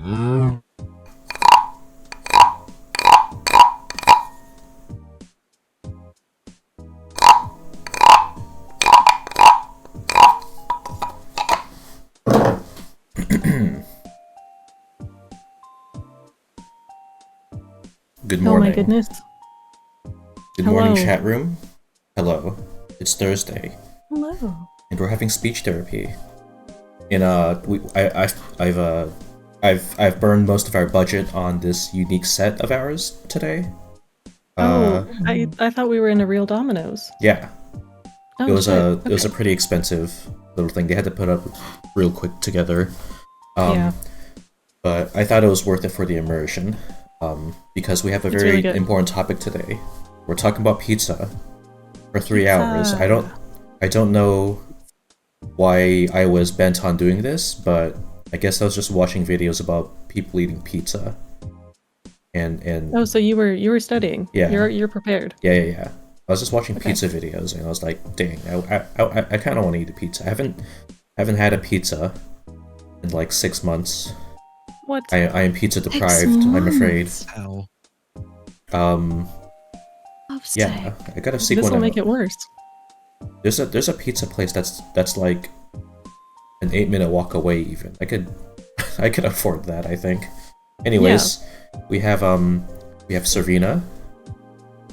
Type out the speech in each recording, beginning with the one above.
Good Oh my morning. goodness. Good Hello. morning, chat room. Hello. It's Thursday, Hello. and we're having speech therapy. And I've burned most of our budget on this unique set of ours today. I thought we were in a real Domino's. Yeah, Oh, it was shit. it was a pretty expensive little thing they had to put up real quick together. Yeah. But I thought it was worth it for the immersion. Because we have a It's very really good. important topic today. We're talking about pizza for 3 Pizza. hours. I don't know why I was bent on doing this, but I guess I was just watching videos about people eating pizza. And Oh, so you were studying. Yeah. You're prepared. yeah. I was just watching Okay. pizza videos, and I was like, dang, I kind of want to eat a pizza. I haven't had a pizza in like 6 months. What? I am pizza deprived, I'm afraid. Ow. Yeah, I gotta seek This one will out. make it worse. There's a pizza place that's like an 8-minute walk away even. I could afford that, I think. Anyways, we have Servina.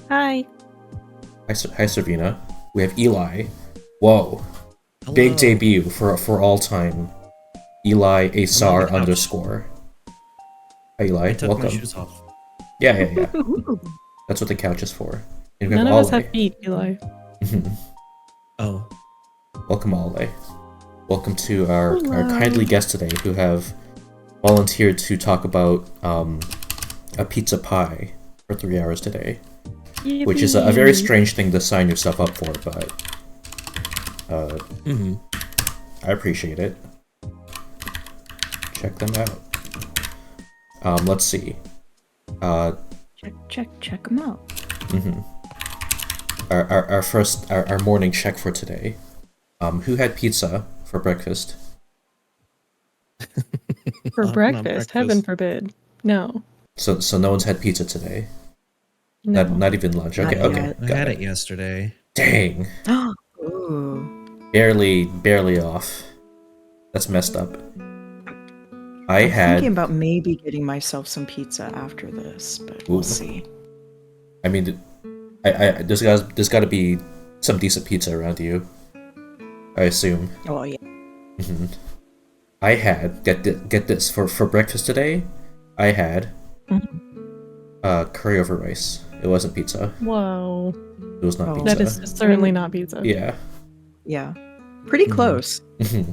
Hi. Hi Servina. We have Eli. Whoa. Hello. Big debut for all time. Eli Asar I'm on the couch. _. Hi Eli, I took my welcome. shoes off. Yeah. That's what the couch is for. And we have None of us Ale. have feet, Eli. Oh, Welcome, Ale. Welcome to our Hello. kindly guests today who have volunteered to talk about a pizza pie for 3 hours today, which is a very strange thing to sign yourself up for, but I appreciate it. Check them out. Let's see. Check them out. Our morning check for today. Who had pizza for breakfast? For Not breakfast, heaven forbid. No. So no one's had pizza today. No. Not even lunch. Not Okay, okay. yet. I got had it. it yesterday. Dang. Ooh. Barely off. That's messed up. I I'm had. thinking about maybe getting myself some pizza after this, but Ooh. we'll see. I mean, there's got to be some decent pizza around you. I assume. Oh yeah. I had get this for breakfast today. I had curry over rice. It wasn't pizza. Whoa. It was not Oh. pizza. That is certainly not pizza. Yeah. Yeah. Pretty close.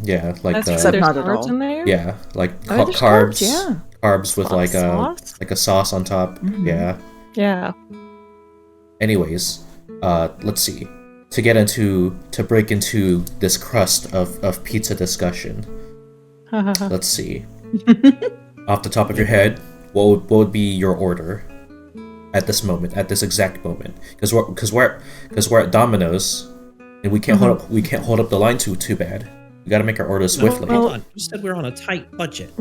Yeah, like That's the because there's not at carbs all. in there? yeah, like Oh, there's carbs. yeah. Carbs with like Sauce? a sauce on top. Mhm. Yeah. Yeah. Anyways, let's see. To break into this crust of pizza discussion. Let's see. Off the top of your head, what would be your order at this moment, at this exact moment? Because we're at Domino's, and we can't hold up the line too bad. We got to make our orders swiftly. No, hold on. You said we're on a tight budget.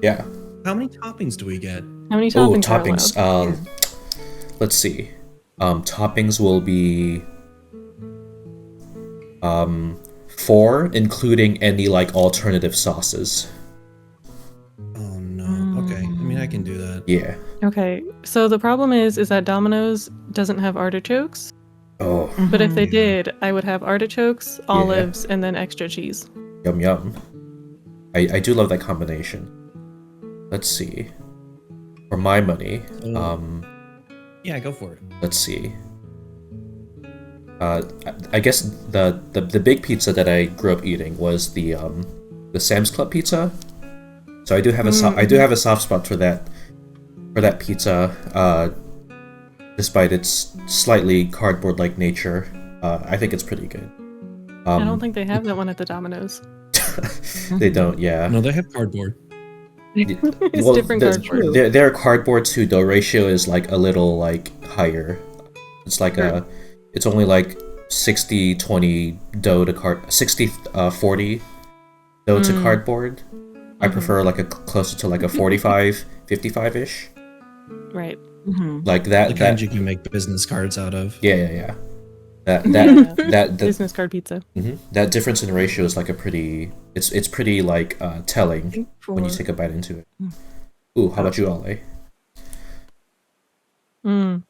Yeah. How many toppings do we get? How many Oh, toppings are allowed? toppings. Let's see. Toppings will be 4, including any like alternative sauces. Oh no. Okay. I mean, I can do that. Yeah. Okay, so the problem is that Domino's doesn't have artichokes, Oh, but if they Yeah. did, I would have artichokes, olives, and then extra cheese. yum. I do love that combination. Let's see. For my money, So- Yeah, go for it. let's see. I guess the big pizza that I grew up eating was the Sam's Club pizza. So I do have a soft spot for that pizza. Despite its slightly cardboard-like nature, I think it's pretty good. I don't think they have that one at the Domino's. They don't. Yeah. No, they have cardboard. It's Well, different the- cardboard. Their cardboard to dough ratio is like a little like higher. It's like it's only like 60-20 dough to 60-40 dough to cardboard. I prefer like a closer to like a 45, 55-ish. Right. Like that. The kind you can make business cards out of. Yeah. That Yeah. that Business card pizza. that difference in ratio is like a pretty. It's pretty like telling when you take a bite into it. Ooh, how about you, Ale?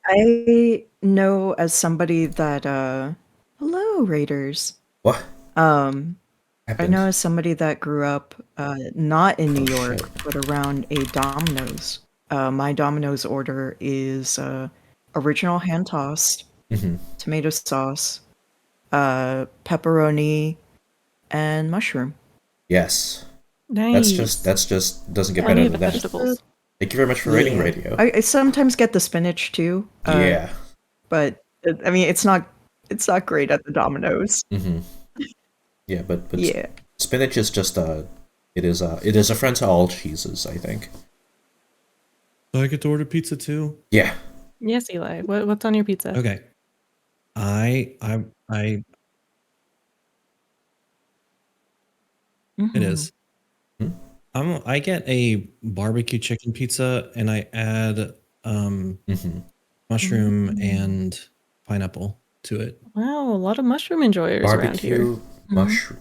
I know as somebody that hello Raiders. What? I Happened? know as somebody that grew up not in New York, shit. but around a Domino's. My Domino's order is original hand tossed, tomato sauce, pepperoni, and mushroom. Yes. Nice. That's just doesn't get Plenty better of than that. vegetables. Thank you very much for rating Yeah. radio. I sometimes get the spinach too. Yeah. But I mean, it's not great at the Domino's. Yeah, but Yeah. spinach is just it is a friend to all cheeses, I think. So I get to order pizza too? Yeah. Yes, Eli. What's on your pizza? Okay. I it is. I get a barbecue chicken pizza and I add mushroom and pineapple to it. Wow, a lot of mushroom enjoyers around here. Barbecue mushroom.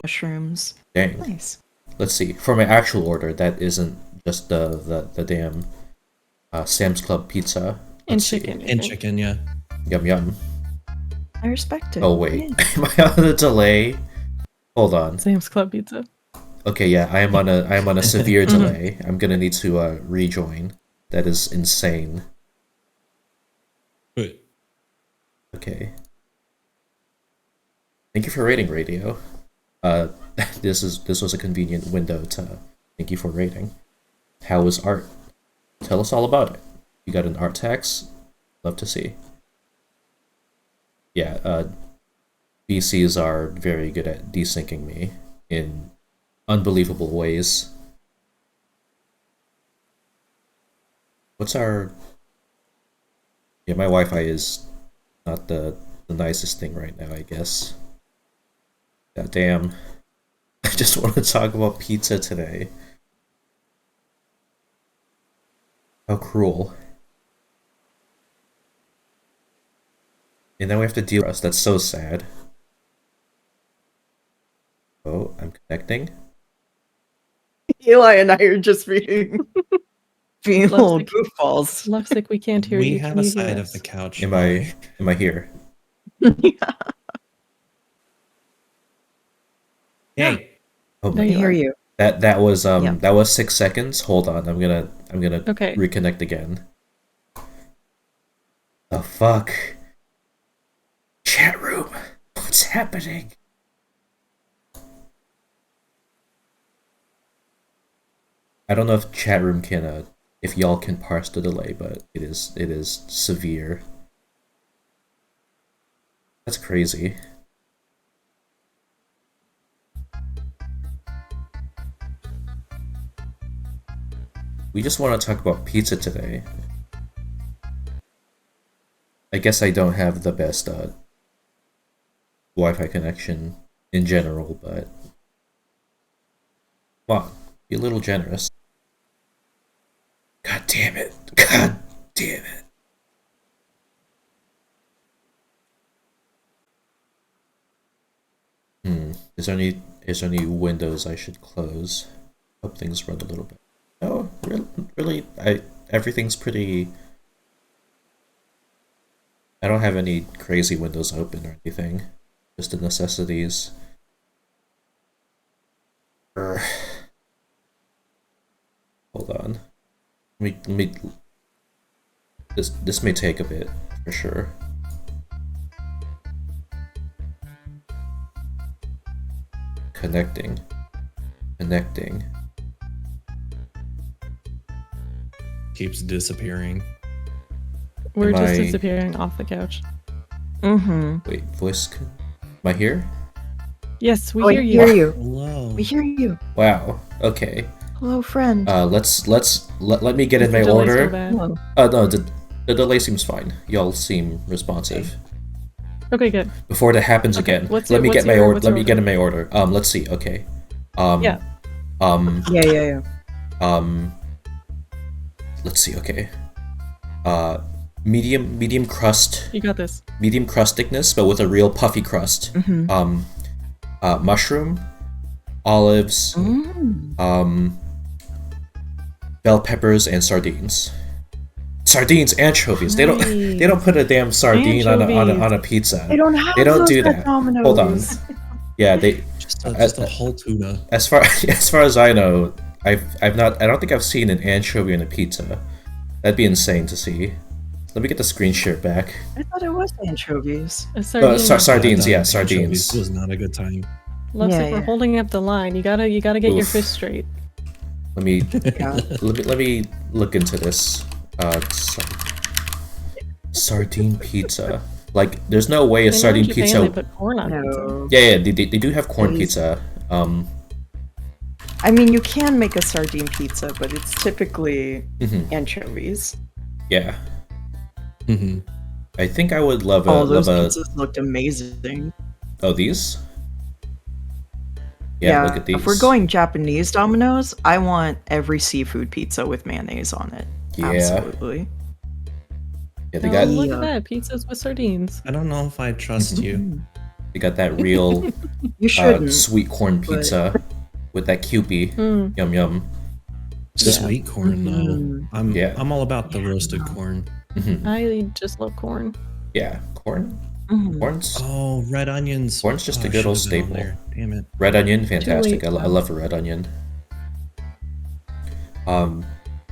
Mushrooms. Dang. Nice. Let's see. For my actual order, that isn't just the damn Sam's Club pizza. And Let's see. chicken. I And think. chicken, yeah. Yum yum. I respect it. Oh wait, Yeah. am I on a delay? Hold on. Sam's Club pizza. Okay, yeah, I am on a severe delay. I'm gonna need to rejoin. That is insane. Wait. Okay. Thank you for rating radio. This was a convenient window to thank you for rating. How was art? Tell us all about it. You got an art tax? Love to see. Yeah, VCs are very good at desyncing me in unbelievable ways. What's our... Yeah, my Wi-Fi is not the nicest thing right now, I guess. God damn. I just want to talk about pizza today. How cruel. And now we have to deal with us. That's so sad. Oh, I'm connecting. Eli and I are just being little Lovesick. goofballs. Lovesick, we can't hear you. We have Can a you hear side of us? the couch. Am I here? Yay. Oh There my I you god. hear are. you. That was Yeah. that was 6 seconds. Hold on. I'm gonna Okay. reconnect again. The fuck? Chat room. What's happening? I don't know if chat room can if y'all can parse the delay, but it is severe. That's crazy. We just want to talk about pizza today. I guess I don't have the best Wi-Fi connection in general, but come on, be a little generous. God damn it! God damn it! Is there any windows I should close? Hope things run a little bit. No, really, everything's pretty. I don't have any crazy windows open or anything. Just the necessities. Hold on. Let me. This may take a bit for sure. Connecting. Keeps disappearing. We're Am just I- disappearing off the couch. Wait, am I here? Yes, we Oh, I hear you. hear you. Hello. We hear you. Wow. Okay. Hello, friend. Let me get in Is my the delay so order. bad? Hello. No, the delay seems fine. Y'all seem responsive. Okay, good. Before that happens Okay, again, what's let me your- get what's my your- order. what's Let your me get in my order. Let's see. Okay. Yeah. Yeah. Let's see. Okay. Medium crust. You got this. Medium crust thickness, but with a real puffy crust. Mushroom, olives, bell peppers, and sardines. Sardines, anchovies. They don't put a damn sardine on a pizza. They don't have. They don't those do at that. Domino's. Hold on. Yeah, they. Just a whole tuna. As far as I know, I don't think I've seen an anchovy in a pizza. That'd be insane to see. Let me get the screen share back. I thought it was anchovies. Sardines, yeah, Anchovies sardines. was not a good time. Looks like Yeah. we're holding up the line. You gotta get your Oof. fish straight. Let me Yeah. let me look into this. Sardine pizza. Like, there's no way a I know in sardine Japan pizza. They put corn on pizza. No. Yeah, they do have corn Please. pizza. I mean, you can make a sardine pizza, but it's typically Mhm. anchovies. Yeah, Mm-hmm. I think I would love a All those love a. pizzas looked amazing. Oh, these. Yeah, look at these. If we're going Japanese Domino's, I want every seafood pizza with mayonnaise on it. Yeah. Absolutely. Yeah, they Oh, got look Yeah. at that. Pizzas with sardines. I don't know if I trust you. that real You shouldn't. sweet corn but- pizza with that Kewpie. Mm. Yum yum. Sweet corn, though. Mhm. I'm all about the roasted corn. Mhm. I just love corn. Yeah, corn. Mhm. Corn's Oh, red onions. Corn's just a Oh, good old should've been on staple. there. Damn it. red onion, fantastic. late. I love a red onion. I'm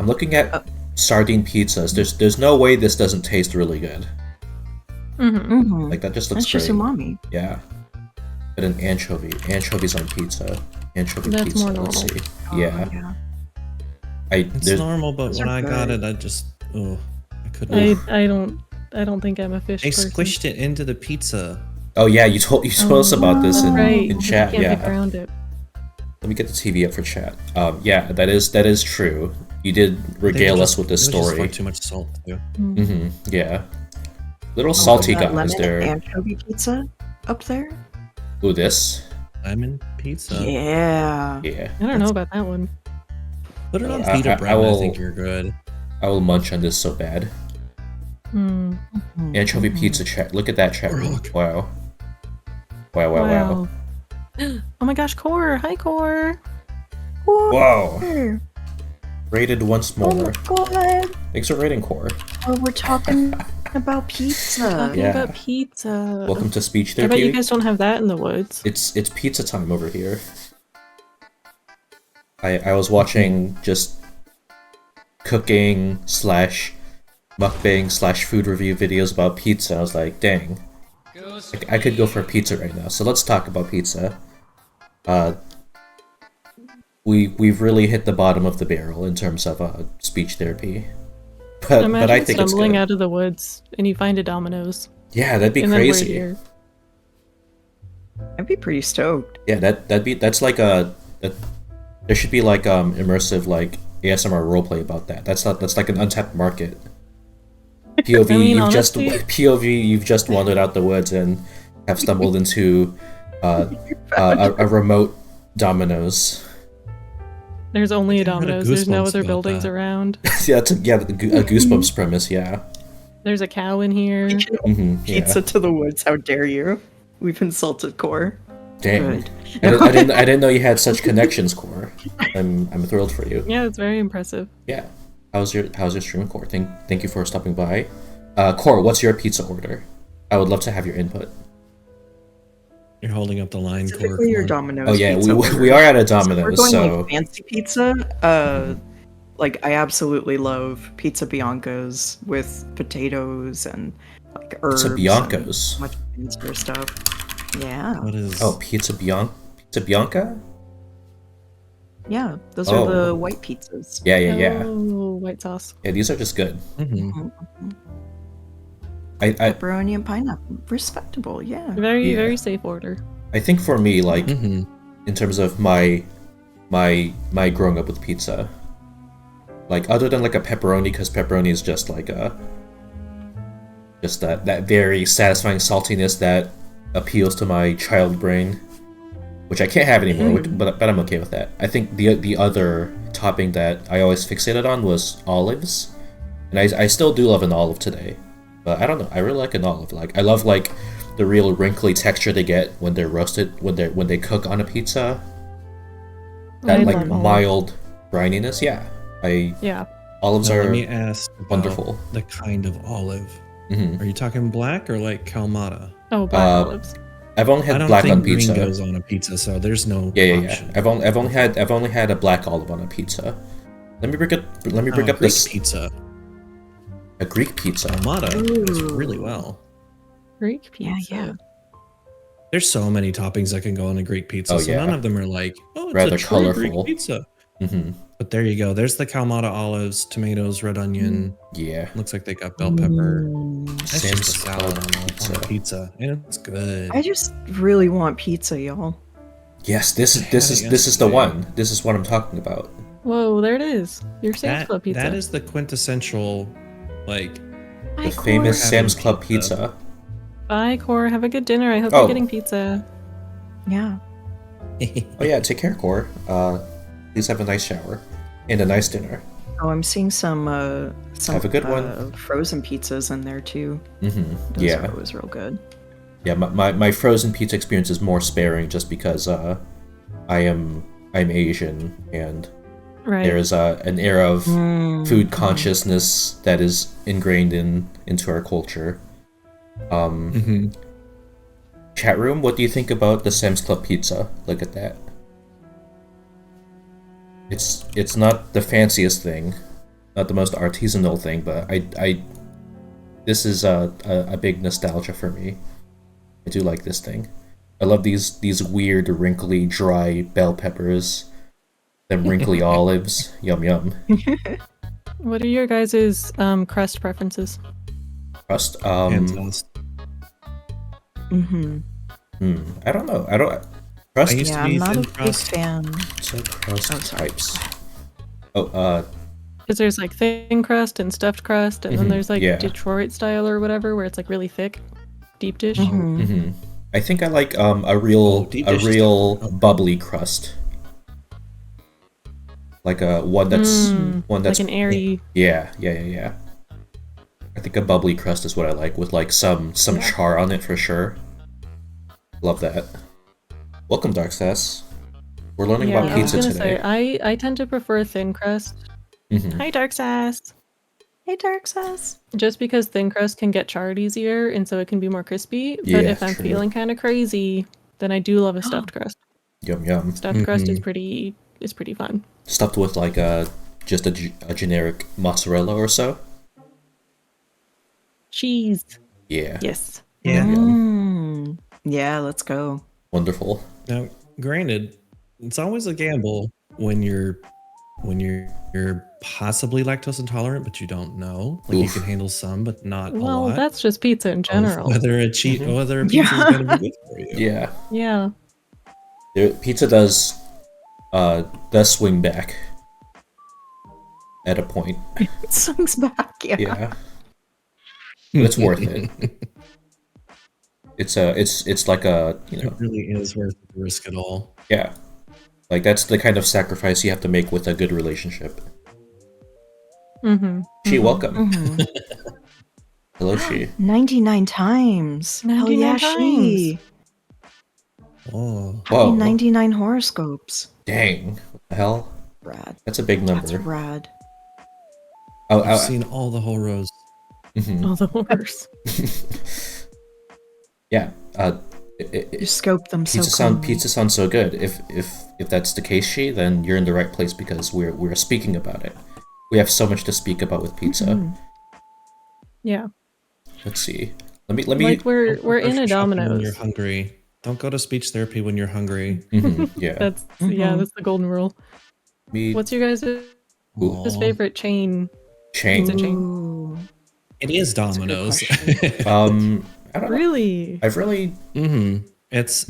looking at sardine pizzas. There's no way this doesn't taste really good. Mm-hmm. Mhm. Like, that just looks That's just great. umami. Yeah. But an anchovies on pizza. Anchovy That's pizza. more Let's normal. see. Oh, Yeah. It's There's normal, but Those when are I got good. it, I couldn't. I don't think I'm a fish They person. squished it into the pizza. Oh yeah, you told us about this in, right. in chat. You can't get Yeah. around it. Let me get the TV up for chat. Yeah, that is true. You did regale us with this It was just story. far too much salt too. Mm-hmm. Yeah. Little Oh, salty that guys lemon there. anchovy pizza up there? Ooh, this. Lemon pizza. Yeah. Yeah. I don't know about that one. Put it on I- pita I bread. I, will- think you're good. I will munch on this so bad. Hmm. Anchovy pizza chat. Look at that chat room. Rock. Wow. Wow. Oh my gosh, Core. Hi, Core. Whoa. Rated once Oh more. my god. Thanks for rating, Core. Oh, we're talking about pizza. Talking Yeah. about pizza. Welcome to speech I bet you therapy. guys don't have that in the woods. It's pizza time over here. I was watching just cooking / mukbang / food review videos about pizza. I was like, dang, I could go for a pizza right now. So let's talk about pizza. We've really hit the bottom of the barrel in terms of speech therapy. But Imagine I think it's stumbling good. out of the woods and you find a Domino's. Yeah, that'd be and crazy. Then we're here. I'd be pretty stoked. Yeah, that's like there should be like immersive like ASMR roleplay about that. That's like an untapped market. POV, I mean, you've just wandered out the woods and have stumbled into a remote Domino's. There's only a I had a Domino's. There's no goosebumps other about buildings that. around. Yeah, a Goosebumps premise. Yeah. There's a cow in here. Yeah. Pizza to the woods. How dare you? We've insulted Core. Dang. Good. I didn't know you had such connections, Core. I'm thrilled for you. Yeah, it's very impressive. Yeah. How's your stream, Core? Thank you for stopping by. Core, what's your pizza order? I would love to have your input. You're holding up the line, Core. Specifically your Come on. Domino's. Oh yeah, pizza we order. are at a So if Domino's, we're going so like fancy pizza. Like I absolutely love pizza biancas with potatoes and like herbs. Pizza Bianco's. And much fancier stuff. Yeah. What is? Oh, Pizza Bianca? Yeah. Those Oh. are the white pizzas. Yeah. Oh, white sauce. Yeah, these are just good. Mhm. I Pepperoni and pineapple. Respectable, yeah. Very, Yeah. very safe order. think for me, like Mhm. in terms of my growing up with pizza, like other than like a pepperoni, because pepperoni is just like just that very satisfying saltiness that appeals to my child brain. which I can't have anymore, but I'm okay with that. I think the other topping that I always fixated on was olives, and I still do love an olive today, but I don't know. I really like an olive. Like I love like the real wrinkly texture they get when they're roasted, when they cook on a pizza. That I like love olive. mild brininess. Yeah, Yeah. olives Now, are let me ask about wonderful. the kind of olive. Mhm. Are you talking black or like Kalamata? Oh, black olives. I've only I had don't black think on green pizza. goes on a pizza, so there's no Yeah. option. I've only had a black olive on a pizza. Let me bring up Greek this pizza. a Greek pizza. Kalamata goes really Ooh. well. Greek Yeah, pizza. yeah. There's so many toppings that can go on a Greek pizza, Oh, so yeah. none of them are like, oh, it's Rather a true colorful. Greek pizza. Hmm. But there you go. There's the Kalamata olives, tomatoes, red onion. Yeah. Looks like they got bell pepper. That's just Sam's a salad Club on a pizza, and it's good. I just really want pizza, y'all. Yes, this I had it is the yesterday. one. This is what I'm talking about. Whoa, there it is. Your Sam's Club pizza. That is the quintessential, like, The famous having Sam's Club pizza. pizza. Bye, Core. Have a good dinner. I hope Oh. you're getting pizza. Yeah. Oh yeah, take care, Core. Please have a nice shower and a nice dinner. Oh, I'm seeing some Have a good one. frozen pizzas in there too. Mm-hmm. Those Yeah. are always real good. Yeah, my frozen pizza experience is more sparing just because I'm Asian and Right. there is an era of Mm. food consciousness that is ingrained into our culture. Mhm. Chat room, what do you think about the Sam's Club pizza? Look at that. It's not the fanciest thing, not the most artisanal thing, but I this is a big nostalgia for me. I do like this thing. I love these weird, wrinkly, dry bell peppers, them wrinkly olives. Yum yum. What are your guys' crust preferences? Crust. And toast. Mm-hmm. I don't know. I don't. Crust. I used Yeah, to be I'm not thin a big crust. fan. So crust Oh, sorry. types. Oh, Because there's like thin crust and stuffed crust, and then there's like yeah. Detroit style or whatever, where it's like really thick, deep dish. Mhm. I think I like a real deep dish is different. bubbly crust. Like a one that's Like an airy. yeah. I think a bubbly crust is what I like with like some char on it for sure. Love that. Welcome, Dark Sass. We're learning Yeah, about I was pizza gonna today. say I tend to prefer thin crust. Hi, Dark Sass. Hey, Dark Sass. Just because thin crust can get charred easier, and so it can be more crispy. But Yeah, if I'm true. feeling kind of crazy, then I do love a stuffed crust. Yum yum. Stuffed crust is pretty fun. Stuffed with like just a generic mozzarella or so. Cheese. Yeah. Yes. Yeah. Mm. Yeah, let's go. Wonderful. Now, granted, it's always a gamble when you're possibly lactose intolerant, but you don't know. Like you Oof. can handle some, but not a Well, lot. that's just pizza in of general. Whether a whether a pizza is going to be good for you. Yeah. Yeah. Pizza does swing back at a point. It swings back. Yeah. Yeah. But it's worth it. It's like a, you know, It really is worth the risk at all. yeah. Like that's the kind of sacrifice you have to make with a good relationship. Mm-hmm. She, welcome. Mhm. Hello, she. 99 times. Hell 99 yeah, times. she. Oh, Happy Whoa. 99 horoscopes. Dang. What the hell? Rad. That's a big That's number. rad. Oh, I've seen all the horrors. All the horrors. yeah. You scope them so Pizza sounds so good. If that's the case, she, then you're in the right place because we're speaking about it. We have so much to speak about with pizza. Mhm. Yeah. Let's see. Let me. Like we're Don't go in a grocery shopping when you're Domino's. hungry. Don't go to speech therapy when you're hungry. Yeah. That's Mhm. that's the golden rule. Me What's your guys' Aw. favorite chain? chain. Pizza chain. Ooh. It is That's a good Domino's. question. I don't know. Really? I've really It's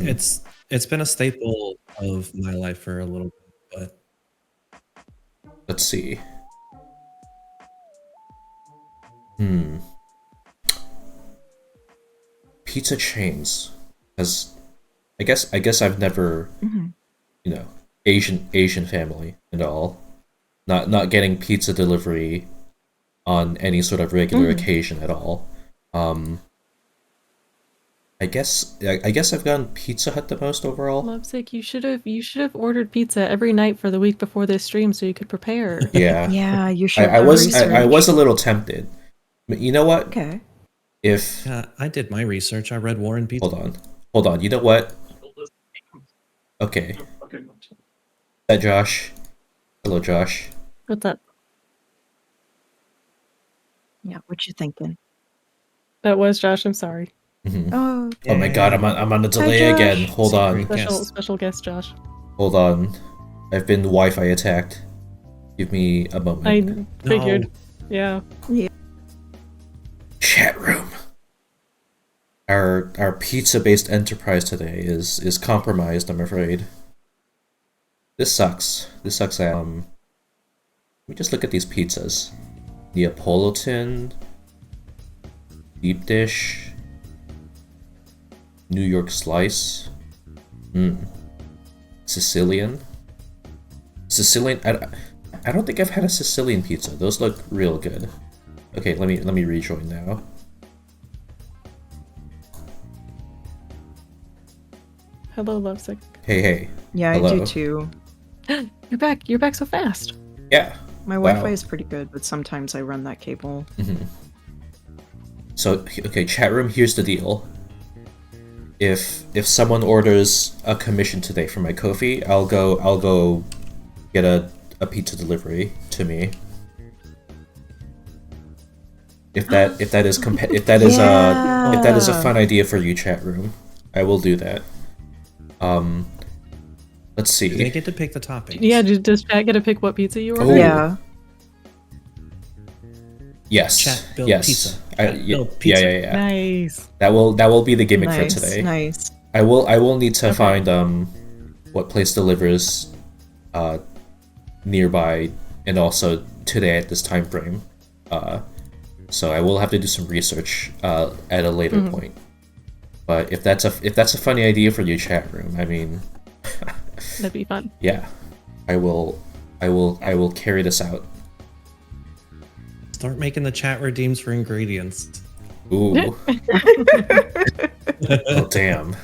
been a staple of my life for a little bit, let's see. Pizza chains has I guess I've never, Mm-hmm. you know, Asian family and all. Not getting pizza delivery on any sort of regular occasion at all. I guess I've gotten Pizza Hut the most overall. Lovesick, you should have ordered pizza every night for the week before this stream so you could prepare. Yeah. Yeah, you should. I was a little tempted. But you know what? Okay. If I did my research. I read War and Pizza. hold on. You know what? Okay. That Josh. Hello, Josh. What's up? Yeah, what you thinking? That was Josh. I'm sorry. Oh, Oh my God, I'm on a delay Josh. again. Hold on. Yes. Special guest Josh. Hold on. I've been Wi-Fi attacked. Give me a moment. I figured. Yeah. Chat room. Our pizza-based enterprise today is compromised, I'm afraid. This sucks. Let me just look at these pizzas. Neapolitan, deep dish, New York slice, Sicilian. I don't think I've had a Sicilian pizza. Those look real good. Okay, let me rejoin now. Hello, Lovesick. Hey. yeah, Hello. I do too. You're back. You're back so fast. Yeah. My Wow. Wi-Fi is pretty good, but sometimes I run that cable. So okay, chat room. Here's the deal. If someone orders a commission today for my Ko-fi, I'll go get a pizza delivery to me. If that is if that is a fun idea for you, chat room, I will do that. Let's see. They get to pick the toppings. Yeah. Does Chat get to pick what pizza you order? Oh. Yeah. Yes. Chat build yes. pizza. I- Chat yeah, build pizza. yeah. Nice. That will be the gimmick Nice, for today. nice. I will need to Okay. find what place delivers nearby and also today at this time frame. So I will have to do some research at a later point. But if that's a funny idea for you, chat room, I mean, That'd be fun. yeah, I will carry this out. Start making the chat redeems for ingredients. Ooh. Oh damn.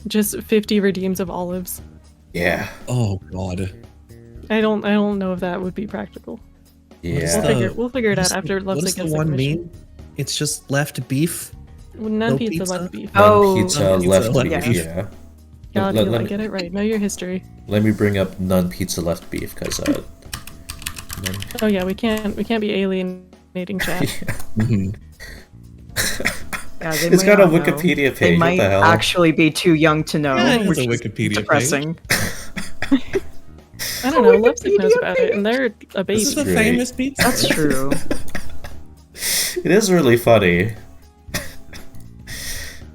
Just 50 redeems of olives. Yeah. Oh god. I don't know if that would be practical. Yeah. We'll figure it out What's the- after What Lovesick does the gets the one commission. mean? It's just left beef. None No pizza, pizza? left beef. Oh, Pizza none pizza left left beef. beef. Yeah. God, let- you let like, me- get it right. Know your history. Let me bring up none pizza left beef because Oh yeah, we can't be alienating Chat. Yeah, they it's might got a not know. Wikipedia page. They what might the hell? actually be too young to know, Yeah, it has which a is Wikipedia page. depressing. I don't know. Lovesick knows about it, and they're a baby. This is a Great. famous pizza. That's true. It is really funny.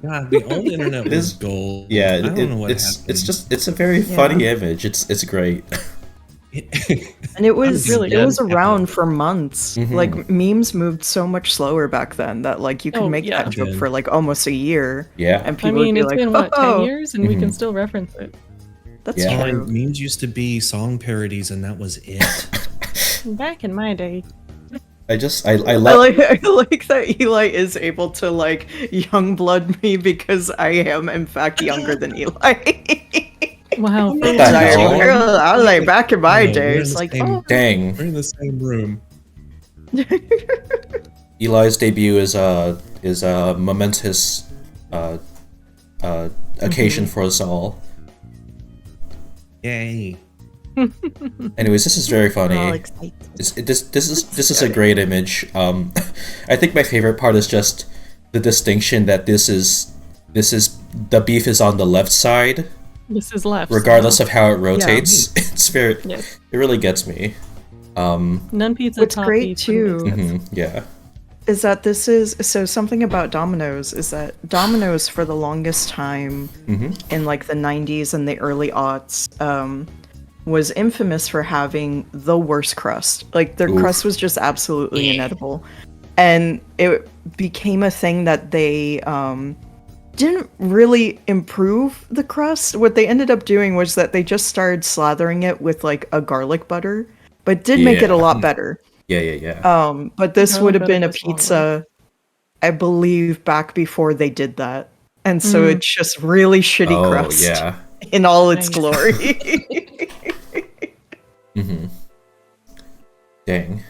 God, the old internet It was is- gold. Yeah, I don't know what it's a very funny image. It's great. And it was really it was good. around for months. Mhm. Like memes moved so much slower back then that like you could Oh, make yeah. that joke Did. for like almost a year, Yeah. and I people mean, would be it's like, been what, 10 "Oh, years, and we can Mhm. still reference it. that's Yeah. true." Memes used to be song parodies, and that was it. Back in my day, I I love like that Eli is able to like young blood me because I am in fact younger than Eli. wow. the Like, hell? I was like back in my No, we're in days, the like same- oh, dang. We're in the same room. Eli's debut is a momentous occasion for us all. Yay. Anyways, this is very funny. we're all excited. This is a great image. I think my favorite part is just the distinction that this is the beef is on the left side, This is left. regardless of how it rotates. It's very Yes. it really gets me. None pizza. What's top great, beef wouldn't make too, sense. Yeah. is that this is so something about Domino's is that Domino's for the longest time in like the 90s and the early aughts was infamous for having the worst crust. Like their Oof. crust was just absolutely inedible. And it became a thing that they didn't really improve the crust. What they ended up doing was that they just started slathering it with like a garlic butter, but did make it a Yeah. lot better. Yeah. But this Garlic would have butter been a goes a long way. pizza, I believe, back before they did that. And so Mm. it's just really shitty Oh, crust yeah. in all its Nice. glory. Mm-hmm. Dang.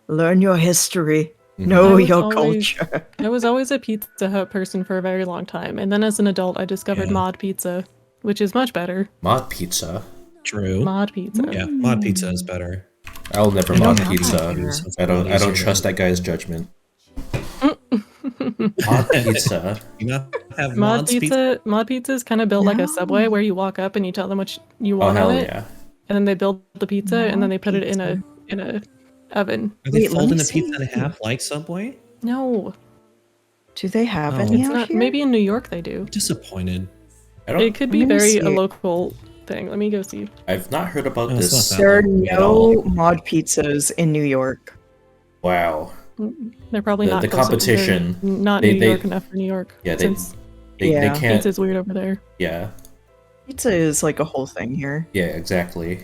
Learn your history. Mhm. Know I was your always- culture. I was always a Pizza Hut person for a very long time, and then as an adult, I discovered Yeah. Mod Pizza, which is much better. Mod pizza. True. Mod Pizza. Yeah, mod pizza is better. I'll never I mod don't have pizza. that here. It's I a lot don't easier trust to- that guy's judgment. Mod pizza. You not have Mod mods Mod Pizza is kind of built like a Subway, where you walk up and you tell them what you Oh want hell on it, yeah. and then they build the pizza, and then they put it in a Pizza. oven. Are they Wait, let folding me a pizza in see. half like Subway? No, Do they have Oh. any it's out not. here? Maybe in New York they do. Disappointed. I don't. It could be Let me very see. a local thing. Let me go see. I've not heard about No, it's this. not There are at all. no mod pizzas in New York. Wow. They're probably The not close- competition, they're not they- New they- York enough for New York. Yeah, they since they Yeah. can't. pizza's weird over there. Yeah. Pizza is like a whole thing here. Yeah. Exactly.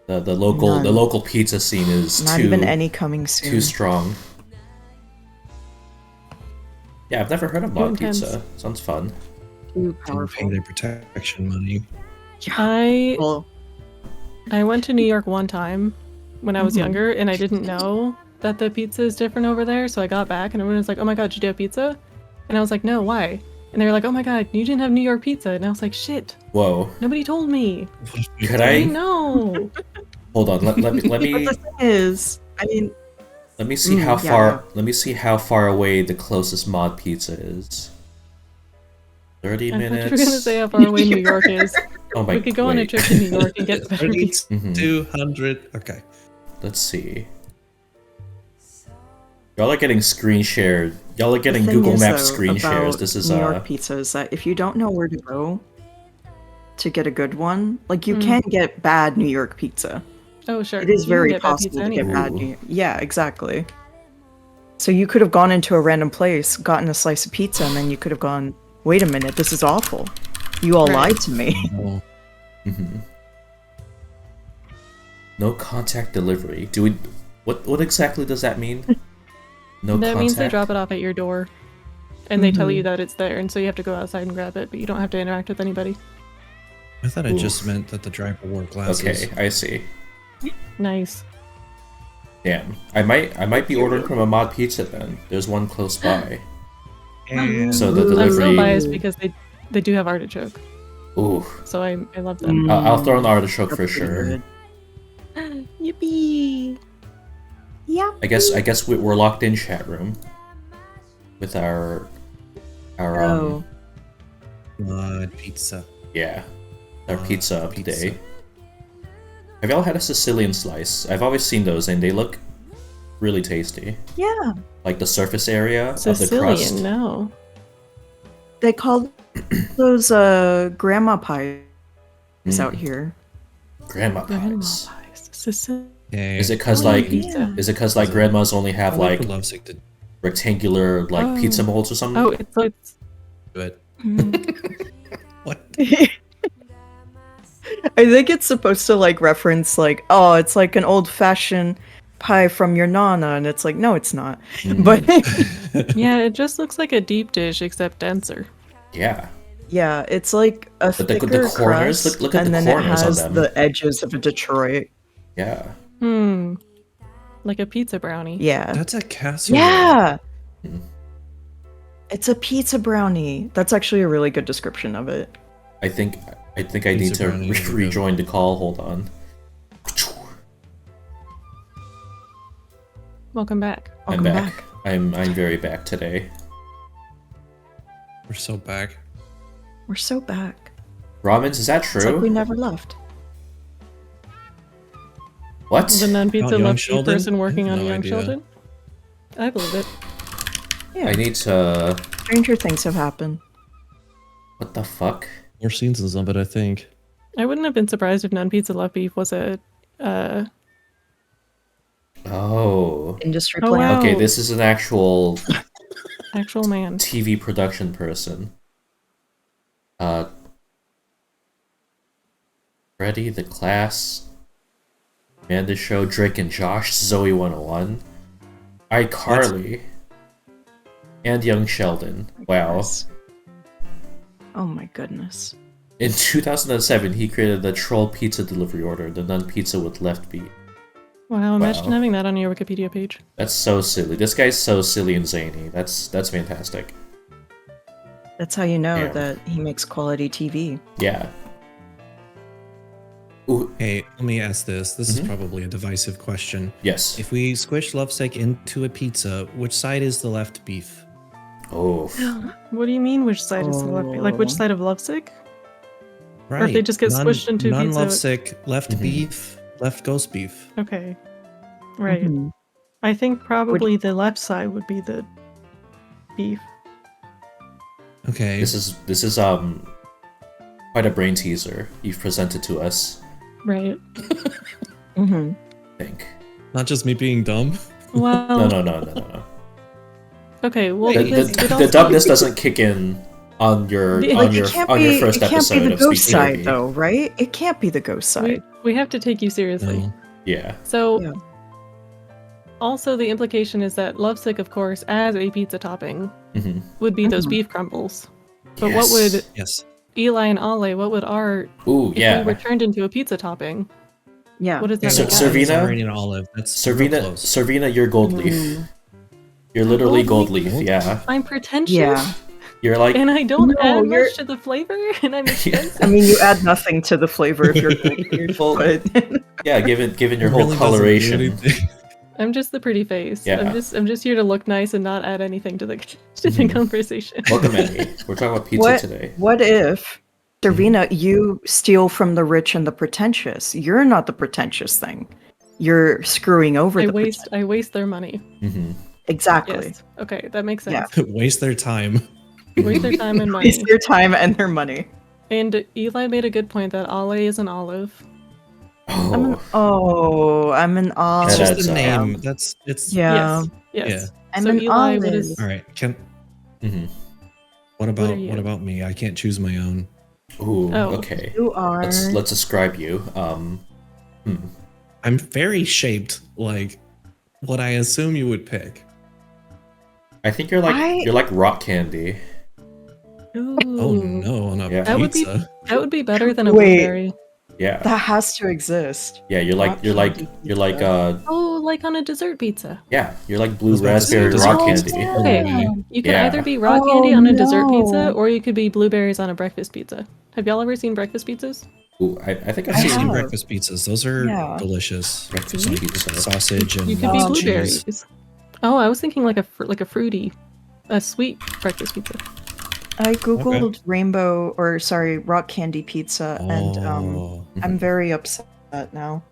The local None. pizza scene is Not too even any coming soon. too strong. Yeah, I've never heard of Too mod intense. pizza. Sounds fun. Too Didn't pay powerful. their protection money. Well, I went to New York one time when I was Mhm. younger, and I didn't know that the pizza is different over there. So I got back, and everyone was like, "Oh my god, did you have pizza?" And I was like, "No, why?" And they were like, "Oh my god, you didn't have New York pizza." And I was like, "Shit, Whoa. nobody told me. Could I I didn't know." hold on? Let me but the thing is, I mean, let me see Mm, how yeah, far. yeah. Let me see how far away the closest mod pizza is. 30 I thought you minutes. were gonna say how far away New York is. Oh my. We could go on a wait. trip to New York and get better pizza. Mhm. 200. Okay. Let's see. Y'all are getting screen shared. Y'all are getting the thing Google is, Maps though, screen shares. about This is New York pizza is that if you don't know where to go to get a good one, like you Mm. can get bad New York pizza. Oh sure, It is you can very get bad possible pizza to get anywhere. bad Ooh. New York. Yeah, exactly. So you could have gone into a random place, gotten a slice of pizza, and then you could have gone, "Wait a minute, this is awful. You all Right. lied to me." Oh, Mhm. No contact delivery. Do we? What exactly does that mean? No That contact. means they drop it off at your door, and they tell Mhm. you that it's there, and so you have to go outside and grab it, but you don't have to interact with anybody. I thought it just Oof. meant that the driver wore glasses. Okay, I see. Nice. Damn. I might be ordering from a mod pizza then. There's one close by. And So the Ooh. I'm delivery. so biased because they do have artichoke, Ooh. so I love them. I'll throw an artichoke for That's pretty sure. good. Yippee! Yeah. I guess we're locked in chat room with our Oh. mod pizza. yeah, our Uh, pizza of the pizza. day. Have y'all had a Sicilian slice? I've always seen those and they look really tasty. Yeah. Like the surface area of the crust. Sicilian, no. They call those grandma pies out Mm, here. grandma Grandma pies. pies. Sicilian. Hey, Is it cause Oh, like pizza. is it cause like grandmas only have I like would love to rectangular like Oh. pizza molds or something? Oh, it's do it. What? I think it's supposed to like reference like, oh, it's like an old fashioned pie from your nana, and it's like, no, it's not. Mm, But yeah, it just looks like a deep dish except denser. yeah. yeah, it's like a But the thicker corners, crust, look at and the then it corners on has them. the edges of a Detroit. Yeah. Hmm. Like a pizza brownie. Yeah. That's a casserole. Yeah. Mm. It's a pizza brownie. That's actually a really good description of it. I think I need Pizza to brownie is a good rejoin the call. Hold on. Welcome back. Welcome I'm back. back. I'm very back today. We're so back. We're so back. Ramens, is that It's like we true? never left. What? The non-pizza Young lefty Sheldon? person I working have on no Young idea. Sheldon. I believe it. Yeah. I need to. Stranger things have happened. What the fuck? More scenes of it, I think. I wouldn't have been surprised if non-pizza left beef was a Oh. Industry Oh, plan. wow. Okay, this is an actual Actual man. TV production person. Freddy, The Class, Amanda Show, Drake and Josh, Zoe 101, iCarly, and Young Sheldon. Wow. Oh my goodness. In 2007, he created the Troll Pizza delivery order, the Nun Pizza with left beat. Wow, imagine Wow. having that on your Wikipedia page. That's so silly. This guy's so silly and zany. That's fantastic. That's how you know Yeah. that he makes quality TV. Yeah. Ooh, Hey, let me ask this. This is Mhm. probably a divisive question. yes. If we squish Lovesick into a pizza, which side is the left beef? Oh. What do you mean, which side is the left? Like, which Oh. side of Lovesick? Right. Or if they just get squished into pizza- Non-Lovesick, left Mhm. beef, left ghost beef. Okay. Right. Mhm. I think probably the left side would be the beef. Okay. This is quite a brain teaser you've presented to us, Right. Mhm. I think. Not just me being dumb. Well, No. okay, well, The, because the, it the also- dumbness doesn't kick in on your Like, on your it can't on be, your first it can't episode be the of ghost Speak side, POV. though, right? It can't be the ghost side. we have to take you seriously. No. Yeah. So, Yeah. also the implication is that Lovesick, of course, as a pizza topping, Mm-hmm. would be those Mhm. beef crumbles. But what would Yes. Eli and Ale, what would our, Ooh, if yeah. we were turned into a pizza topping, Yeah. what does that So- make us? Servina? It's already an olive. That's real Servina, close. Servina, you're gold leaf. Mm. You're literally Gold gold leaf. Yeah. I'm pretentious, Yeah. You're like and I don't No, add you're- much to the flavor, and I'm expensive. I mean, you add nothing to the flavor of your beef, Well, but yeah. Given your It whole really doesn't do coloration. anything. I'm just the pretty face. Yeah. I'm just here to look nice and not add anything to the Mhm. conversation. Welcome, Emmy. We're talking about pizza What- today. what if, Servina, you steal from the rich and the pretentious? You're not the pretentious thing. You're screwing over I the waste their money. Mm-hmm. Exactly. Yes. Okay, that makes Yeah. sense. Waste their time. Waste their time and money. Waste their time and their money. And Eli made a good point that Ale is an olive. Oh, I'm an olive. It's That just adds a up. name. That's it's Yeah. Yes. Yes. Yeah. I'm So an Eli, what olive. is all right. Can hmm what about are you? what about me? I can't choose my own. Ooh, Oh. okay. You are. Let's describe you. I'm very shaped like what I assume you would pick. I think you're like I- you're like rock candy. Ooh. Oh no, on a Yeah. That would be- pizza. That would be better than a Wait. blueberry. Yeah. That has to exist. Yeah, you're like Rock you're like candy you're like pizza. Oh, like on a dessert pizza. yeah, you're like blue was about to say raspberry dessert rock pizza. candy. Okay. You could Yeah. either be rock Oh, candy on a dessert pizza, no. or you could be blueberries on a breakfast pizza. Have y'all ever seen breakfast pizzas? Ooh, I think I've I've seen seen have. breakfast pizzas. Those are Yeah. delicious. breakfast Like pizza. sausage and You could be Oh, cheese. blueberries. Oh, I was thinking like a fruity, a sweet breakfast pizza. I googled rock candy pizza, and Oh. I'm very upset now.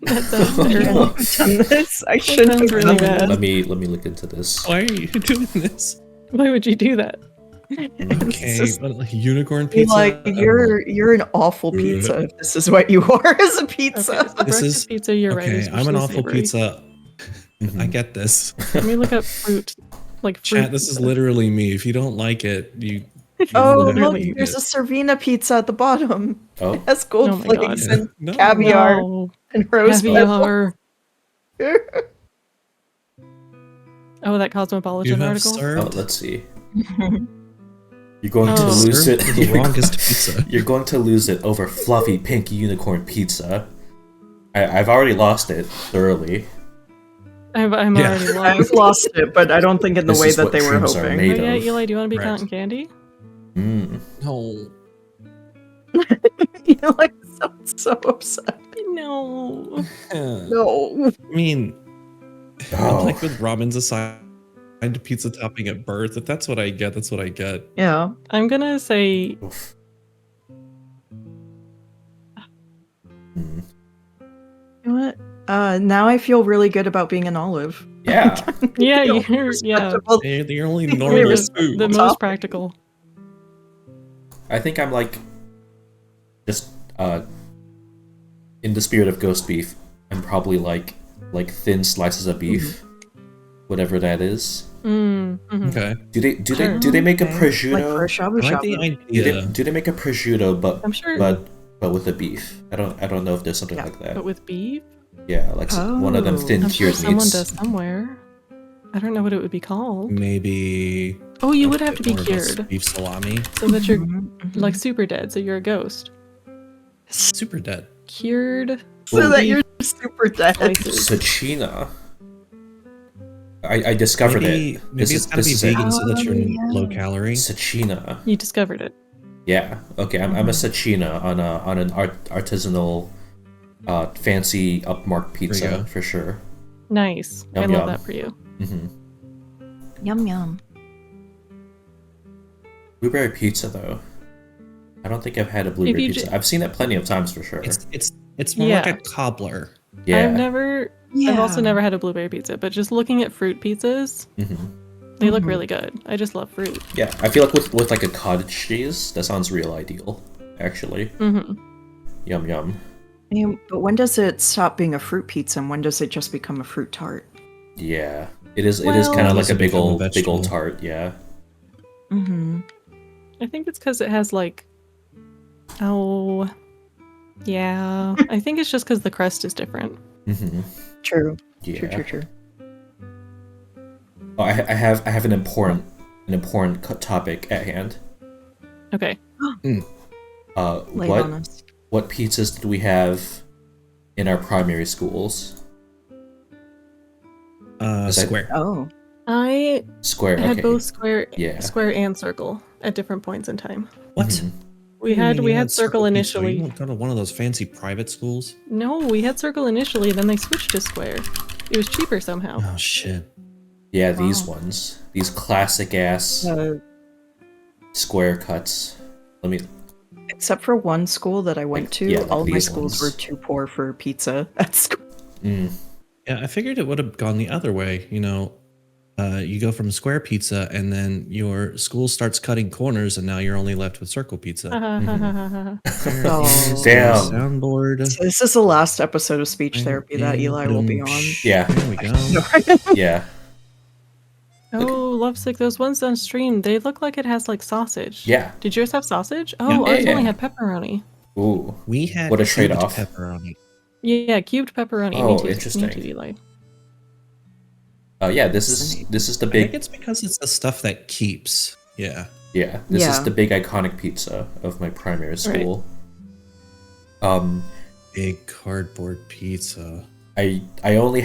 That sounds Oh, I terrible. shouldn't have done this. I shouldn't sounds have really done bad. Let me look into this. Why are you doing this? Why would you do that? Okay, just- but like unicorn this. pizza. Like you're an awful pizza. If this is what you are as a pizza. Okay, so This breakfast is- pizza. You're right. okay, is I'm an usually awful savory. pizza. Mhm. I get this. Let me look up fruit, like fruit. Chat, this is pizza. literally me. If you don't like it, you Oh, look, Literally. there's a Servina pizza at the bottom. Oh, It has gold Oh my flakes God. and No. caviar No. and rose Caviar. petals. Oh, that you Cosmopolitan have article. oh, served let's see. You're going to Oh. lose it. served the longest pizza. You're going to lose it over fluffy pink unicorn pizza. I've already lost it thoroughly. I'm Yeah. already I've lost. lost it, but I don't think in the This way is that what they were dreams are hoping. made Oh yeah, of. Eli, do you want to be Right. cotton candy? Mm. No. You're like so upset. No. No. I mean, Oh. like with Robin's assigned pizza topping at birth, if that's what I get, that's what I get. Yeah. I'm gonna say Oof. Mm. You know what? Now I feel really good about being an olive. Yeah. yeah, Feel you're respectable. They're the only you're normal the, food. the most Top. practical. I think I'm like just in the spirit of ghost beef, I'm probably like thin slices of beef. whatever that is. Mm-hmm. Okay. Do they make a Okay. prosciutto? Like for a shabu I like the shabu. idea. Do they make a prosciutto I'm sure, but with the beef? I don't know if there's something Yeah, like that. but with beef, Yeah, like one of them Oh. thin I'm sure tiered someone meats. does somewhere. I don't know what it would be called. Maybe. Oh, you a would have to bit be more of a cured Beef salami. so that you're Mhm, mhm. like super dead, so you're a ghost. Super dead. Cured So that beef you're super dead. slices. Sachina. I discovered Maybe it. maybe it's gotta be it. vegan so that you're Oh, yeah. low calorie. Sachina. You discovered it. Yeah. Okay. I'm a sachina on an artisanal, fancy upmarked you pizza go. for sure. Nice. I Yum, love yum. that for you. Hmm Yum yum. Blueberry pizza though. I don't think I've had a blueberry you pizza. ju- I've seen it plenty of times for sure. It's more like Yeah. a cobbler. Yeah. I've also never had a blueberry pizza, but just looking at fruit pizzas, hmm they look Mhm. really good. I just love fruit. Yeah. I feel like with like a cottage cheese, that sounds real ideal. Actually. Hmm Yum yum. But when does it stop being a fruit pizza and when does it just become a fruit tart? Yeah. It is kind Well- of like Does it a big become a old vegetable? tart. Yeah. Mm-hmm. I think it's because it has like, oh, yeah. I think it's just because the crust is different. hmm True. Yeah. True. Oh, I have an important topic at hand. Okay. Lay it on us. What pizzas did we have in our primary schools? Is that- Square. Oh. I Square. had Okay. both square, Yeah. square and circle at different points in time. What? Mhm. We What do you had mean we you had circle pizza? initially. You don't go to one of those fancy private schools? No, we had circle initially, then they switched to square. It was cheaper somehow. Oh shit. Yeah, these Wow. ones. These classic ass square cuts. Let me. Except for one school that I went to, yeah, like all my these schools ones. were too poor for pizza at school. Mm, Yeah, I figured it would have gone the other way. You know, you go from square pizza and then your school starts cutting corners and now you're only left with circle pizza. Oh. Damn. Soundboard. So this is the last episode of speech therapy that Eli will be on. Yeah. There we go. yeah. Oh, Lovesick, those ones on stream, they look like it has like sausage. Yeah. Did yours have sausage? Oh, Yeah. ours Yeah. only had pepperoni. Ooh. We had What a cubed trade-off. pepperoni. Yeah, cubed pepperoni. Oh, Me too. interesting. Me too, Eli. Yeah. This is the I think big. it's because it's the stuff that keeps. Yeah. Yeah. This is Yeah. the big iconic pizza of my primary school. Big cardboard pizza. I only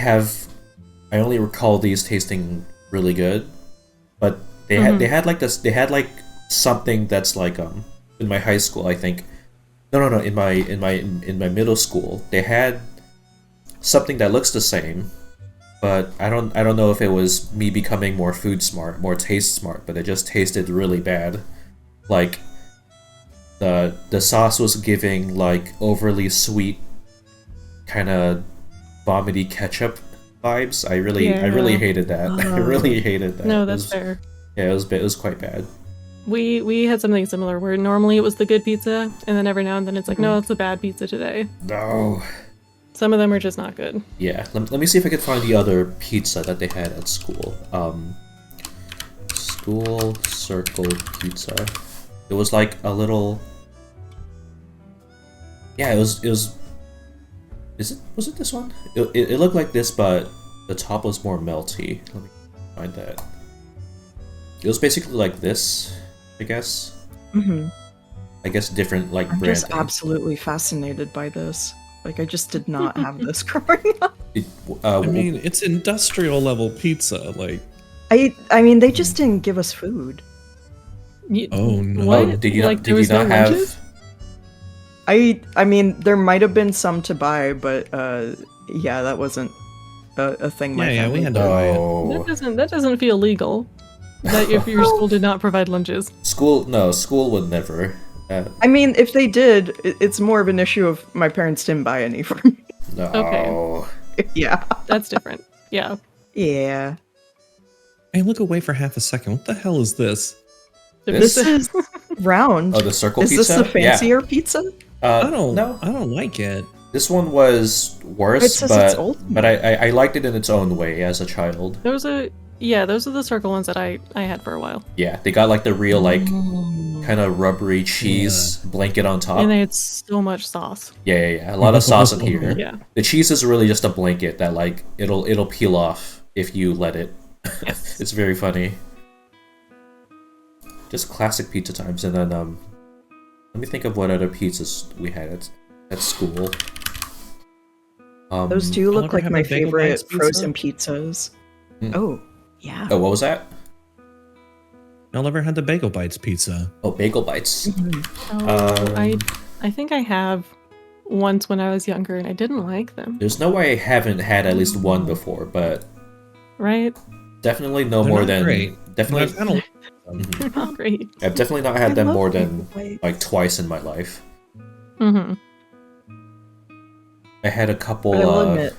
recall these tasting really good, but they had like this. They had like something that's like in my high school, I think. No, in my middle school, they had something that looks the same, but I don't know if it was me becoming more food smart, more taste smart, but it just tasted really bad. Like the sauce was giving like overly sweet, kind of vomity ketchup vibes. I really hated that. I really hated that. No, It that's was- fair. Yeah, it was quite bad. We had something similar where normally it was the good pizza, and then every now and then it's like, no, it's a bad pizza today. No. Some of them are just not good. Yeah, let me see if I can find the other pizza that they had at school. School circle pizza. It was like a little. Yeah, it was. Was it this one? It looked like this, but the top was more melty. Let me find that. It was basically like this, I guess. Mm-hmm. I guess different like I'm branding. just absolutely fascinated by this. Like, I just did not have this growing up. I mean, it's industrial level pizza. Like, I mean, they just didn't give us food. oh no. What? did you Like, not? there Did you was no not have? lunches? I mean, there might have been some to buy, but yeah, that wasn't a thing. My Yeah, family we had did. to buy it. No. That doesn't feel legal. That if your school did not provide lunches. School would never. I mean, if they did, it's more of an issue of my parents didn't buy any for me. No. Okay. Yeah. That's different. Yeah. Yeah. Hey, look away for half a second. What the hell is this? This is round. Oh, the circle Is pizza. this the fancier pizza? Yeah. I don't. No. I don't like it. This one was It worse, says it's but ultimate. I liked it in its own way as a child. Those are the circle ones that I had for a while. Yeah, they got like the real like Mm. kind of rubbery cheese blanket on top. And they had so much sauce. Yeah. A lot of sauce in here. Yeah. The cheese is really just a blanket that like it'll peel off if you let it. Yes. It's very funny. Just classic pizza times, and then let me think of what other pizzas we had at school. Those do Y'all look ever like have my a Bagel favorite Bites pizza? frozen pizzas. Mm. Oh, yeah. Oh, what was that? Y'all ever had the Bagel Bites pizza? Oh, bagel bites. Oh, I think I have once when I was younger, and I didn't like them. There's no way I haven't had at least one before, but Right? definitely no They're more not than great. definitely. I've had a- Mhm. They're not great. I've definitely not had I them love more Bagel than Bites. like twice in my life. Mm-hmm. I had a couple But I will admit,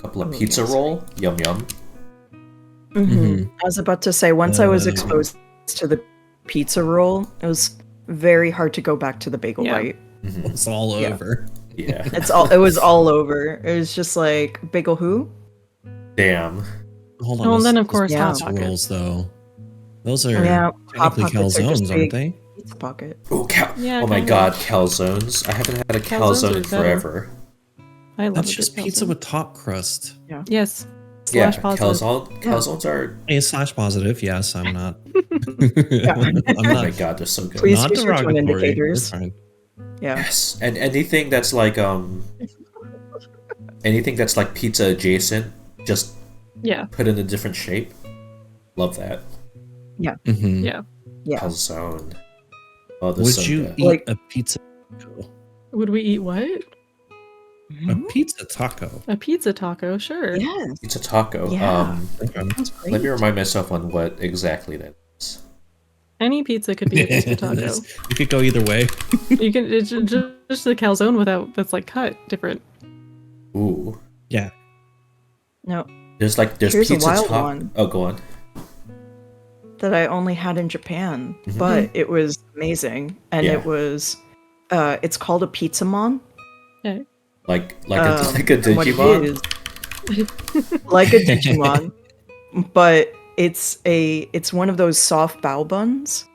of Oh, pizza yes. roll. Yum yum. Mhm. I was about to say, once I was Uh, exposed to the pizza roll, it was very hard to go back to the bagel Yeah. bite. Mhm. It's all Yeah. over. Yeah. It was all over. It was just like, bagel who? Damn. Hold on. Oh, and those- then of those course Yeah. Hot pizza Pocket. rolls, though. Those are Yeah, Hot technically Pockets are just calzones, aren't big. they? Pizza pocket. Oh, Yeah, oh my kinda. god, calzones. I haven't had a Calzones calzone are in better. forever. I love That's a good just pizza calzone. with top crust. Yes. Yeah, Slash positive. calzones are. A slash positive. Yes, I'm not. Yeah. I'm Oh my not. god, they're so good. Please Not use your tone derogatory. You're indicators. fine. Yeah. Yes, and anything that's like pizza adjacent, just Yeah. put in a different shape. Love that. Mhm. Yeah. Yeah. Calzone. Oh, this Would so you good. eat Like- a pizza taco? Would we eat what? A pizza taco. A pizza taco, sure. Yes. It's a taco. Yeah. Okay. Sounds great. Let me remind myself on what exactly that is. Any pizza could be a pizza taco. You could go either way. You can it's just the calzone without that's like cut different. Ooh. Yeah. No, There's Here's a pizza wild taco. one. Oh, go on. that I only had in Japan, Mhm. but it was amazing, and Yeah. it was. It's called a pizzamon. Okay. Like a and what it Digimon. is- like a Digimon, but it's one of those soft bao buns,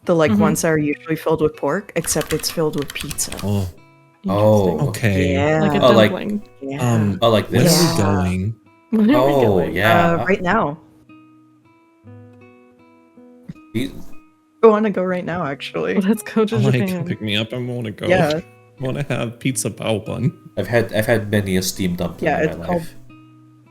the Mhm. ones that are usually filled with pork, except it's filled with pizza. Oh. Oh. Interesting. Okay. Yeah, Like a Oh, like- dumpling. yeah. Oh, like When this. are we Yeah. going? When are we Oh, going? yeah. Right now. You- I want to go right now, actually. Well, let's go to I'm like, Japan. pick me up. I want to go. Yeah, I want to have pizza bao bun. I've had many a steamed dumpling Yeah, in it's my called- life.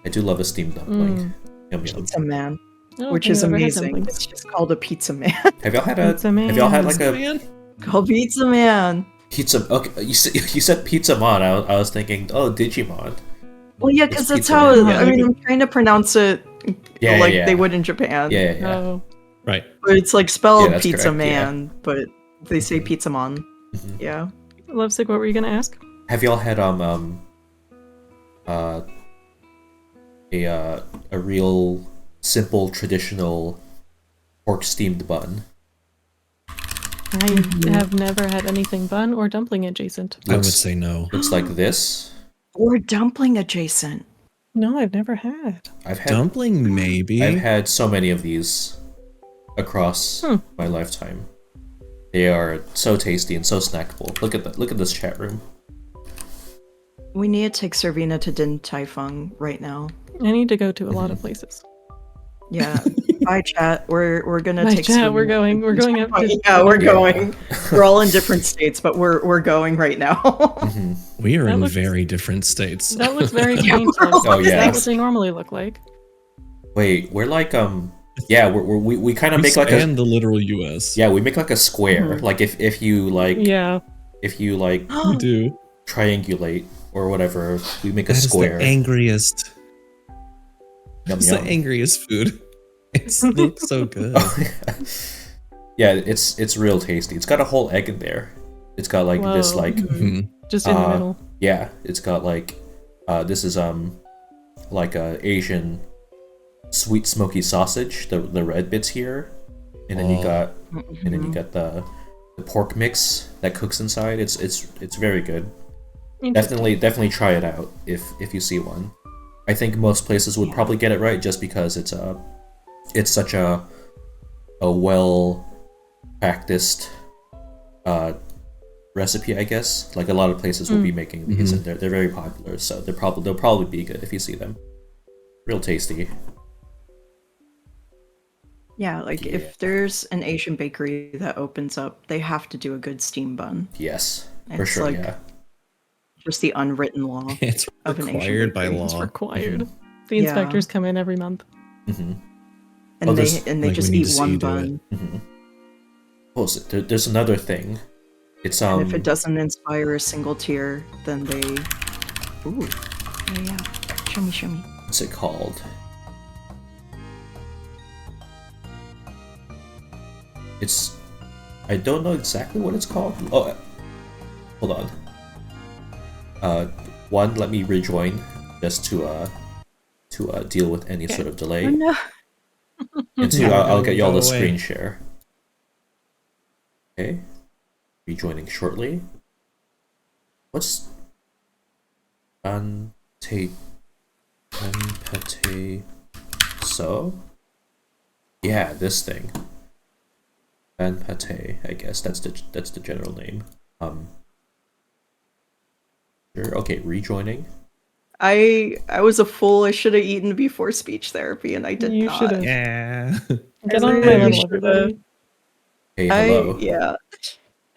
I do love a steamed dumpling. Mm. Yum yum. pizza man, I don't which think is I've ever had amazing. dumplings. It's just called a pizza man. Have y'all had a? Pizza Have y'all had man. like a Man. Called pizza man. pizza? Okay, you said pizza mon. I was thinking, oh, Digimon. Well, yeah, It's because that's pizza how. man. I mean, I'm trying to pronounce it Yeah, like yeah. they would in Japan. Yeah. Oh, Right. But it's like spelled Yeah, that's pizza correct, yeah. man, but they say pizza mon. Mhm. Yeah. Lovesick, what were you gonna ask? Have y'all had a real simple traditional pork steamed bun? I have never had anything bun or dumpling adjacent. I would Looks- say no. Looks like this. Or dumpling adjacent. No, I've never had. I've had Dumpling, maybe. I've had so many of these across Hmm. my lifetime. They are so tasty and so snackable. Look at that! Look at this chat room. We need to take Servina to Din Tai Fung right now. I need to go to a lot of places. Yeah. Bye, chat. We're gonna Bye, take. chat. We're Servina. going. We're going up to. Yeah, we're Yeah. going. We're all in different states, but we're going right now. Mhm. We are That in looks- very different states. That looks very Yeah, painful. we're all- Oh, Is yeah. that what they normally look like? Wait, we're like yeah, we kind of We make like span a the literal U.S. yeah, we make like a square. Mhm. Like if you like Yeah. if you like We do. triangulate or whatever, we make a That is square. the angriest. Yum, It's yum. the angriest food. It looks so good. Yeah, it's real tasty. It's got a whole egg in there. It's got like this Whoa. like Mhm. Just in the Uh, middle. yeah, it's got like this is like a Asian sweet smoky sausage, the red bits here, and then you Oh. got and then you got the pork mix that cooks inside. It's very good. Definitely try it out if you see one. I think most places would probably get it right just because it's such a well practiced recipe, I guess. Like a lot of places will be making these, and they're very popular, so they'll probably be good if you see them. Real tasty. Yeah, like if there's an Asian bakery that opens up, they have to do a good steam bun. Yes, for It's sure. like- Yeah. Just the unwritten law. It's Of an Asian required by bakery. law. It's required. The Yeah. inspectors come in every month. Mm-hmm. And Oh, they there's- and they like, just we need to eat see one you do it. bun. Mm-hmm. Oh, so there's another thing. It's And if it doesn't inspire a single tear, then they Ooh. Yeah. Show me. what's it called? I don't know exactly what it's called. Oh, hold on. One, let me rejoin just to deal with any sort of delay. Oh no. And two, I'll get y'all Go the away. screen share. Okay. Rejoining shortly. What's pate so? Yeah, this thing. Ban pate, I guess that's the general name. Sure. Okay, rejoining. I was a fool. I should have eaten before speech therapy, and I did You not. should've. Yeah. Get I on my really level, should've. everybody. Hey, hello. Yeah.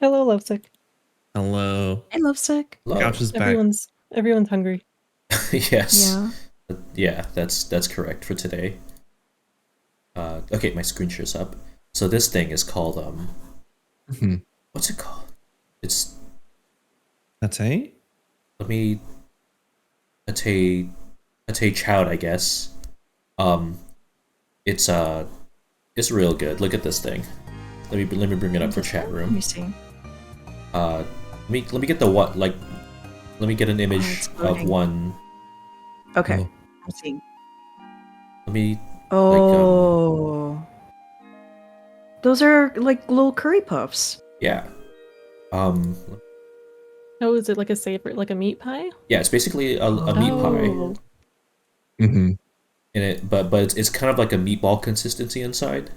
Hello, lovesick. Hello. I love sick. Hello. Couch is back. Everyone's hungry. Yes. Yeah. Yeah, that's correct for today. Okay, my screen share's up. So this thing is called Mhm. what's it called? It's That's it? let me pate chowd, I guess. It's real good. Look at this thing. Let me bring it up for chat Let room. me see. Let me get the what like let me get an image it's of loading. one. Okay. Oh. I'm seeing. Let me Oh. Those are like little curry puffs. yeah. Oh, is it like a savory, like a meat pie? Yeah, it's basically a meat pie. Oh. Mm-hmm. In it, but it's kind of like a meatball consistency inside.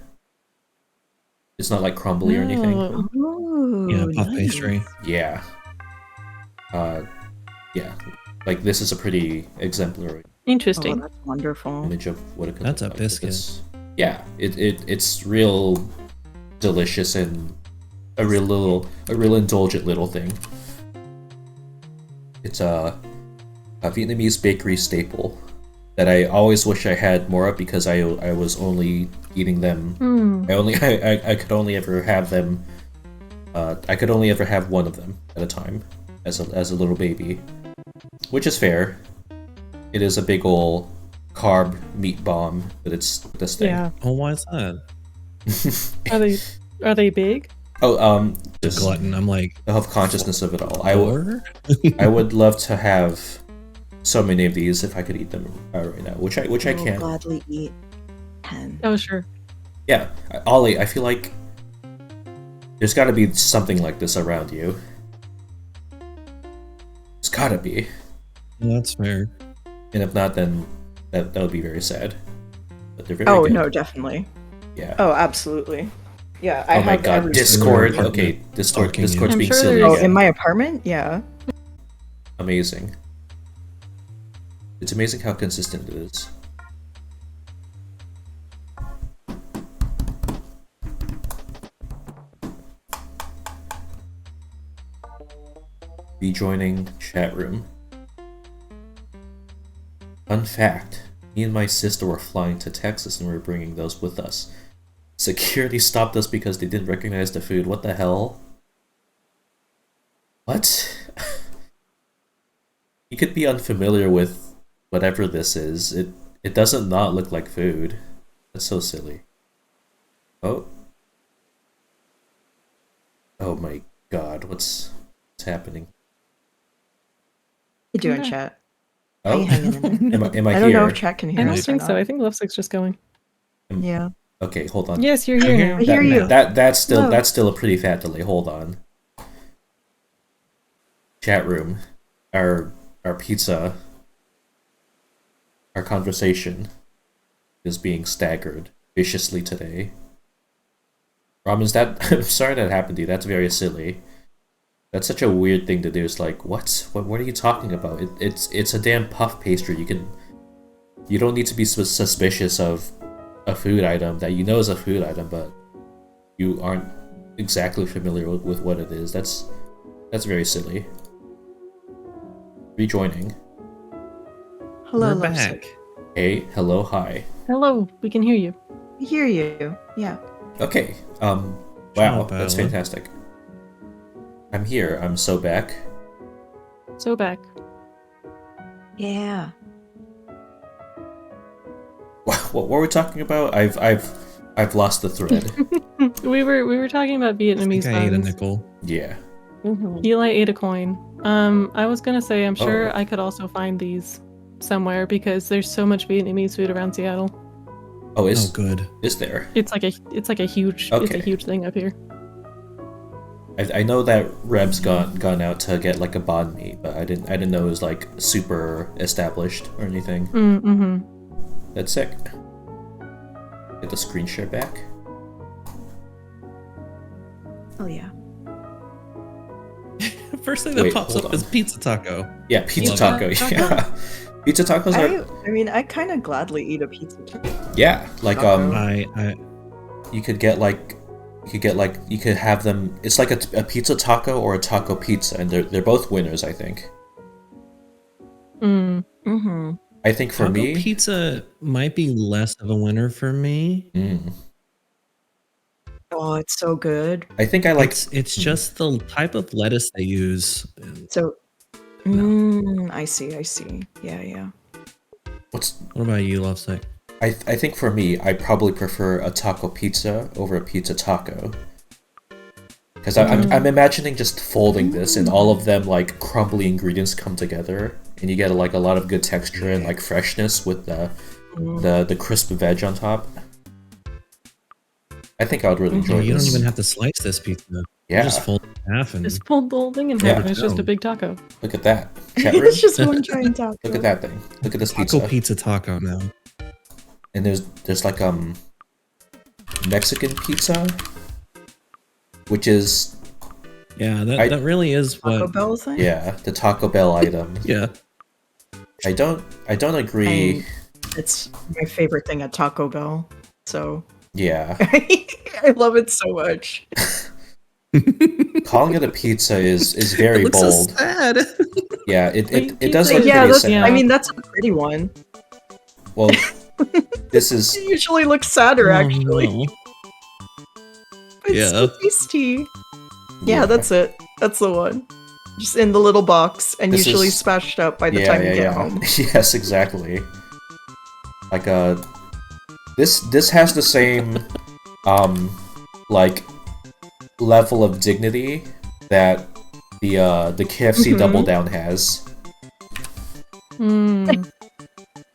It's not like crumbly or anything. Oh. Ooh, Yeah, puff nice. pastry. Yeah. Yeah. Like this is a pretty exemplary Oh, Interesting. that's wonderful. image of what it could That's look a like. biscuit. Yeah, it's real delicious and a real indulgent little thing. It's a Vietnamese bakery staple that I always wish I had more of because I was only eating them. I could only ever have them. I could only ever have one of them at a time as a little baby, which is fair. It is a big ol' carb meat bomb, but it's this thing. Yeah. Oh, why is that? Are they big? Oh, The just glutton. I'm like, the health consciousness of it all. four? I would love to have so many of these if I could eat them right now, which I will can. gladly eat 10. Oh, sure. Yeah, Ollie, I feel like there's got to be something like this around you. There's gotta be, That's fair. and if not, then that would be very sad. But they're very Oh good. no, definitely. Yeah. Oh, absolutely. Yeah, I Oh my have god, every Discord. single Okay, Stalking you. Discord's I'm being sure silly there's- Oh, again. in my apartment? Yeah. Amazing. It's amazing how consistent it is. Rejoining chat room. Fun fact, me and my sister were flying to Texas and we were bringing those with us. Security stopped us because they didn't recognize the food. What the hell? What? You could be unfamiliar with whatever this is. It doesn't not look like food. That's so silly. Oh. Oh my god, what's happening? You doing, Okay. chat? Oh, you hanging in there? am I I don't here? know if chat can I hear don't us or think so. not. I think Lovesick's just going. Yeah. Okay, hold on. Yes, you're here Okay. now. I hear you. That's still Hello. a pretty fat delay. Hold on. Chat room. our pizza, our conversation is being staggered viciously today. Ramen, I'm sorry that happened to you. That's very silly. That's such a weird thing to do. It's like, what are you talking about? It's a damn puff pastry. You don't need to be suspicious of a food item that you know is a food item, but you aren't exactly familiar with what it is. That's very silly. Rejoining. Hello, We're Lovesick. back. Hey, hello, hi. Hello, we can hear you. I hear you. Yeah. Okay. Wow, Ciao, that's Paola. fantastic. I'm here. I'm so back. So back. Yeah. What were we talking about? I've lost the thread. We were talking about I Vietnamese think I ate a buns. nickel. Yeah. Eli ate a coin. I was gonna say I'm sure Oh. I could also find these somewhere because there's so much Vietnamese food around Seattle. Oh, Oh, is good. there? It's like a huge it's a Okay. huge thing up here. I know that Reb's gone out to get like a banh mi, but I didn't know it was like super established or anything. Mm-hmm. That's sick. Get the screen share back. Oh yeah. First thing that Wait, pops hold up on. is pizza taco. Yeah, pizza Love taco. it. Yeah, pizza tacos are I mean, I kind of gladly eat a pizza too. yeah. Like Taco. I you could have them. It's like a pizza taco or a taco pizza, and they're both winners. I think. Mm. Mm-hmm. I think for taco me, pizza might be less of a winner for me. Oh, it's so good. I think I like. It's just the type of lettuce they use. So, I see. Yeah. What's What about you, Lovesick? I think for me, I probably prefer a taco pizza over a pizza taco. Because I'm imagining just folding this and all of them like crumbly ingredients come together, and you get like a lot of good texture and like freshness with the crisp veg on top. I think I would really enjoy You this. don't even have to slice this pizza. Yeah. You just fold it in half and Just pulled the whole thing in Yeah. half and it's just a Go. big taco. Look at that. Chat room. It's just one giant taco. Look at that thing. Look at this taco pizza. pizza taco now. And there's like Mexican pizza, which is Yeah, I- that really is Taco what. Bell thing. yeah the Taco Bell item. Yeah. I don't agree. And it's my favorite thing at Taco Bell. So Yeah, I love it so much. calling it a pizza is very It looks bold. so sad. Yeah, it does Pizza look is- Yeah, pretty that's, sad. yeah. I mean that's a pretty one. Well, this is It usually looks sadder Oh, actually. no. It's so Yeah. tasty. Yeah, that's it. That's the one. Just in the little box and This usually is- smashed up by the time you get home. Yes, exactly. Like this has the same like level of dignity that the KFC Mhm. Double Down has. Mm.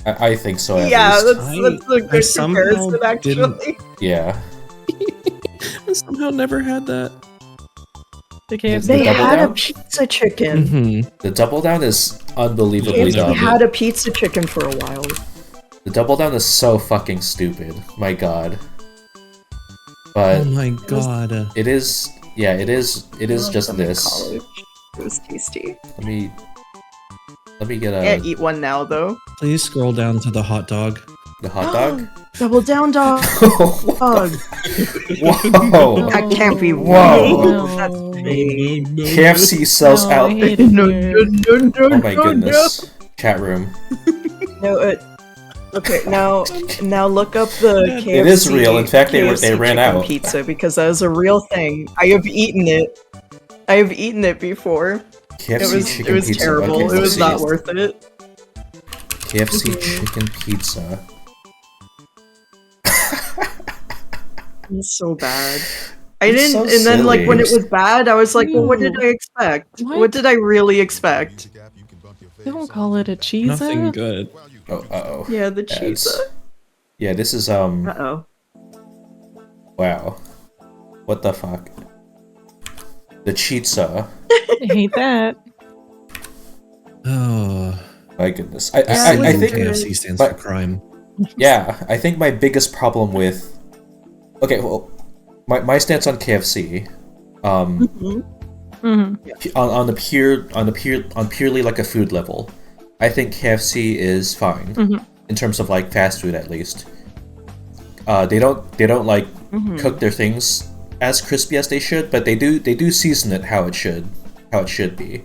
I think so. At Yeah, least. that's a I good somehow comparison actually. didn't- Yeah. I somehow never had that. The KFC. They Double had a Down? pizza chicken. Mm-hmm. The Double Down is unbelievably KFC dumb. had a pizza chicken for a while. The Double Down is so fucking stupid. My god. Oh But my god. it is. Yeah, it is. It is Loved just them in this. college. It was tasty. Let me get Can't eat one now though. Please scroll down to the hot dog. the hot dog. Double down dog. Whoa! That can't be Whoa. No. That's big. KFC sells No, I out. hate it No, here. no, no, Oh my no, goodness. Chat room. No, okay, now look up the KFC. It is real. In fact, they KFC ran chicken out. pizza because that is a real thing. I have eaten it. I have eaten it before. KFC It chicken was pizza. terrible. Okay, It let's was see. not worth it. KFC chicken pizza. It's so bad. I It's didn't, so and then like when it silly. was bad, I was like, well, what did Ew. I expect? What? What did I really expect? Don't call it a cheese. Nothing good. Oh, uh-oh. Yeah, the Yeah, cheese. it's- Yeah, this is Uh-oh. wow. What the fuck? The chizza. I hate that. Oh, My goodness. Yeah, I it think KFC stands but- for crime. yeah, I think my biggest problem with okay, well, my stance on KFC, on purely like a food level, I think KFC is fine in terms of like fast food at least. They don't like cook their things as crispy as they should, but they do season it how it should be,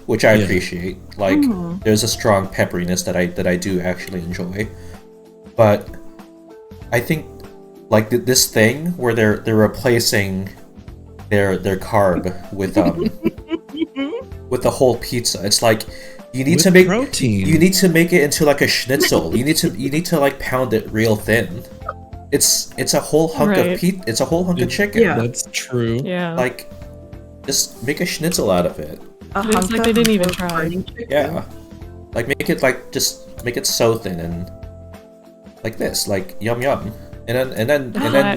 which I appreciate. Like there's a strong pepperiness that I do actually enjoy, but I think like this thing where they're replacing their carb with with the whole pizza. It's like you need With to make protein. you need to make it into like a schnitzel. you need to like pound it real thin. It's a whole hunk of it's a whole hunk of chicken. Yeah. That's true. Yeah. Like just make a schnitzel out of it. It's like they didn't even try. Yeah. Like make it like just make it so thin and like this, like yum yum. And then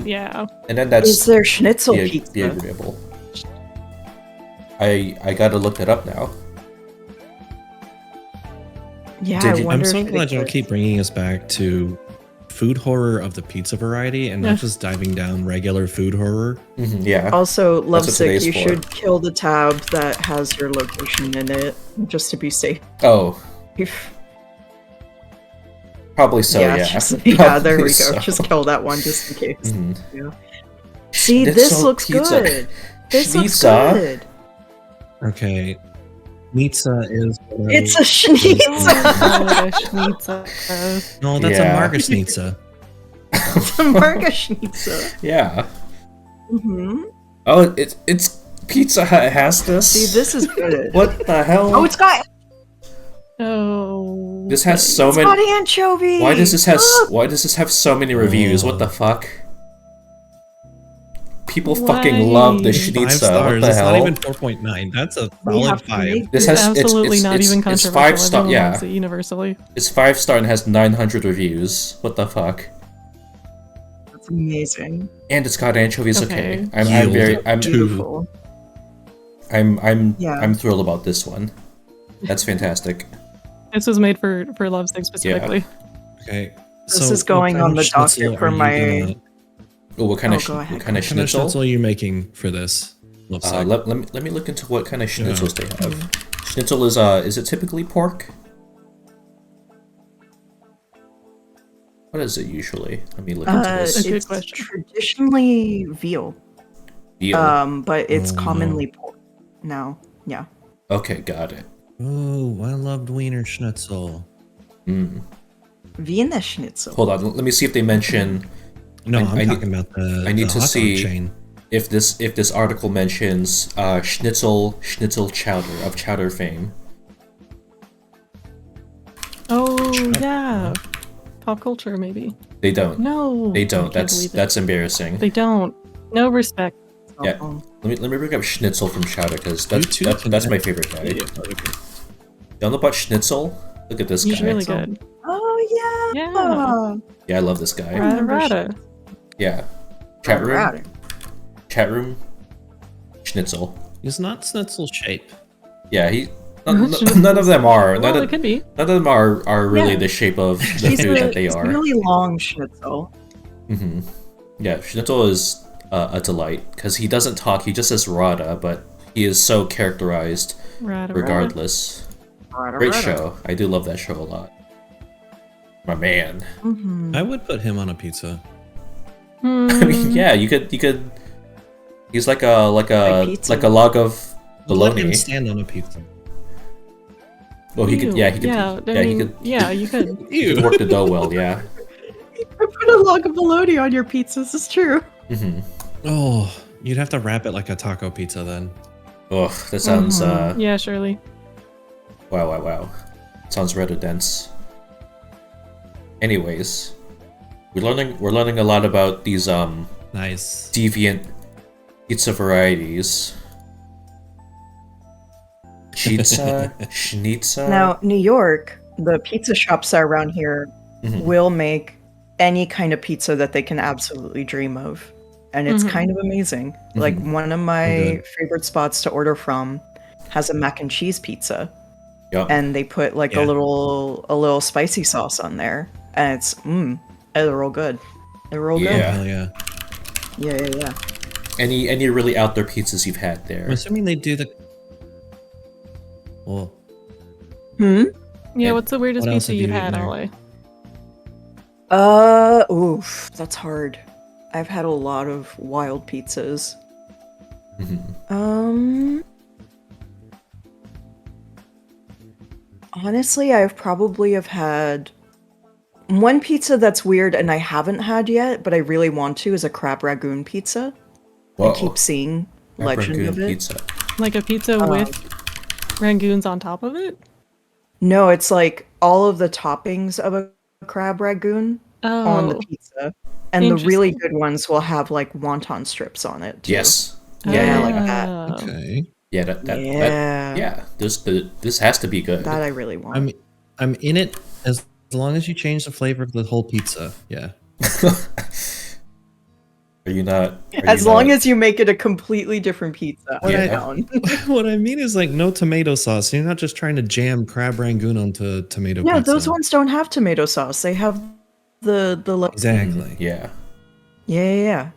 Yeah. and then that's Is there schnitzel the pizza? agreeable. I gotta look that up now. Yeah, Did I you- wonder I'm so if it glad y'all exists. keep bringing us back to food horror of the pizza variety and not just diving down regular food horror. Yeah. Also, what Lovesick, today's you for. should kill the tab that has your location in it, just to be safe. Oh, If- probably so. Yeah. yeah, there we Probably go. so. Just kill that one just in case. Mhm. Yeah. See, this Schnitzel looks pizza. good. This looks Schnitzel? good. Okay. Pizza is. what I- It's a schnitzel. Oh, schnitzel. No, that's Yeah. a Margaschnitzel. It's a Marga schnitzel. Yeah. Mm-hmm. Oh, it's Pizza Hut has this. See, this is good. What the hell? Oh, it's got Oh. This has so it's many. got anchovy. Why does this Look! Why does this have so many reviews? What the fuck? People fucking Why? love the 5 schnitzel. What stars. the It's hell? not even 4.9. That's a We solid have to 5. make This It's has absolutely not even it's controversial. 5-star. Everyone Yeah, loves it universally. it's 5-star and has 900 reviews. What the fuck? That's amazing. And it's got anchovies. Okay. Okay, I'm very Beautiful. I'm Yeah. thrilled about this one. That's fantastic. This was made for Lovesick specifically. Okay. This so is going what kind on of the docket schnitzel for are you my- gonna- Oh, what kind Oh, of go ahead, what kind of What kind of schnitzel? schnitzel are you making for this? Lovesick? Let me look into what kind of schnitzels they have. Schnitzel is it typically pork? What is it usually? Let me look into That's this. a good It's question. traditionally veal, Veal. but it's Oh, commonly pork now. Yeah. Okay, got it. Oh, I loved Wiener Schnitzel. Wiener Schnitzel. Hold on. Let me see if they mention No, I I'm need- talking about the. I need the to hot dog see- chain. if this article mentions schnitzel chowder of chowder fame. Oh yeah. Pop culture maybe. They don't. No. They I don't. can't That's believe it. That's embarrassing. They don't. No respect. Yeah. Let me bring up Schnitzel from Chowder because that's You too that's can- my favorite guy. Yeah, okay. Don't know about Schnitzel? Look at this He's guy. really good. Oh yeah. Yeah. Yeah, I love this guy. Rada rada. Yeah. Chat room. Rowdy. Chat room. Schnitzel. It's not Schnitzel shape. Yeah, none of them are. Well, None it could be. of them are really Yeah. the shape of the He's food a, that they he's a are. really long schnitzel. Yeah, Schnitzel is a delight because he doesn't talk. He just says "rada," but he is so characterized Rada regardless. Great show. I do love that show a lot. My man. I would put him on a pizza. I mean, yeah, you could. He's like a Like pizza. like a log of Let him bologna. stand on a pizza. Well, he could. Ew. Yeah, he could. Yeah, Yeah, I he mean, could. yeah, you could. He could work the dough well. Yeah. I put a log of bologna on your pizzas. It's true. Oh, you'd have to wrap it like a taco pizza then. Ugh, that sounds. Yeah, surely. Wow. Sounds rather dense. Anyways, we're learning a lot about these Nice. deviant pizza varieties. Pizza, schnitzel. Now, New York, the pizza shops around here will make any kind of pizza that they can absolutely dream of. And it's kind of amazing. Like, one of my good. favorite spots to order from has a mac and cheese pizza. Yup. and they put like Yeah. a little spicy sauce on there, and they're real good. They're real Yeah. Hell yeah. good. Yeah. Any really out there pizzas you've had there? I'm assuming they do the. Well, Hmm. Yeah, what's the weirdest What else pizza have you've you eaten had, there? Ollie? Oof, that's hard. I've had a lot of wild pizzas. Honestly, I've probably have had one pizza that's weird and I haven't had yet, but I really want to, is a crab ragoon pizza. Whoa. I keep seeing Crab legend Rangoon of it. pizza. Like a pizza with rangoons on top of it? No, it's like all of the toppings of a crab ragoon on the Oh. pizza. And the really Interesting. good ones will have like wonton strips on it too. Yes. Yeah, like that. Oh. okay. Yeah, that Yeah. yeah. This has to be good. That I really want. I'm in it as long as you change the flavor of the whole pizza. Yeah. Are you not? As long as you make it a completely different pizza, I'm Yeah. down. What I mean is like no tomato sauce. You're not just trying to jam crab rangoon onto tomato No, pizza. those ones don't have tomato sauce. They have the Exactly. Yeah. Yeah.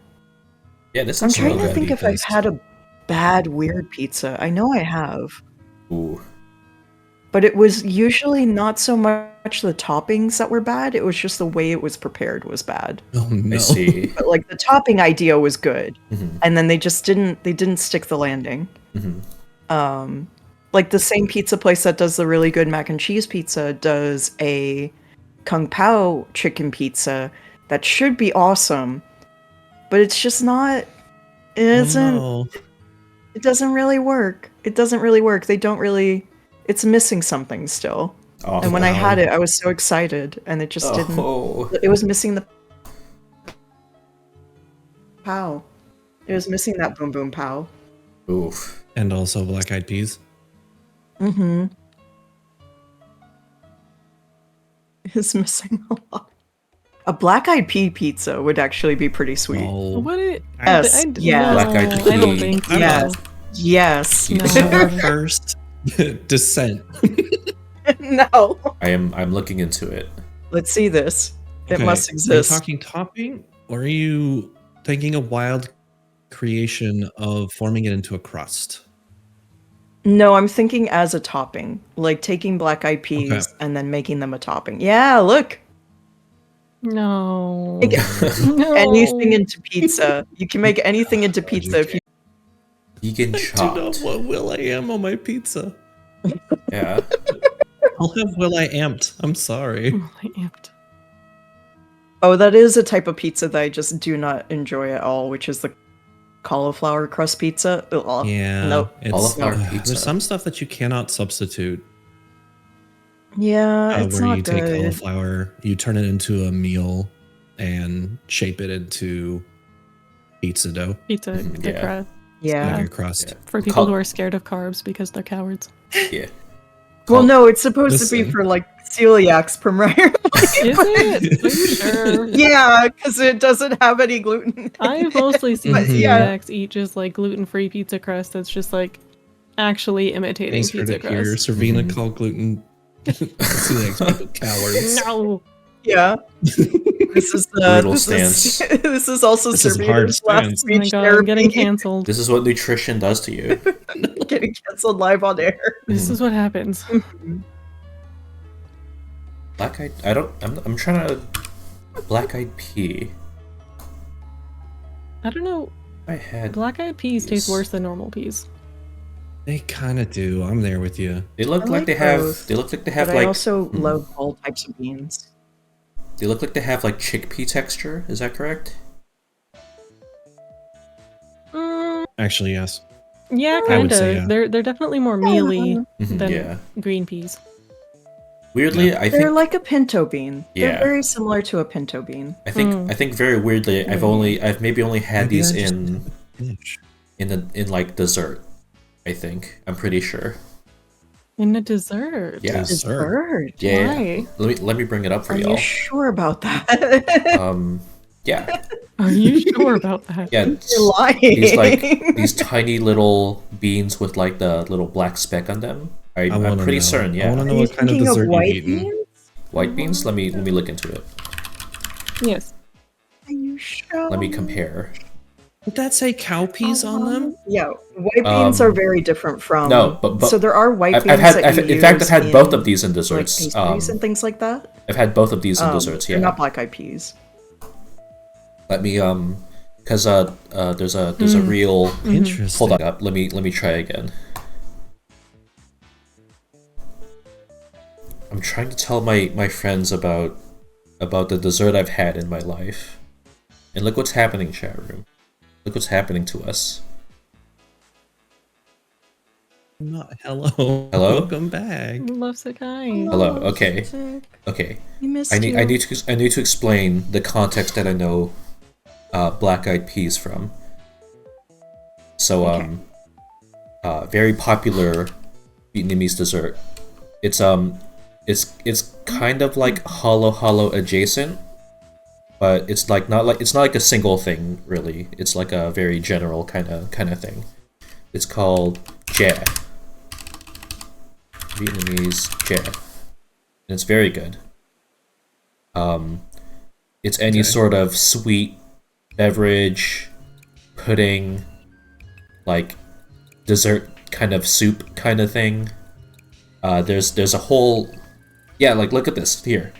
Yeah. This I'm is trying real to good. think if I've Because- had a bad weird pizza. I know I have, Ooh. but it was usually not so much the toppings that were bad. It was just the way it was prepared was bad. Oh no. I see. But like the topping idea was good, Mhm. and then they just didn't stick the landing. Mhm. Like the same pizza place that does the really good mac and cheese pizza does a Kung Pao chicken pizza that should be awesome, but it's just not. It isn't. Oh, no. It doesn't really work. It doesn't really work. They don't really. It's missing something still. Oh, And when I wow. had it, I was so excited, and it just didn't. Oh. It was missing the pow. It was missing that boom boom pow. Oof. And also black eyed peas. Mm-hmm. It's missing a lot. A black eyed pea pizza would actually be pretty sweet. Oh, What it? Yes, yeah. Black-eyed No, I don't pea. think so. Yes. Yes. No. our first dissent. No. I'm looking into it. Let's see this. It Okay, must Are you exist. talking topping, or are you thinking a wild creation of forming it into a crust? No, I'm thinking as a topping, like taking black eyed peas Okay. and then making them a topping. Yeah, look. No. Make No. anything into pizza. You can make anything into pizza if you. Vegan I do not chopped. want Will I Am on my pizza. Yeah. I'll have Will I Amped. I'm sorry. I amped. Oh, that is a type of pizza that I just do not enjoy at all, which is the cauliflower crust pizza. Ugh. Yeah. Nope. It's, Cauliflower pizza. There's some stuff that you cannot substitute. Yeah, it's Where not you take good. cauliflower, you turn it into a meal, and shape it into pizza dough, Pizza, the Yeah. crust. Yeah. like your crust. Yeah. For people Col- who are scared of carbs because they're cowards. Yeah. Well, no, it's supposed to be Listen. for like celiacs primarily. Is it? Are you sure? Yeah, because it doesn't have any gluten. I've mostly seen But, yeah. celiacs eat just like gluten-free pizza crust that's just like actually imitating Thanks for pizza to hear crust. Servina Mhm. call gluten celiac people cowards. No. Yeah. This is Brutal this stance. Is, this is also This is a hard Servina's last stance. Oh my speech god, therapy. I'm getting canceled. This is what nutrition does to you. Getting canceled live on air. This is what happens. Black eyed. I'm trying to. Black eyed pea. I don't know. I had. Black-eyed peas taste Yes. worse than normal peas. They kind of do. I'm there with you. They look I like like they have. both, They look like they have But I like. also love all types of beans. They look like they have like chickpea texture. Is that correct? Mm, Actually, yes. yeah, I kind would of. say, yeah. They're definitely more mealy Mhm, than yeah. green peas. Weirdly, I They're think. like a pinto bean. Yeah. They're very similar to a pinto bean. I think. Mm. I think very weirdly. I've maybe only had Maybe these I just in never finished. in like dessert. I think. I'm pretty sure. In a dessert. Yeah. Dessert. Dessert. Yeah. Why? Let me bring it up for Are y'all. you sure about that? Yeah. Are you sure about that? Yeah. You're lying. These like these tiny little beans with like the little black speck on them. I'm wanna pretty know. certain. I want Yeah, to know Are you what kind of thinking of dessert white you've eaten. beans? white beans. Let me look into it. Yes. Are you sure? Let me compare. Would that say cowpeas on them? Yeah, white beans are very different from. No, but so there are white I've beans had, that you in fact, use I've had both in, of these in like desserts. pastries and things like that. I've had both of these in desserts. They're Yeah. not black eyed peas. Let me because there's a real. Interesting. Hold on up. Let me try again. I'm trying to tell my friends about the dessert I've had in my life, and look what's happening, chat room. Look what's happening to us. Hello. Hello? Welcome back. Love Sakai. Hello. Okay. Okay. I need to explain the context that I know black eyed peas from. So very popular Vietnamese dessert. It's kind of like hollow adjacent, but it's not like a single thing really. It's like a very general kind of thing. It's called jia. Vietnamese jia. And it's very good. It's any sort of sweet beverage, pudding, like dessert kind of soup kind of thing. There's a whole, like look at this here,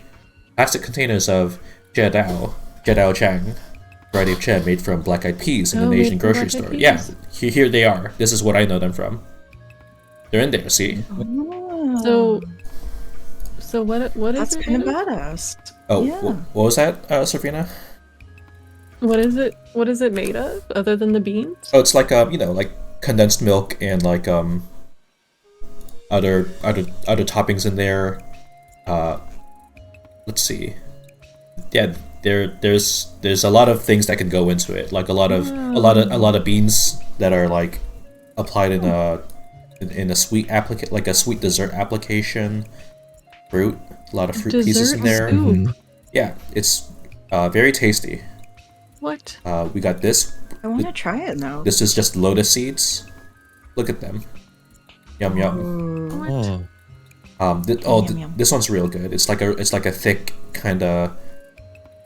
plastic containers of jia dao chang, variety of jia made from black eyed peas in an made Asian from grocery black-eyed store. peas. Yeah, here they are. This is what I know them from. They're in there. See? So what is That's it? kind of made of? badass. Oh, Yeah. what was that, Sabrina? What is it? What is it made of other than the beans? Oh, it's like like condensed milk and like other toppings in there. Let's see. Yeah, there's a lot of things that can go into it. Like a lot of beans that are like applied in a sweet like a sweet dessert application. Fruit, a lot of fruit pieces in there. Soup. Yeah, it's very tasty. What? We got this. I want to try it now. This is just lotus seeds. Look at them. Yum yum. Ooh. Oh, Yum, yum. This one's real good. It's like a thick kind of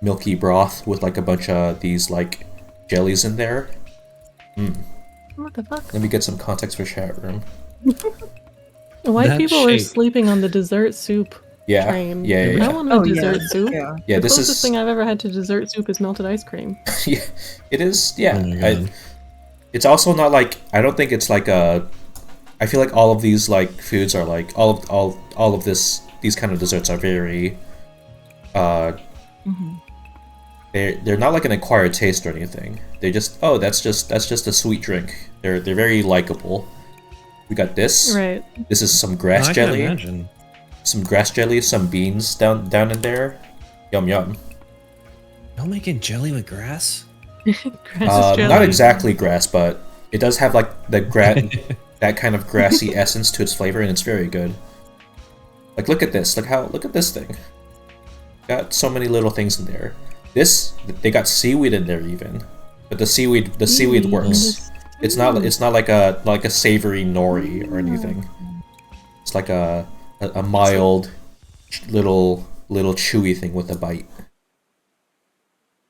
milky broth with like a bunch of these like jellies in there. What the fuck? Let me get some context for chat room. White That people are shape. sleeping on the dessert soup Yeah, train. yeah. I want a dessert yeah. soup. Yeah. Yeah, The this closest is thing I've ever had to dessert soup is melted ice cream. yeah, it is. Yeah, Oh my God. it's also not like I don't think it's like a. I feel like all of these like foods are like all of these kind of desserts are very. They're not like an acquired taste or anything. They just that's just a sweet drink. They're very likable. We got this. Right. This is some grass I can jelly. imagine. Some grass jelly, some beans down in there. Yum yum. Y'all making jelly with grass? Grass jelly. Not exactly grass, but it does have like that kind of grassy essence to its flavor, and it's very good. Like look at this. Look at this thing. Got so many little things in there. They got seaweed in there even, but the seaweed works. It's not like a savory nori or anything. It's like a mild little chewy thing with a bite.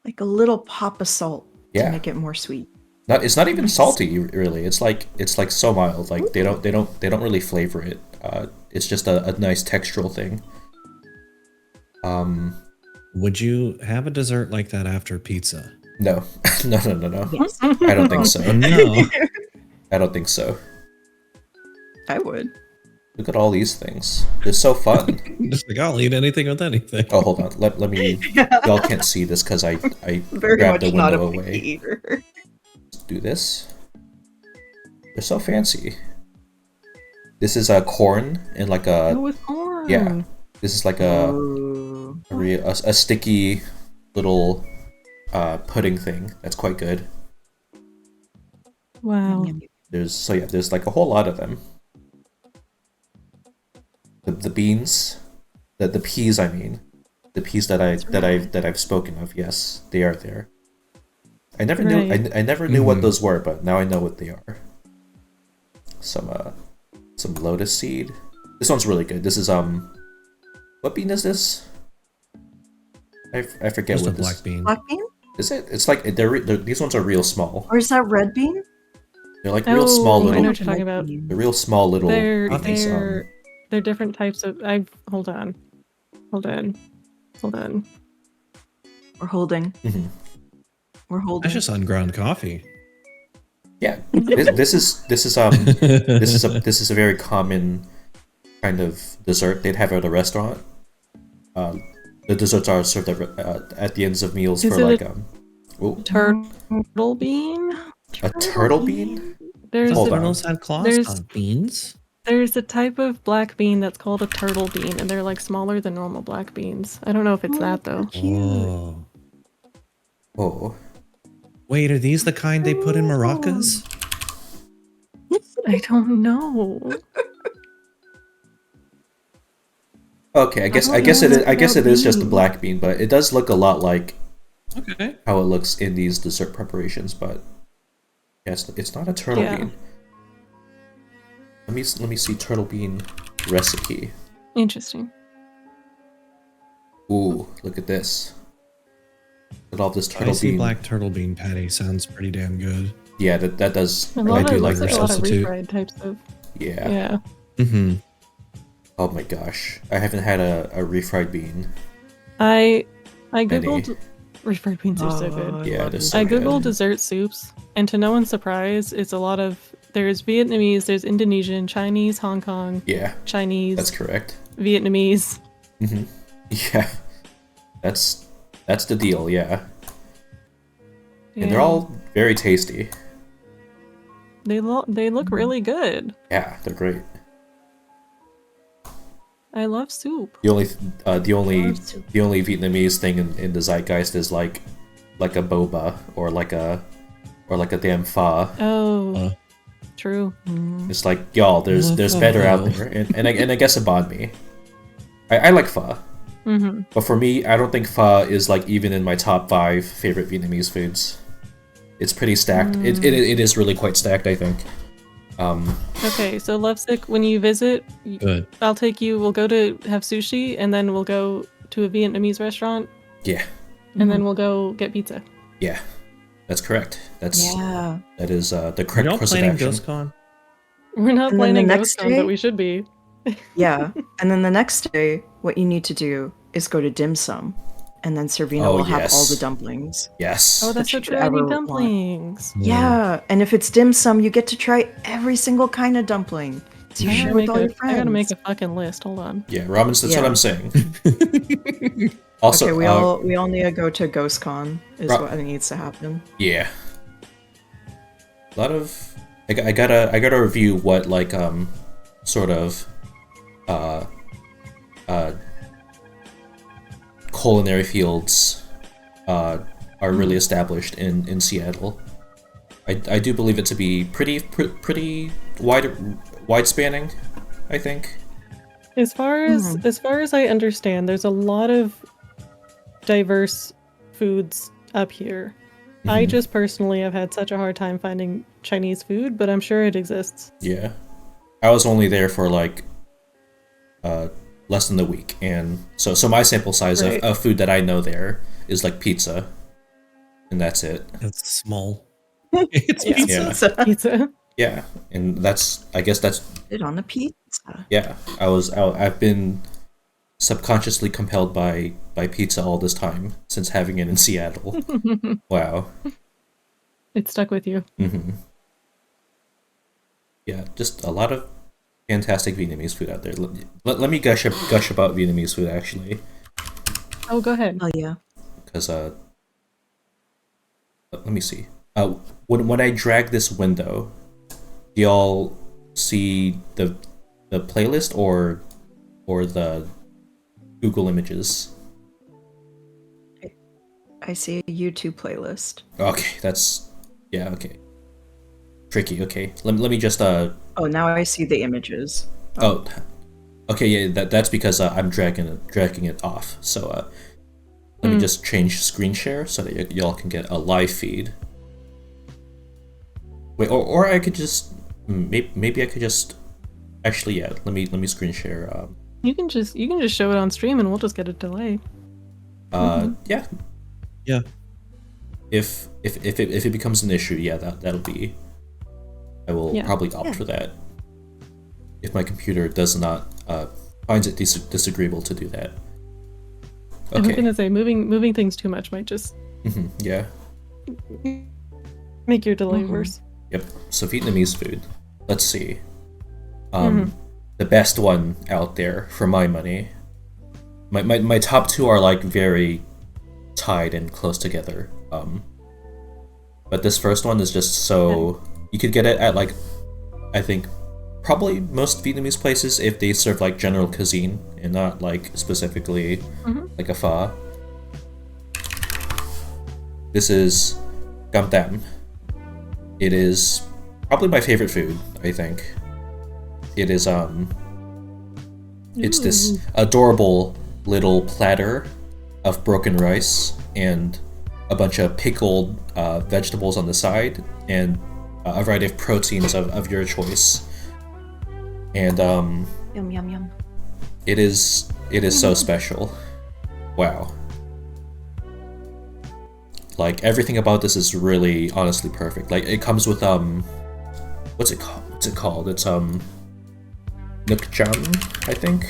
Like a little pop of salt Yeah. to make it more sweet. It's not even salty really. It's like so mild. Like they don't really flavor it. It's just a nice textural thing. Would you have a dessert like that after pizza? No. no. Yes. I don't think so. No. I don't think so. I would. Look at all these things. They're so fun. Just like I'll eat anything with anything. Oh, hold on. Let me. Y'all can't see this because I Very grabbed much the not a window picky away. eater. Let's do this. They're so fancy. This is a corn and like a Oh, with corn. yeah. This is like a Ooh. a sticky little pudding thing that's quite good. Wow. There's like a whole lot of them. The beans, the peas. I mean, the peas that I've spoken of. Yes, they are there. I never knew. I never knew what those were, but now I know what they are. Some lotus seed. This one's really good. This is what bean is this? I forget Just a what this. black bean. Black bean? Is it? It's like they're these ones are real small. Or is that red bean? They're like real small I little. know what you're talking about. They're real small little. They're beanies, they're different types of. Hold on. We're holding. Mhm. We're holding. That's just unground coffee. Yeah, this is this is a very common kind of dessert they'd have at a restaurant. The desserts are served at the ends of meals Is for it like turtle bean. a turtle bean. There's Hold a, on. Turtles had claws There's- on beans. there's a type of black bean that's called a turtle bean, and they're like smaller than normal black beans. I don't know if it's that though. Oh. Oh, Wait, are these the kind they put in maracas? I don't know. okay. I guess don't it know is. I guess it is just a bean. black bean, but it does look a lot like Okay. how it looks in these dessert preparations. But yes, it's not a turtle Yeah. bean. Let me see turtle bean recipe. Interesting. Ooh, look at this. Look at all this turtle Spicy bean. black turtle bean patty sounds pretty damn good. Yeah, that does. A I lot do of like looks like this. a lot of substitute. refried types of. Yeah. Yeah. Mm-hmm. Oh my gosh, I haven't had a refried bean. I googled refried beans are so good. Yeah, it is so I good. googled dessert soups, and to no one's surprise, it's a lot of there's Vietnamese, there's Indonesian, Chinese, Hong Kong, Yeah, Chinese, that's correct. Vietnamese. Hmm. Yeah, that's the deal. Yeah, and they're Yeah. all very tasty. they look really good. Yeah, they're great. I love soup. The only the only Love soup. the only Vietnamese thing in the zeitgeist is like a boba or like a damn pho. Oh, true. It's like y'all, there's better out there, and I guess a banh mi. I like pho. Mm-hmm. But for me, I don't think pho is like even in my top 5 favorite Vietnamese foods. It's pretty stacked. It is really quite stacked, I think. Okay, so Lovesick, when you visit, Good. I'll take you. We'll go to have sushi, and then we'll go to a Vietnamese restaurant, Yeah, and then we'll go get pizza. yeah, that's correct. That is the Are correct y'all course of planning action. GhostCon? We're not And then the planning next GhostCon, day- but we should be. Yeah. And then the next day, what you need to do is go to dim sum. And then Servina Oh, will have all yes. the dumplings. Yes. Oh, that's so you true. could I need ever want. dumplings. Yeah. And if it's dim sum, you get to try every single kind of dumpling. So you share with all your friends. I gotta make a fucking list. Hold on. Yeah, Robin's. That's what Yeah. I'm saying. Also, Okay, we all need to go to GhostCon is Ro- what needs to happen. yeah. A lot of I gotta review what like sort of culinary fields are really established in Seattle. I do believe it to be pretty wide spanning, I think. As far as I understand, there's a lot of diverse foods up here. I Mhm. just personally have had such a hard time finding Chinese food, but I'm sure it exists. Yeah. I was only there for like less than a week, and so my sample size Right. of food that I know there is like pizza, and that's it. That's small. It's Yeah. pizza. Yeah. Pizza. Yeah, and I guess that's It on a pizza. yeah. I've been subconsciously compelled by pizza all this time since having it in Seattle. Wow. It stuck with you. Hmm. Yeah, just a lot of fantastic Vietnamese food out there. Let me gush about Vietnamese food actually, Oh, go ahead. Oh yeah. because let me see. When I drag this window, do y'all see the playlist or the Google Images? I see a YouTube playlist. Okay, that's yeah. Okay, tricky. Okay, let me just Oh, now I see the images. Oh, okay. Yeah, that's because I'm dragging it off. So let me just change screen share so that y'all can get a live feed. Wait, or I could just maybe I could just actually, yeah. Let me screen share. You can just show it on stream, and we'll just get a delay. Yeah. Yeah. If it becomes an issue, yeah, that'll be. I will probably opt for that. If my computer does not finds it disagreeable to do that. I was Okay. gonna say moving things too much might just Yeah. make your delay worse. Yep. So Vietnamese food. Let's see. The best one out there for my money. My top two are like very tied and close together. But this first one is just so you could get it at like I think probably most Vietnamese places if they serve like general cuisine and not like specifically like a pho. This is cam tam. It is probably my favorite food, I think. It is it's this adorable little platter of broken rice and a bunch of pickled vegetables on the side and a variety of proteins of your choice. And Yum yum yum. it is so special. Wow. Like everything about this is really honestly perfect. Like it comes with what's it called? It's Nuc Cham, I think.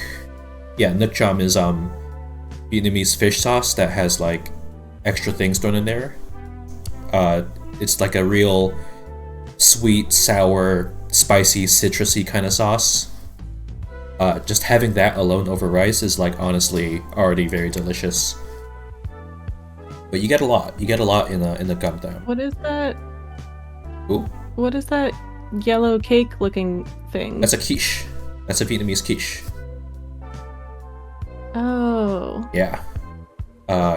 Yeah, Nuc Cham is Vietnamese fish sauce that has like extra things thrown in there. It's like a real sweet, sour, spicy, citrusy kind of sauce. Just having that alone over rice is like honestly already very delicious. But you get a lot. You get a lot in the cam tam. What is that? Ooh, What is that yellow cake looking thing? that's a quiche. That's a Vietnamese quiche. Oh. Yeah.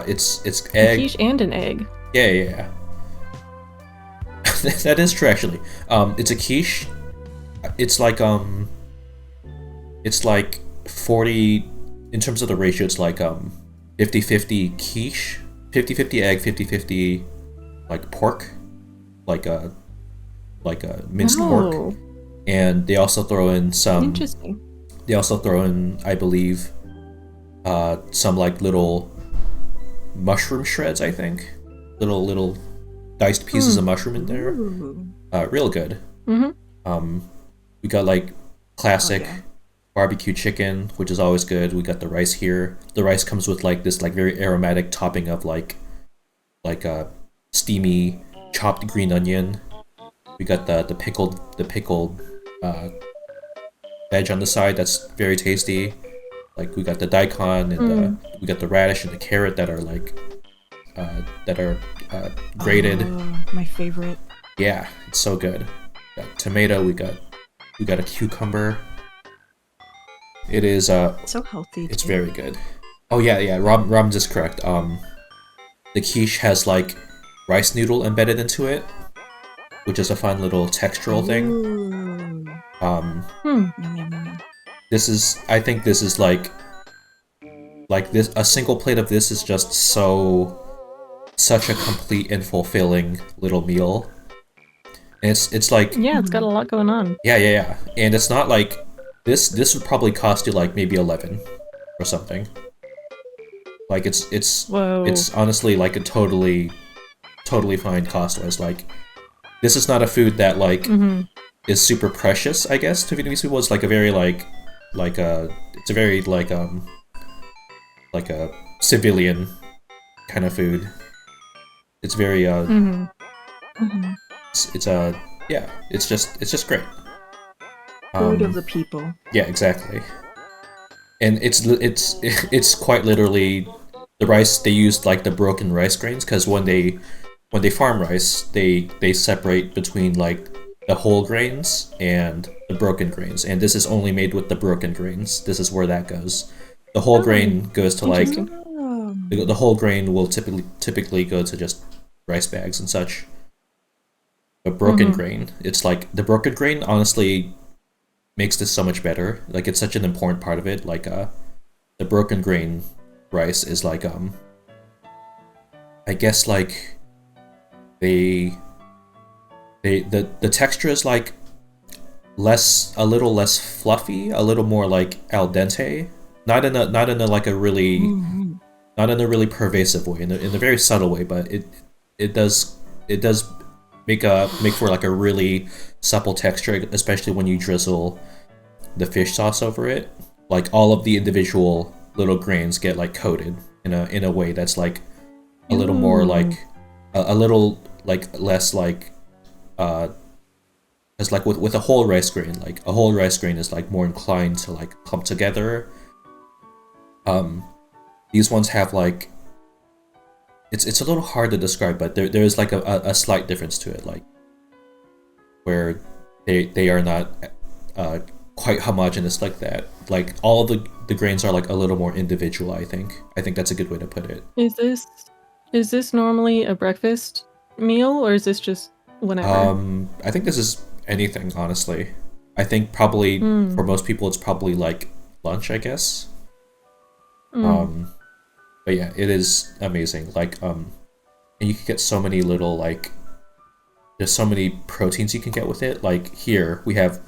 It's A egg. quiche and an egg. Yeah. That is true actually. It's a quiche. It's like 40 in terms of the ratio. It's like 50-50 quiche, 50-50 egg, 50-50 like pork, like a minced pork, Oh, and they also throw in some. interesting. They also throw in, I believe, some like little mushroom shreds. I think little diced pieces of mushroom in there. Ooh. Real good. Mm-hmm. We got like classic yeah. barbecue chicken, which is always good. We got the rice here. The rice comes with like this like very aromatic topping of like a steamy chopped green onion. We got the pickled veg on the side that's very tasty. Like we got the daikon and we got the radish and the carrot that are like grated. Oh, my favorite. Yeah, it's so good. We got tomato. We got a cucumber. It is So healthy. it's too. very good. Oh yeah. Rob's is correct. The quiche has like rice noodle embedded into it, which is a fun little textural thing. Ooh. Um, Yum, yum, yum. I think this is like this. A single plate of this is just such a complete and fulfilling little meal. And it's like Yeah, it's got a lot going on. yeah. And it's not like this would probably cost you like maybe 11 or something. Like it's Whoa. it's honestly like a totally fine cost-wise. Like this is not a food that like is super precious, I guess, to Vietnamese people. It's like a very it's a very like a civilian kind of food. It's very it's just great. Food of the people. Yeah, exactly. And it's quite literally the rice they used like the broken rice grains because when they farm rice they separate between like the whole grains and the broken grains, and this is only made with the broken grains. This is where that goes. The whole grain goes to like Oh. the whole grain will typically go to just rice bags and such. But broken grain, it's like the broken grain honestly makes this so much better. Like it's such an important part of it. Like the broken grain rice is like I guess like the texture is like a little less fluffy, a little more like al dente. Not in a like a really not in a really pervasive way, in a very subtle way, but it does make for like a really supple texture, especially when you drizzle the fish sauce over it. Like all of the individual little grains get like coated in a way that's like a little more like a little like less like it's like with a whole rice grain, like a whole rice grain is like more inclined to like clump together. These ones have like it's a little hard to describe, but there is like a slight difference to it, like where they are not quite homogeneous like that. Like all the grains are like a little more individual. I think that's a good way to put it. Is this normally a breakfast meal, or is this just whenever? I think this is anything, honestly. I think probably for most people it's probably like lunch, I guess. But yeah, it is amazing. Like and you can get so many little like there's so many proteins you can get with it. Like here we got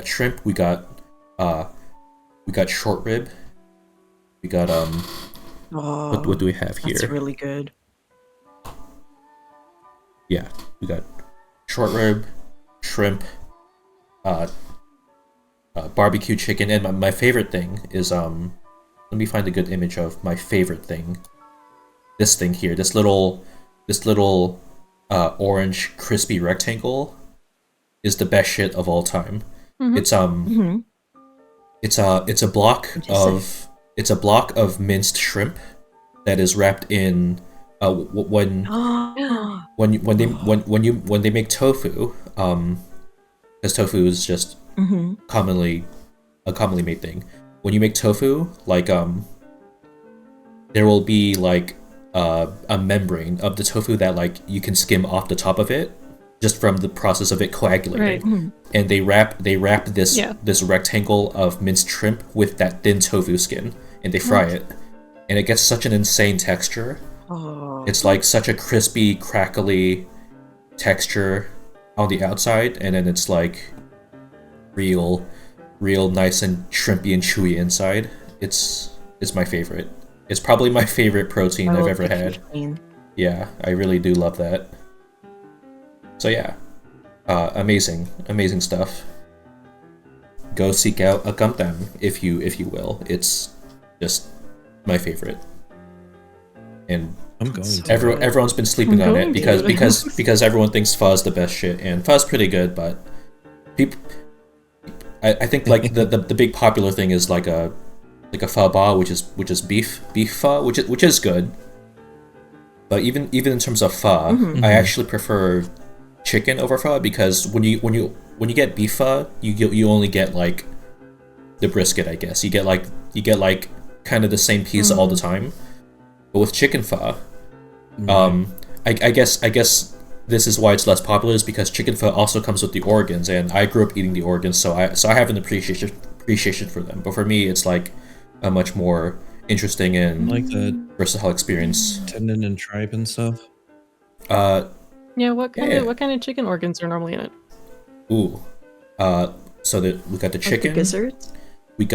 shrimp, we got short rib, we got what do we have here? That's really good. Yeah, we got short rib, shrimp, barbecue chicken, and my favorite thing is let me find a good image of my favorite thing. This thing here, this little orange crispy rectangle is the best shit of all time. It's it's a block of minced shrimp that is wrapped in when they make tofu, because tofu is just commonly made thing. When you make tofu, like there will be like a membrane of the tofu that like you can skim off the top of it just from the process of it coagulating. And they wrap this rectangle of minced shrimp with that thin tofu skin, and they fry it, and it gets such an insane texture. It's like such a crispy, crackly texture on the outside, and then it's like real nice and shrimpy and chewy inside. It's my favorite. It's probably my favorite protein I've ever had. Yeah, I really do love that. So yeah, amazing stuff. Go seek out a gumdam if you will. It's just my favorite. And I'm going to. Everyone's been sleeping on it because everyone thinks pho's the best shit, and pho's pretty good, but people, I think like the big popular thing is like a pho ba, which is beef pho, which is good. But even in terms of pho, I actually prefer chicken over pho, because when you get beef pho, you only get like the brisket, I guess. You get like kind of the same piece all the time. But with chicken pho, I guess this is why it's less popular, is because chicken pho also comes with the organs, and I grew up eating the organs, so I have an appreciation for them. But for me, it's like a much more interesting and like the versatile experience. Tendon and tripe and stuff. Yeah, what kind of chicken organs are normally in it? Ooh, so we got the chicken. Like the gizzards? We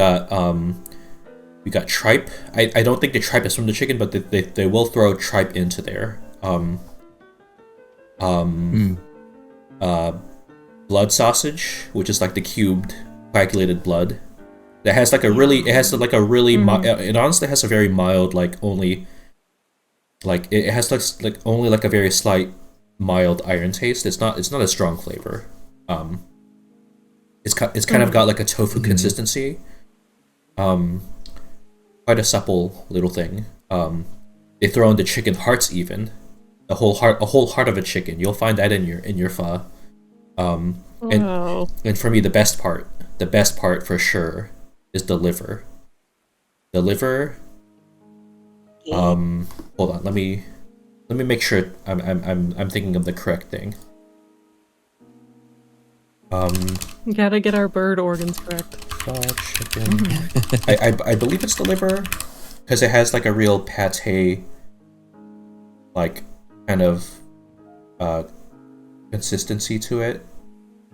got tripe. I don't think the tripe is from the chicken, but they will throw tripe into there. Blood sausage, which is like the cubed coagulated blood. That has like a really, it honestly has a very mild, like only, like it has like only like a very slight mild iron taste. It's not a strong flavor. It's kind of got like a tofu consistency. Quite a supple little thing. They throw in the chicken hearts, even a whole heart of a chicken. You'll find that in your pho. And for me, the best part for sure is the liver. The liver. Hold on. Let me make sure I'm thinking of the correct thing. You gotta get our bird organs correct. Chicken. I believe it's the liver, because it has like a real pate, like kind of consistency to it.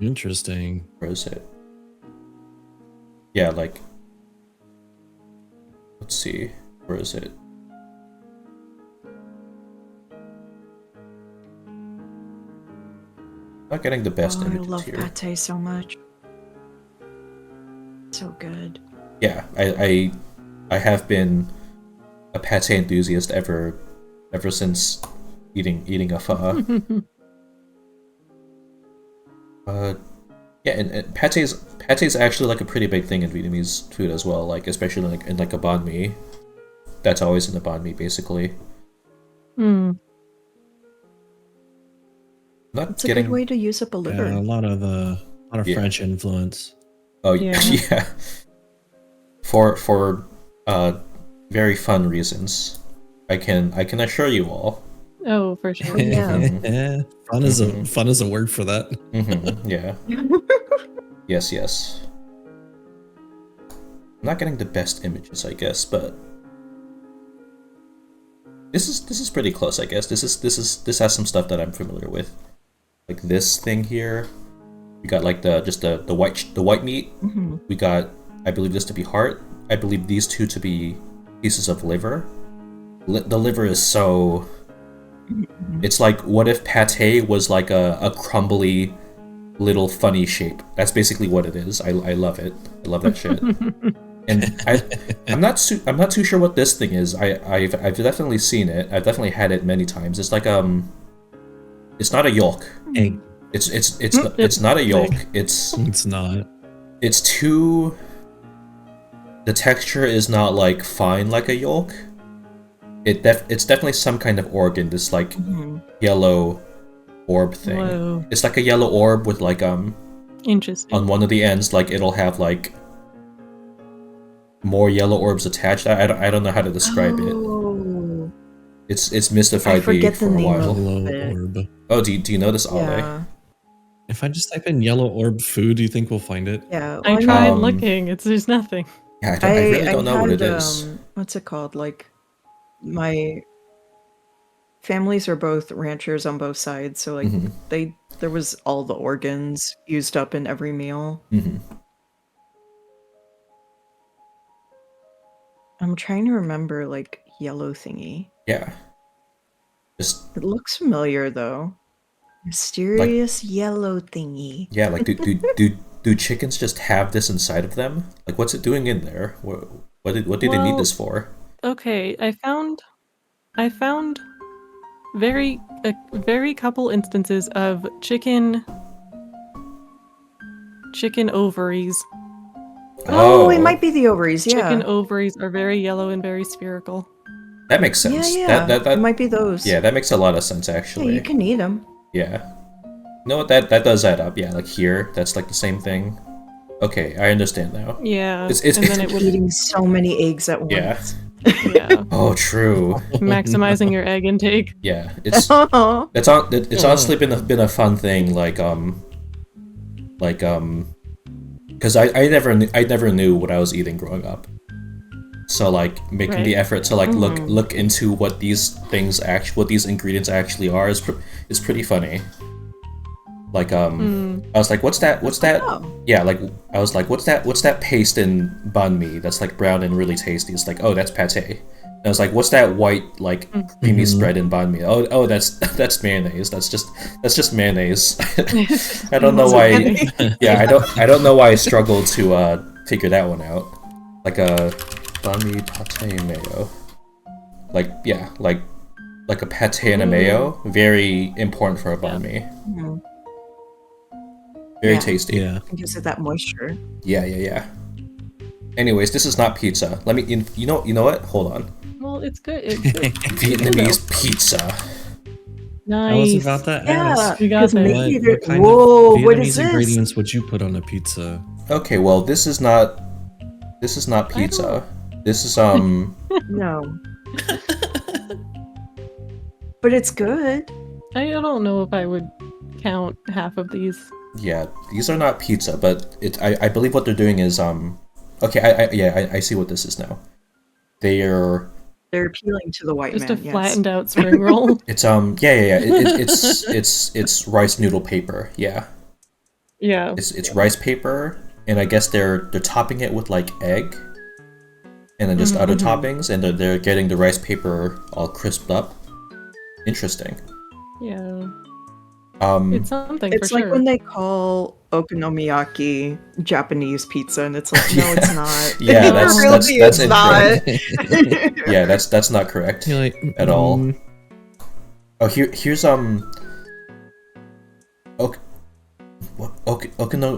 Interesting. Where is it? Yeah, like, let's see, where is it? Not getting the best I images love here. pate so much. So good. Yeah, I have been a pate enthusiast ever since eating a pho. Yeah, and pate's actually like a pretty big thing in Vietnamese food as well. Like especially like in like a banh mi. That's always in the banh mi, basically. Hmm. Not It's a getting. good way to use up a liver. Yeah, a lot of Yeah. French influence. Oh Yeah. yeah. For very fun reasons. I can assure you all. Oh, for sure. Yeah. Fun is a word for that. Yeah. Yes. I'm not getting the best images, I guess, but this is pretty close, I guess. This has some stuff that I'm familiar with. Like this thing here. We got like the white meat. Mhm. We got, I believe this to be heart. I believe these two to be pieces of liver. The liver is so. It's like, what if pate was like a crumbly little funny shape? That's basically what it is. I love it. I love that shit. And I'm not too sure what this thing is. I've definitely seen it. I've definitely had it many times. It's like it's not a yolk. Egg. It's not a yolk. It's not. It's too. The texture is not like fine like a yolk. It's definitely some kind of organ. This like yellow orb thing. Whoa. It's like a yellow orb with like Interesting. on one of the ends, like it'll have like more yellow orbs attached. I don't know how to describe it. Oh. It's mystified I me forget for the a name while. of Yellow it. orb. Oh, do you know this, Ale? Yeah. If I just type in yellow orb food, do you think we'll find it? Yeah. I well, tried Um, looking. There's nothing. Yeah, I really don't know what it had, is. What's it called? Like, my families are both ranchers on both sides, so like there was all the organs used up in every meal. I'm trying to remember like yellow thingy. Yeah. Just It looks familiar though. Mysterious yellow thingy. yeah, like do chickens just have this inside of them? Like, what's it doing in there? What do they need Well, this for? Okay, I found very couple instances of chicken ovaries. Oh, it might be the ovaries, yeah. Chicken ovaries are very yellow and very spherical. That makes sense. Yeah. That It might be those. yeah, that makes a lot of sense Yeah, actually. you can eat them. Yeah. You know what? That does add up. Yeah, like here, that's like the same thing. Okay, I understand now. Yeah, It's- and then it would Eating so many eggs at once. Yeah. yeah, Oh, true. maximizing your egg intake. Yeah, it's Oh. it's honestly been a fun thing. Because I never knew what I was eating growing up. So like making the Right. effort to like look into what these ingredients actually are is pretty funny. Like I was like, what's that? Oh. Yeah, like I was like, what's that paste in banh mi that's like brown and really tasty? It's like, oh, that's pate. And I was like, what's that white like creamy spread in banh mi? Oh, that's mayonnaise. That's just mayonnaise. I don't know why. Yeah, I don't know why I struggled to figure that one out. Like a banh mi pate mayo. Like yeah, like a pate and a mayo. Very important for a banh mi. Very Yeah. tasty. Yeah. It gives it that moisture. Yeah. Anyways, this is not pizza. Let me. You know what? Hold on. Well, it's good. It's good. Vietnamese pizza. Nice. I was about to Yeah. ask. You got Because there. maybe What there- kind Whoa, of what Vietnamese is this? ingredients would you put on a pizza? Okay, well, this is not pizza. This is No. But it's good. I don't know if I would count half of these. yeah, these are not pizza, but I believe what they're doing is okay, I see what this is now. They're appealing to the white Just man. a yes. flattened out spring roll. it's yeah. It's rice noodle paper. Yeah. Yeah. It's rice paper, and I guess they're topping it with like egg, and then just other toppings, and they're getting the rice paper all crisped up. Interesting. Yeah. Um, It's something It's for like sure. when they call okonomiyaki Japanese pizza, and it's like, no, it's not. Yeah, No, that's Really, that's it's not. incorrect. Yeah, that's not correct You're like, at all. mm, Oh, here's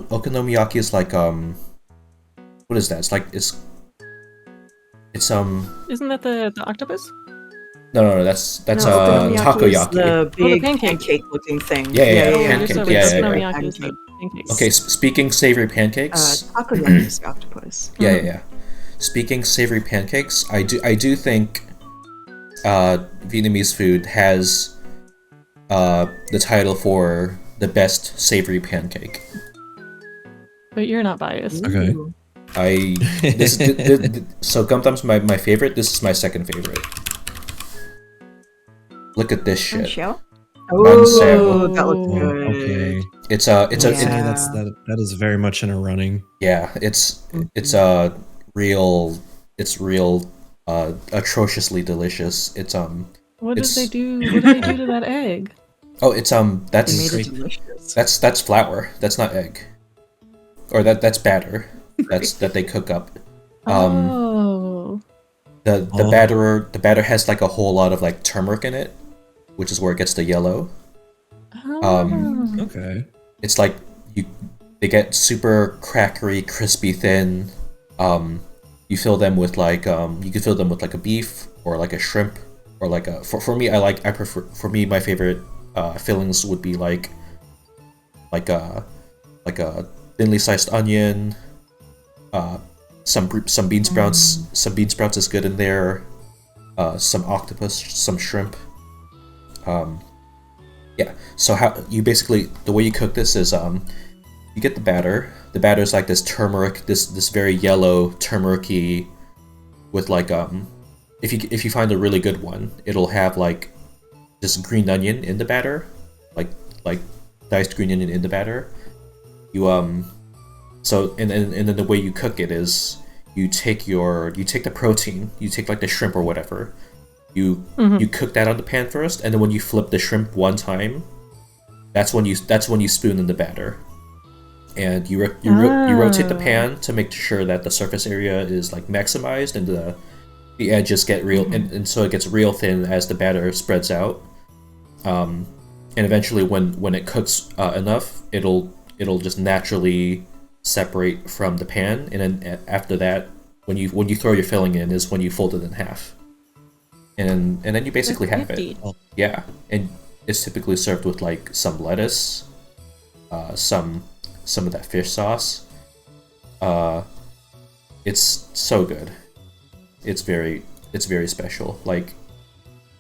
okonomiyaki is like what is that? It's Isn't that the octopus? no, that's No, okonomiyaki is takoyaki. the big pancake. pancake-looking thing. Yeah, yeah, Oh, pancake, you're so yeah, right. yeah, yeah. Okonomiyaki is the pancakes. Okay, speaking savory pancakes. Takoyaki is the octopus. Yeah. Speaking savory pancakes, I do think Vietnamese food has the title for the best savory pancake. But you're not biased. Okay. Ooh. So Gum Thumb's my favorite. This is my second favorite. Look at this shit. Manchao? Manchao. Oh, that looks oh, good. okay. It's I'd say Yeah. that is very much in a running. it's real atrociously delicious. What did It's- they do? What did they do to that egg? it's They made that's it delicious. that's flour. That's not egg. Or that's batter. That they cook up. Oh. The Oh. batter has like a whole lot of like turmeric in it, which is where it gets the yellow. Oh. Okay. It's like they get super crackery, crispy, thin. You fill them with like you could fill them with like a beef or like a shrimp or like a for me I prefer for me my favorite fillings would be like a thinly sliced onion, some bean sprouts. Some bean sprouts is good in there. Some octopus, some shrimp. Yeah. So how you basically the way you cook this is you get the batter. The batter is like this turmeric, this very yellow turmeric-y with like if you find a really good one, it'll have like this green onion in the batter, like diced green onion in the batter. You so and then the way you cook it is you take the protein, you take like the shrimp or whatever, you cook that on the pan first, and then when you flip the shrimp one time, that's when you spoon in the batter, and you rotate the pan to make sure that the surface area is like maximized and the edges get real and so it gets real thin as the batter spreads out, and eventually when it cooks enough, it'll just naturally separate from the pan, and then after that, when you throw your filling in is when you fold it in half, and then you basically have it. Yeah, and it's typically served with like some lettuce, some of that fish sauce. It's so good. It's very special. Like,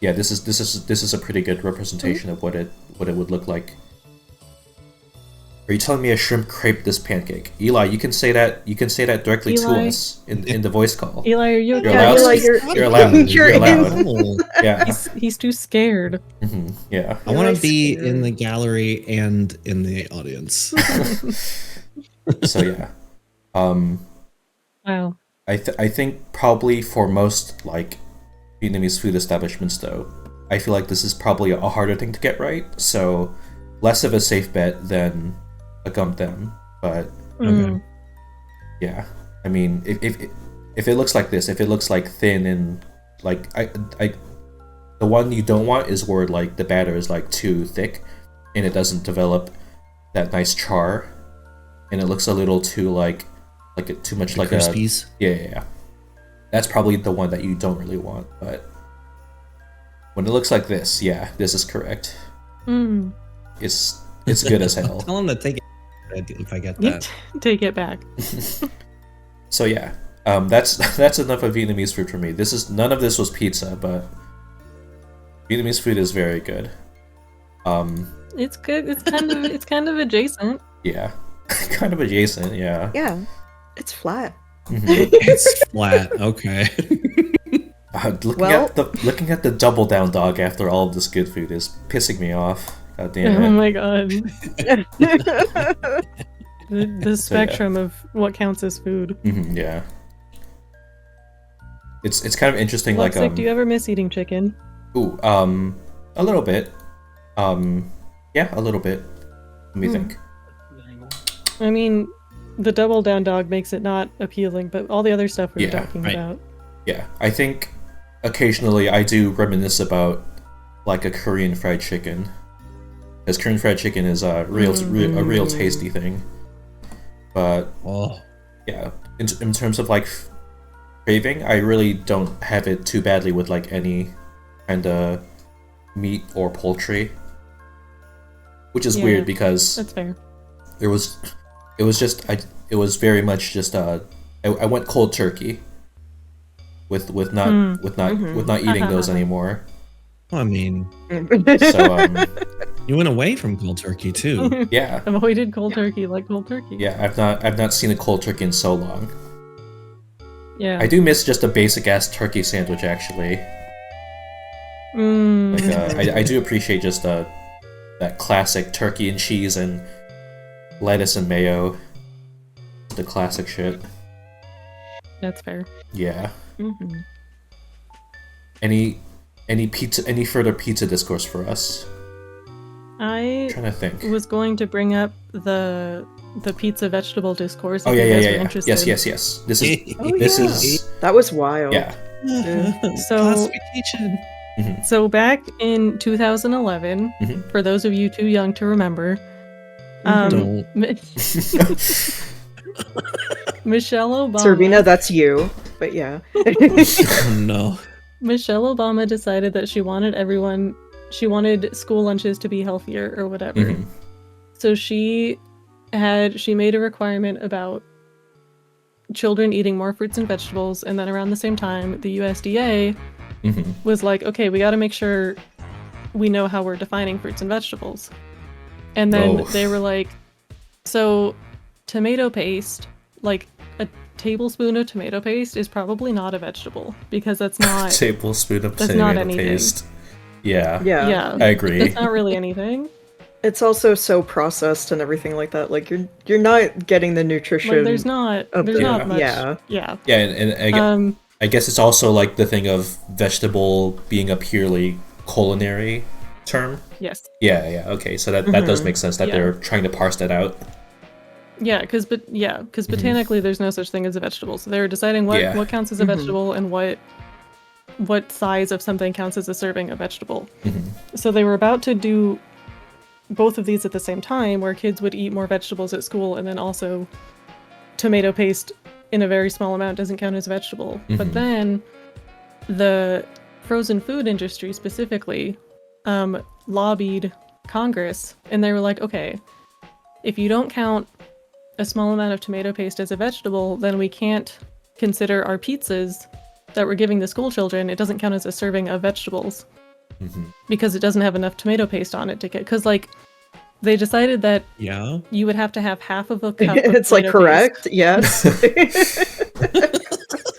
yeah, this is a pretty good representation of what it would look like. Are you telling me a shrimp crepe this pancake? Eli, you can say that directly to Eli? us in the voice call. Eli, are you okay? You're allowed. Eli, You're allowed. you're You're allowed. Oh, Yeah. He's too scared. Yeah. I want Really to be scared. in the gallery and in the audience. So yeah. Wow. I think probably for most like Vietnamese food establishments though, I feel like this is probably a harder thing to get right. So less of a safe bet than a Gum Them, but Mm. yeah. I mean, if it looks like this, if it looks like thin and like I the one you don't want is where like the batter is like too thick and it doesn't develop that nice char, and it looks a little too like too much like Crispies. yeah. That's probably the one that you don't really want, but when it looks like this, yeah, this is correct. Mm. It's good as hell. Tell him to take it if I get that. Take it back. So yeah, that's enough of Vietnamese food for me. None of this was pizza, but Vietnamese food is very good. It's good. It's kind of adjacent. Yeah, kind of adjacent. Yeah. Yeah, it's flat. Mhm. It's flat. Okay. Looking at the double down dog after all of this good food is pissing me off. God damn Oh it. my god. the spectrum of what counts as food. Yeah. It's kind of interesting. Lexic, do you ever miss eating chicken? Ooh, a little bit. Yeah, a little bit. Let me think. I mean, the double down dog makes it not appealing, but all the other stuff we were talking about. Yeah, I think occasionally I do reminisce about like a Korean fried chicken, because Korean fried chicken is a real tasty thing. But yeah, in terms of like craving, I really don't have it too badly with like any kind of meat or poultry, which is weird because that's fair. It was very much just I went cold turkey with not eating those anymore. Well, I mean, so you went away from cold turkey too. Yeah, avoided cold turkey like cold turkey. Yeah, I've not seen a cold turkey in so long. Yeah, I do miss just a basic ass turkey sandwich actually. Like, I do appreciate just that classic turkey and cheese and lettuce and mayo, the classic shit. That's fair. Yeah. Any further pizza discourse for us? I'm trying to think. Was going to bring up the pizza vegetable discourse. Oh yeah. Yes. This is that was wild. Yeah. So back in 2011, for those of you too young to remember, Michelle Obama. Servina, that's you. But yeah. Oh, no. Michelle Obama decided that she wanted school lunches to be healthier or whatever. So she made a requirement about children eating more fruits and vegetables, and then around the same time, the USDA was like, okay, we got to make sure we know how we're defining fruits and vegetables. And then they were like, so tomato paste, like a tablespoon of tomato paste is probably not a vegetable, because that's not a tablespoon of tomato paste. Yeah, I agree. That's not really anything. It's also so processed and everything like that. Like you're not getting the nutrition. Like there's not much. Yeah. And I guess it's also like the thing of vegetable being a purely culinary term. Yes. Yeah. Okay, so that does make sense that they're trying to parse that out. Yeah, because botanically there's no such thing as a vegetable. So they were deciding what counts as a vegetable and what size of something counts as a serving of vegetable. So they were about to do both of these at the same time, where kids would eat more vegetables at school, and then also tomato paste in a very small amount doesn't count as a vegetable. But then the frozen food industry specifically lobbied Congress, and they were like, okay, if you don't count a small amount of tomato paste as a vegetable, then we can't consider our pizzas that we're giving the school children, it doesn't count as a serving of vegetables. Because it doesn't have enough tomato paste on it to get, because like they decided that you would have to have half of a cup of it's like correct paste yes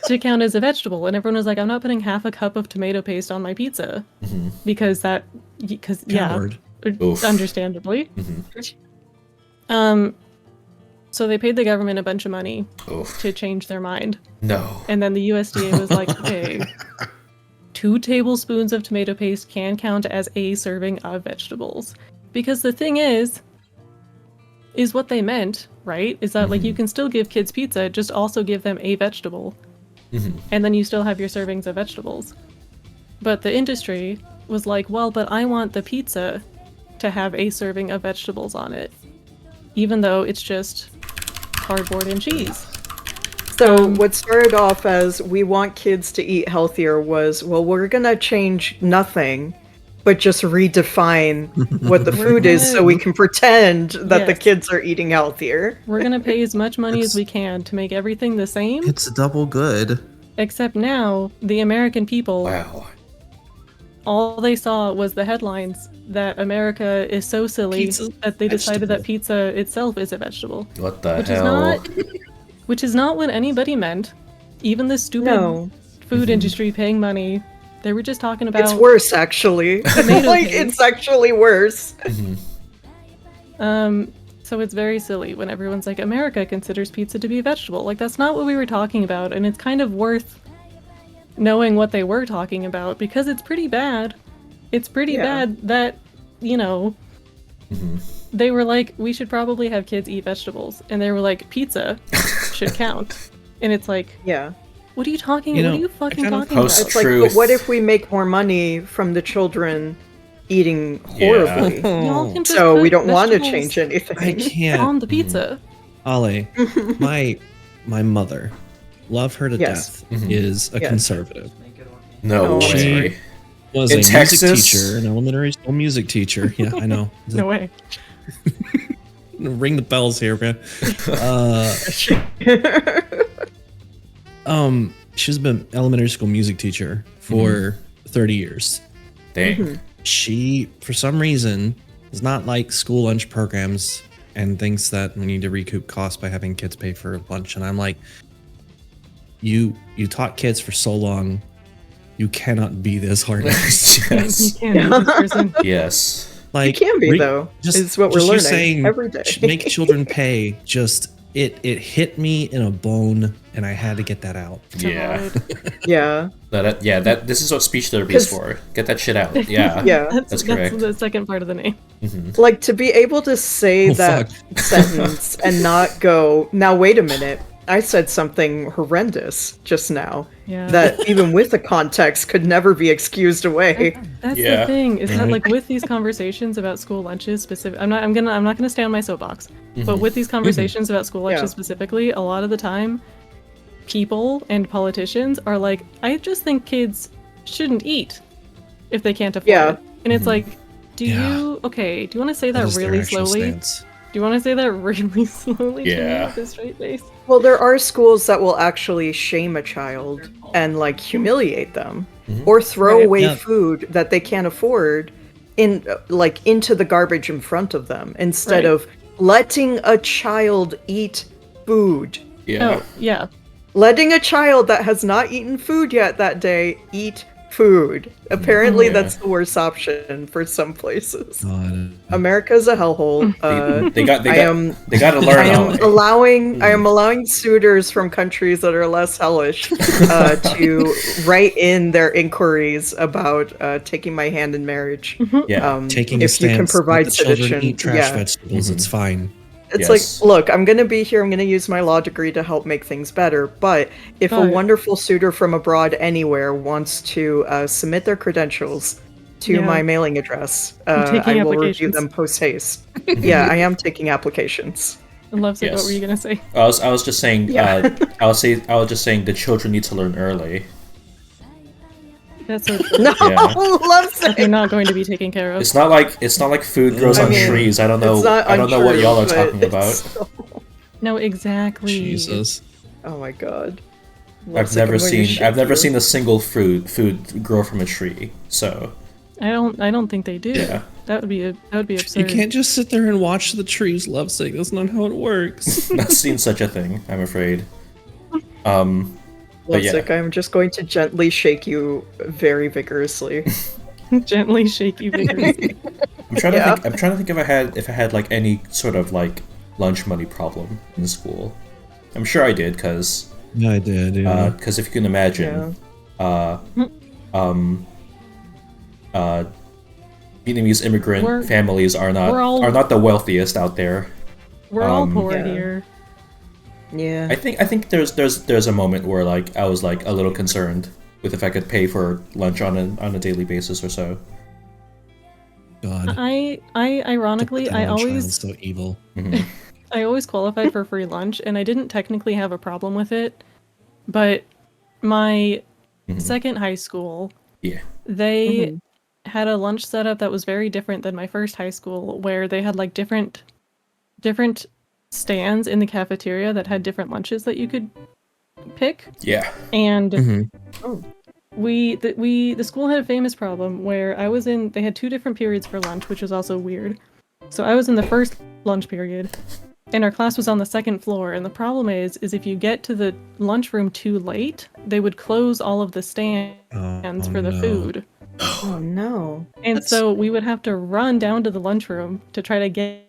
to count as a vegetable, and everyone was like, I'm not putting half a cup of tomato paste on my pizza because understandably. So they paid the government a bunch of money to change their mind. No. And then the USDA was like, okay, 2 tablespoons of tomato paste can count as a serving of vegetables. Because the thing is what they meant, right? Is that like you can still give kids pizza, just also give them a vegetable. And then you still have your servings of vegetables. But the industry was like, well, but I want the pizza to have a serving of vegetables on it, even though it's just cardboard and cheese. So what started off as we want kids to eat healthier was, well, we're gonna change nothing, but just redefine what the food is so we can pretend that the kids are eating healthier. We're gonna pay as much money as we can to make everything the same. It's double good. Except now, the American people, all they saw was the headlines that America is so silly that they decided that pizza itself is a vegetable. What the hell? Which is not what anybody meant. Even the stupid food industry paying money, they were just talking about... It's worse, actually. Like, it's actually worse. So it's very silly when everyone's like, America considers pizza to be a vegetable. Like, that's not what we were talking about, and it's kind of worth knowing what they were talking about, because it's pretty bad. It's pretty bad that, you know, they were like, we should probably have kids eat vegetables. And they were like, pizza should count. And it's like, what are you talking about? What are you fucking talking about? It's like, but what if we make more money from the children eating horribly? So we don't want to change anything. I can't. On the pizza. Ollie, my mother, love her to death, is a conservative. No She way. was In a Texas? music teacher, an elementary school music teacher. Yeah, I know. No way. Ring the bells here, man. She's been an elementary school music teacher for 30 years. Dang. She, for some reason, does not like school lunch programs and thinks that we need to recoup costs by having kids pay for lunch. And I'm like, you taught kids for so long, you cannot be this hard. You Yes. can't be this person. Yes. Like, You can be, though. Is what we're you learning saying, every day. Make children pay. Just it hit me in a bone, and I had to get that out. Yeah. Yeah. This is what speech therapy is for. Get that shit out. Yeah. Yeah. That's correct. That's the second part of the name. Like, to be able to say that sentence and not go, now wait a minute, I said something horrendous just now Yeah. that even with the context could never be excused away. That's Yeah. the thing, is that Right. like with these conversations about school lunches specific, I'm not gonna stay on my soapbox, but with these conversations about school lunches specifically, a lot of the time, people and politicians are like, I just think kids shouldn't eat if they can't afford it. And it's like, do you want to say that is their really actual slowly? stance. Do you want to say that really slowly to me Yeah. with a straight face? Well, there are schools that will actually shame a child and like humiliate them or throw Right. away food that they can't afford into the garbage in front of them instead Right. of letting a child eat food. Yeah. Oh, yeah. Letting a child that has not eaten food yet that day eat food. Apparently, that's the worst option for some places. God. America's a hellhole. They got I to learn. I am Ollie. allowing suitors from countries that are less hellish to write in their inquiries about taking my hand in marriage. Yeah. Taking a if you can stance that provide the children sedition, eat trash vegetables, it's fine. It's Yes. like, look, I'm going to be here. I'm going to use my law degree to help make things better. But if a wonderful suitor from abroad anywhere wants to submit their credentials to my mailing address, I will review them post haste. Yeah, I am taking applications. I love it. Yes. What were you gonna say? I was just saying. I was just saying the children need to learn early. That's so No, Yeah. love that they're not going to be taken care of. It's not like food grows on mean, trees. I don't know. it's not I don't know what untrue, y'all are but talking about. it's- No, exactly. Jesus. Oh my god. I've never seen a single food grow from a tree. So I don't think they do. Yeah. That would be absurd. You can't just sit there and watch the trees love sake. That's not how it works. not seen such a thing. I'm afraid. But yeah. Lovesick, I'm just going to gently shake you very vigorously. gently shake you vigorously. I'm trying to think if I had like any sort of like lunch money problem in school. I'm sure I did because Yeah, I did. Yeah. if you can imagine, Vietnamese immigrant families are not the wealthiest out there. We're all poor Yeah. here. Yeah. I think there's a moment where like I was like a little concerned with if I could pay for lunch on a daily basis or so. God. I ironically I always so evil. I always qualified for free lunch, and I didn't technically have a problem with it, but my second high school, Yeah. they had a lunch setup that was very different than my first high school, where they had like different stands in the cafeteria that had different lunches that you could pick. Yeah. And Mm-hmm. the school had a famous problem where they had 2 different periods for lunch, which was also weird. So I was in the first lunch period, and our class was on the second floor, and the problem is if you get to the lunchroom too late, they would close all of the stands for the food. Oh no. And so we would have to run down to the lunchroom to try to get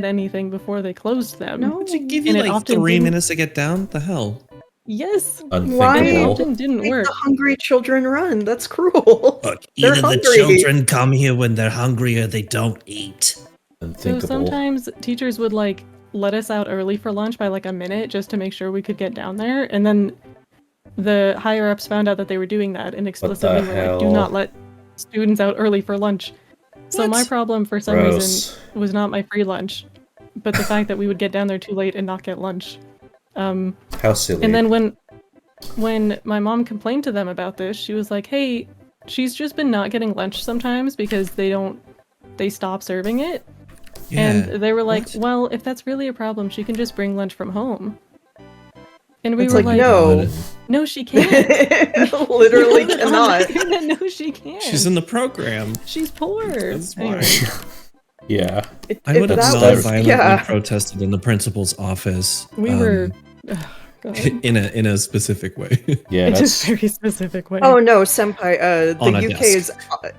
anything before they closed them. No. Would you give you And it like often 3 didn't- minutes to get down? The hell? Yes. Why? And it Unthinkable. often didn't Make work. the hungry children run. That's cruel. They're either the hungry. children come here when they're hungry or they don't eat. So Unthinkable. sometimes teachers would like let us out early for lunch by like a minute just to make sure we could get down there, and then the higher ups found out that they were doing that and explicitly were like, "Do hell? not let students out early for lunch." So What? my problem for some Gross. reason was not my free lunch, but the fact that we would get down there too late and not get lunch. How silly. And then when my mom complained to them about this, she was like, "Hey, she's just been not getting lunch sometimes because they stop serving it." And they were like, What? "Well, if that's really a problem, she can just bring lunch from home." And we It's were like, like, no. "No, she can't." Literally cannot. No, she can't. She's in the program. She's poor. That's Anyway. why. Yeah. I would have that so was- violently yeah. protested in the principal's office. We were. God. in a specific way. Yeah, In a that's very specific way. Oh no, senpai. On The a UK desk. is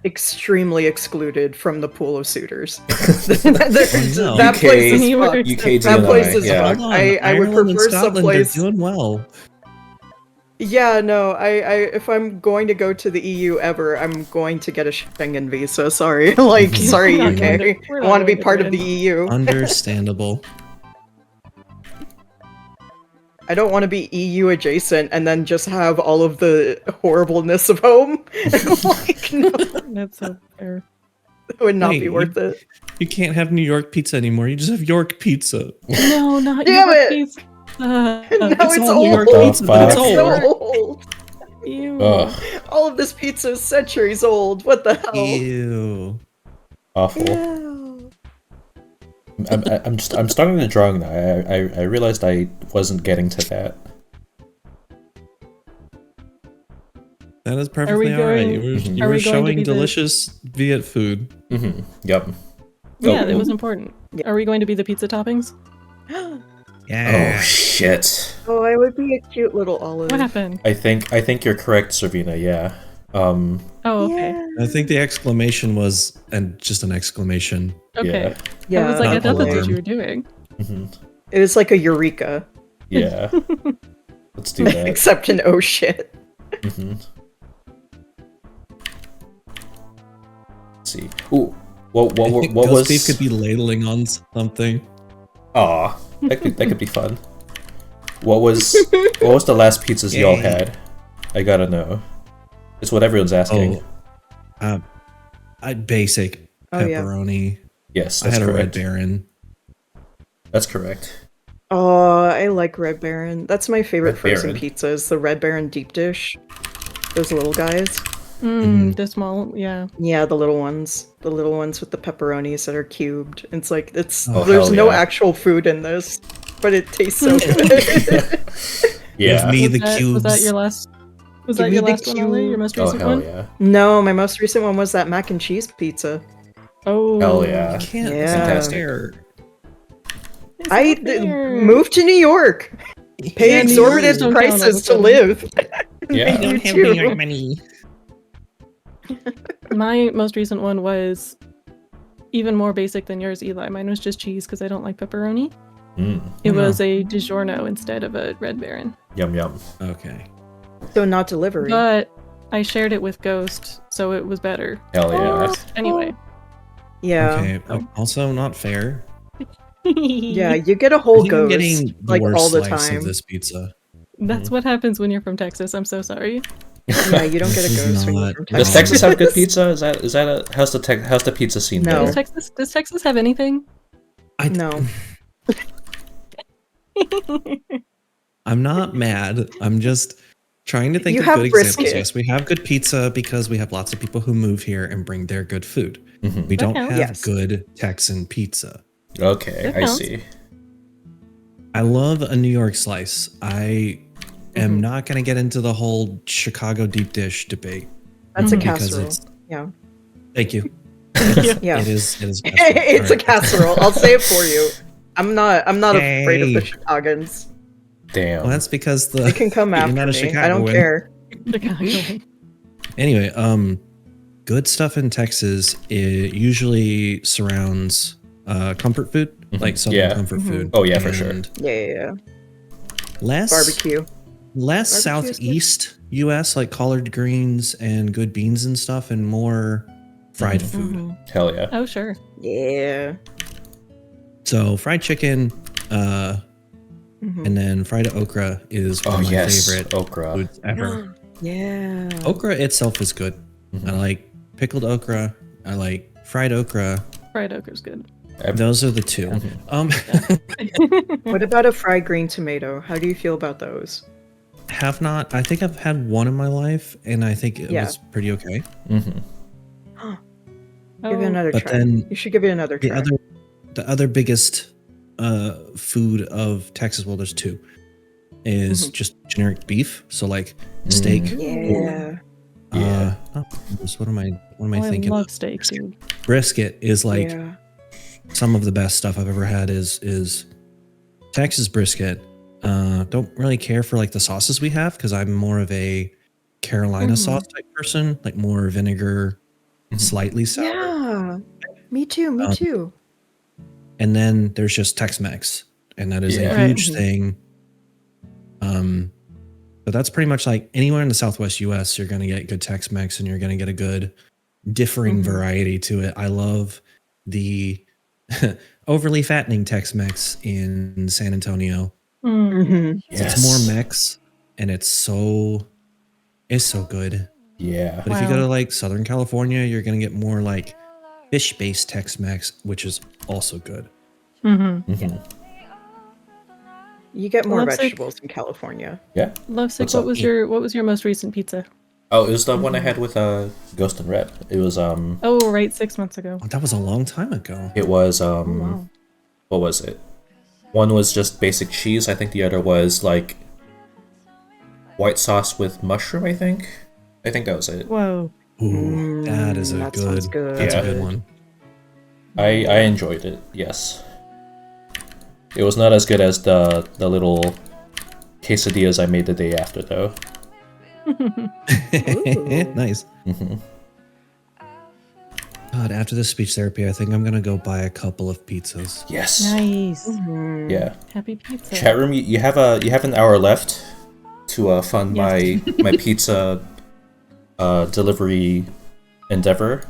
extremely excluded from the pool of suitors. no. That UK place is You were fucked. UK That place is yeah. fucked. Hold on, I would Ireland and prefer Scotland are someplace. doing well. Yeah, no. I if I'm going to go to the EU ever, I'm going to get a Schengen visa. Sorry, like sorry We're not going UK. to- we're I not want to be going to part do of it. the EU. Understandable. I don't want to be EU adjacent and then just have all of the horribleness of home. Like, no, That's so fair. it would not Wait, be worth it. You can't have New York pizza anymore. You just have York pizza. No, not Damn your it! piece. No, It's it's all New York old. pizza, but it's Fuck. old. So old. Ew. Ugh, All of this pizza is centuries old. What the hell? Ew. awful. Ew. I'm starting to draw now. I realized I wasn't getting to that. That is perfectly going- alright. You are were we going to showing be the- delicious Viet food. Mm-hmm. Yep. Yeah, Oh. that was important. Yeah. Are we going to be the pizza toppings? Yeah. Oh shit. Oh, I would be a cute little olive. What happened? I think you're correct, Servina. Yeah. Oh, okay. Yeah. I think the exclamation was and just an exclamation. Okay. Yeah. I was like, I Not thought that's what alarm. you were doing. hmm It was like a eureka, Yeah. Let's do that. except an oh shit. hmm Let's see. Ooh. What Ghost was? Beef could be ladling on something. Aw, that could be fun. What was the last pizzas y'all Yay. had? I gotta know. It's what everyone's asking. I basic Oh, yeah. pepperoni. Yes, I that's had a Red correct. Baron. That's correct. Oh, I like Red Baron. That's my favorite Red frozen Baron. pizzas. The Red Baron deep dish. Those little guys. The small, yeah. Yeah, the little ones. The little ones with the pepperonis that are cubed. It's like there's hell no yeah. actual food in this, but it tastes so good. Yeah. Give me the Was cubes. that your last? Was Give that me your the last one, Ollie? Your most Oh recent hell one? yeah. No, my most recent one was that mac and cheese pizza. Oh, Hell yeah. I can't. Yeah. That's Fantastic. fair. It's I not fair. moved to New York. Pay Yeah, New exorbitant Yorkers don't count all prices the to sudden. live. Yeah. You too. money. My most recent one was even more basic than yours, Eli. Mine was just cheese because I don't like pepperoni. Mm. It Oh. was a DiGiorno instead of a Red Baron. Yum yum. Okay. So not delivery. But I shared it with Ghost, so it was better. Hell yeah. Anyway. Yeah. Okay. Also not fair. Yeah, you get a I whole think I'm ghost getting the like worst all the slice time. of this pizza. That's what happens when you're from Texas. I'm so sorry. Yeah, you don't get a This is ghost when you're not- from Does Texas. Texas have good pizza? Is that a how's the pizza scene No. there? Does Texas have anything? No. I'm not mad. I'm just trying to think You of have good examples. brisket. Yes, we have good pizza because we have lots of people who move here and bring their good food. Mhm. We don't counts. have Yes. good Texan pizza. Okay, That I counts. see. I love a New York slice. I am Mhm. not going to get into the whole Chicago deep dish debate That's a because casserole. it's. Yeah. Thank you. Yeah. It is. It is. It's a Alright. casserole. I'll say it for you. I'm not afraid of the Yay. Chicagoans. Damn. Well, that's because the They can come you're after not a me. I Chicagoan. don't care. Chicago. Anyway, good stuff in Texas. It usually surrounds comfort food, like Southern Yeah. comfort food. Oh, yeah, for sure. And Yeah. Less Barbecue. less Barbecue is good. southeast US, like collard greens and good beans and stuff, and more fried food. Hell yeah. Oh, sure. Yeah. So fried chicken, Mhm. and then fried okra is one Oh of my yes, favorite okra. foods ever. Yeah. Okra itself is good. I like pickled okra. I like fried okra. Fried okra's good. Those are the two. What about a fried green tomato? How do you feel about those? Have not. I think I've had one in my life, and I think it Yeah. was pretty okay. Give it another But try. then You should give it another The try. other biggest food of Texas, well, there's two, is just generic beef. So like steak. Yeah. What am I I thinking? love steak, dude. Brisket is like Yeah. some of the best stuff I've ever had is Texas brisket. Don't really care for like the sauces we have because I'm more of a Carolina sauce type person, like more vinegar, slightly sour. Yeah. Me too. Me too. And then there's just Tex-Mex, and that is Yeah. a Right. huge thing. But that's pretty much like anywhere in the Southwest US, you're gonna get good Tex-Mex, and you're gonna get a good differing variety to it. I love the overly fattening Tex-Mex in San Antonio. Mhm. It's more Mex, and it's so good. Yeah. But if you go Wow. to like Southern California, you're gonna get more like fish-based Tex-Mex, which is also good. You get more Lovesick. vegetables in California. Yeah. Lovesick, What's what up? was your most recent pizza? Oh, it was the one I had with Ghost and Red. It was Oh, right, 6 months ago. Oh, that was a long time ago. it was Wow. what was it? One was just basic cheese. I think the other was like white sauce with mushroom, I think. I think that was it. Whoa. Ooh, that is a that good. sounds good. That's Yeah. a good one. I enjoyed it. Yes. It was not as good as the little quesadillas I made the day after though. Nice. God, after this speech therapy, I think I'm gonna go buy a couple of pizzas. Yes. Nice. Yeah. Happy pizza. Chat room, you have an hour left to fund Yes. my pizza delivery endeavor.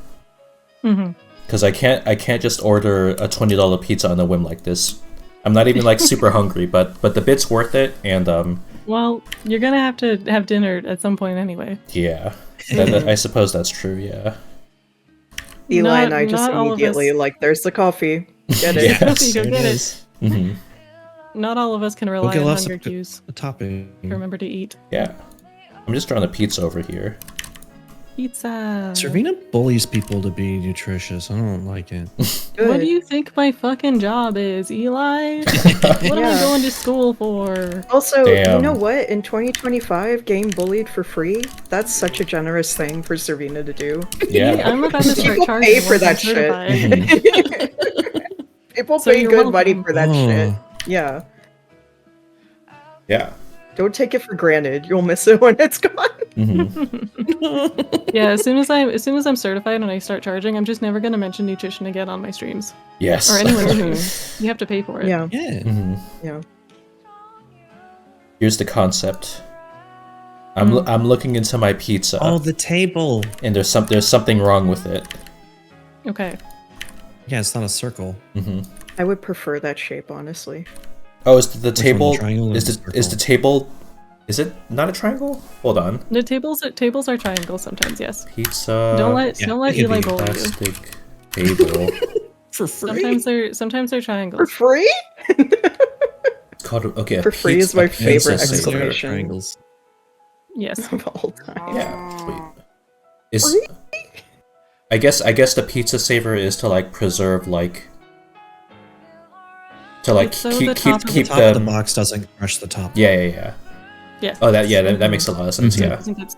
Because I can't just order a $20 pizza on a whim like this. I'm not even like super hungry, but the bit's worth it, and Well, you're gonna have to have dinner at some point anyway. yeah, I suppose that's true. Yeah. Eli and Not- I just not all of immediately us- like, there's the coffee. Get it. Yes. Go There get it. is. Not all of us can We'll rely get on lots hunger of cues a topping. to remember to eat. Yeah. I'm just trying a pizza over here. Pizza. Servina bullies people to be nutritious. I don't like it. Good. What do you think my fucking job is, Eli? What am I Yeah. going to school for? Also, you Damn. know what? In 2025, getting bullied for free, that's such a generous thing for Servina to do. Yeah. I'm about to start People charging pay for once I'm that shit. certified. People So pay you're good money welcome. for that Oh. shit. Yeah. Yeah. Don't take it for granted. You'll miss it when it's gone. Yeah, as soon as I'm certified and I start charging, I'm just never gonna mention nutrition again on my streams Yes. or anyone's streams. You have to pay for it. Yeah. Yeah. Yeah. Here's the concept. I'm looking into my pizza, Oh, the table. and there's something wrong with it. Okay. Yeah, it's not a circle. I would prefer that shape, honestly. Oh, is the table? the triangle or Is the the table? Is it not a triangle? Hold on. The tables are triangles sometimes. Yes. Pizza. Don't let yeah, don't let it could Eli be bully you. plastic table. For free. Sometimes they're For triangles. free? It's called okay. a For free pizza- is my a pizza favorite saver. exclamation. Triangles. Yes. Of all time. Yeah. Wait. Is I guess the pizza saver is to like preserve like to like It's so keep the top of keep Top of the them. box doesn't crush the top. Yeah. Yeah. Oh, that makes a lot of sense. So it Yeah. doesn't get, so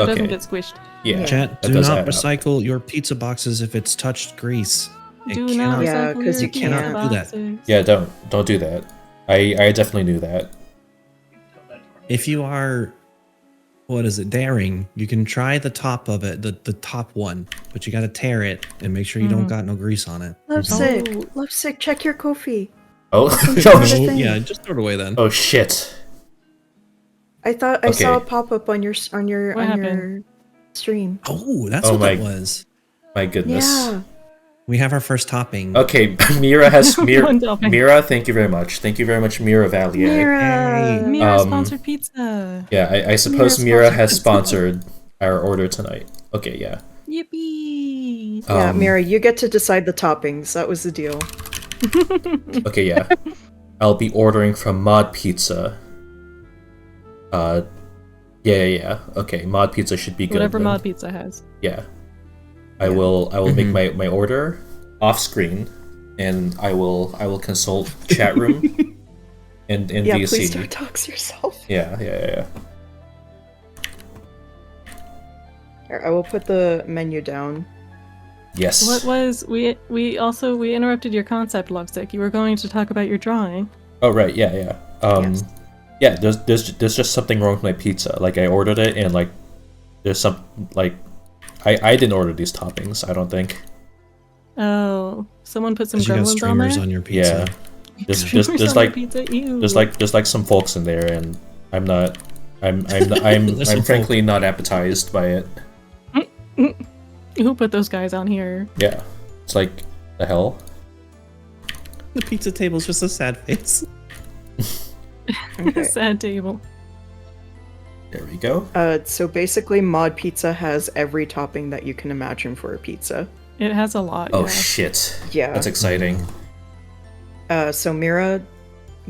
it doesn't Okay. get squished. Yeah. Chat, that do does not add up. recycle your pizza boxes if it's touched grease. It Do cannot- not Yeah, recycle 'cause your you pizza can't do that. boxes. Yeah, don't do that. I definitely knew that. If you are what is it? Daring. You can try the top of it, the top one, but you got to tear it and make sure you don't got no grease on it. Lovesick, check your coffee. Oh, Oh, yeah, just throw it away then. oh shit. I thought I Okay. saw a pop up on your What happened? stream. Oh, that's Oh what my- that was. My goodness. Yeah. We have our first topping. Okay, Mira has One topping. Mira, thank you very much. Thank you very much, Mira Valier. Mira. Hey. Mira Um, sponsored pizza. Yeah, I suppose Mira has sponsored our order tonight. Okay, yeah. Yippee! Yeah, Um, Mira, you get to decide the toppings. That was the deal. Okay, yeah. I'll be ordering from Mod Pizza. Yeah. Okay, Mod Pizza should be good. Whatever then. Mod Pizza has. Yeah. I will make my order off screen, and I will consult chat room and Yeah, VC. please don't dox yourself. Yeah. Here, I will put the menu down. Yes. What was we interrupted your concept, Lovesick. You were going to talk about your drawing. Oh right, yeah. Yes. Yeah. There's just something wrong with my pizza. Like I ordered it, and like there's some like I didn't order these toppings. I don't think. Oh, someone put some 'Cause you got gremlins on streamers there. on your pizza. Yeah. There's Streamers on your like pizza? Ew. there's like some folks in there, and I'm not. I'm There's some frankly not appetized by it. Who put those guys on here? Yeah. It's like the hell. The pizza table's just a sad face. Okay. Sad table. There we go. So basically, Mod Pizza has every topping that you can imagine for a pizza. It has a lot. Oh yeah. shit. Yeah. That's exciting. So Mira,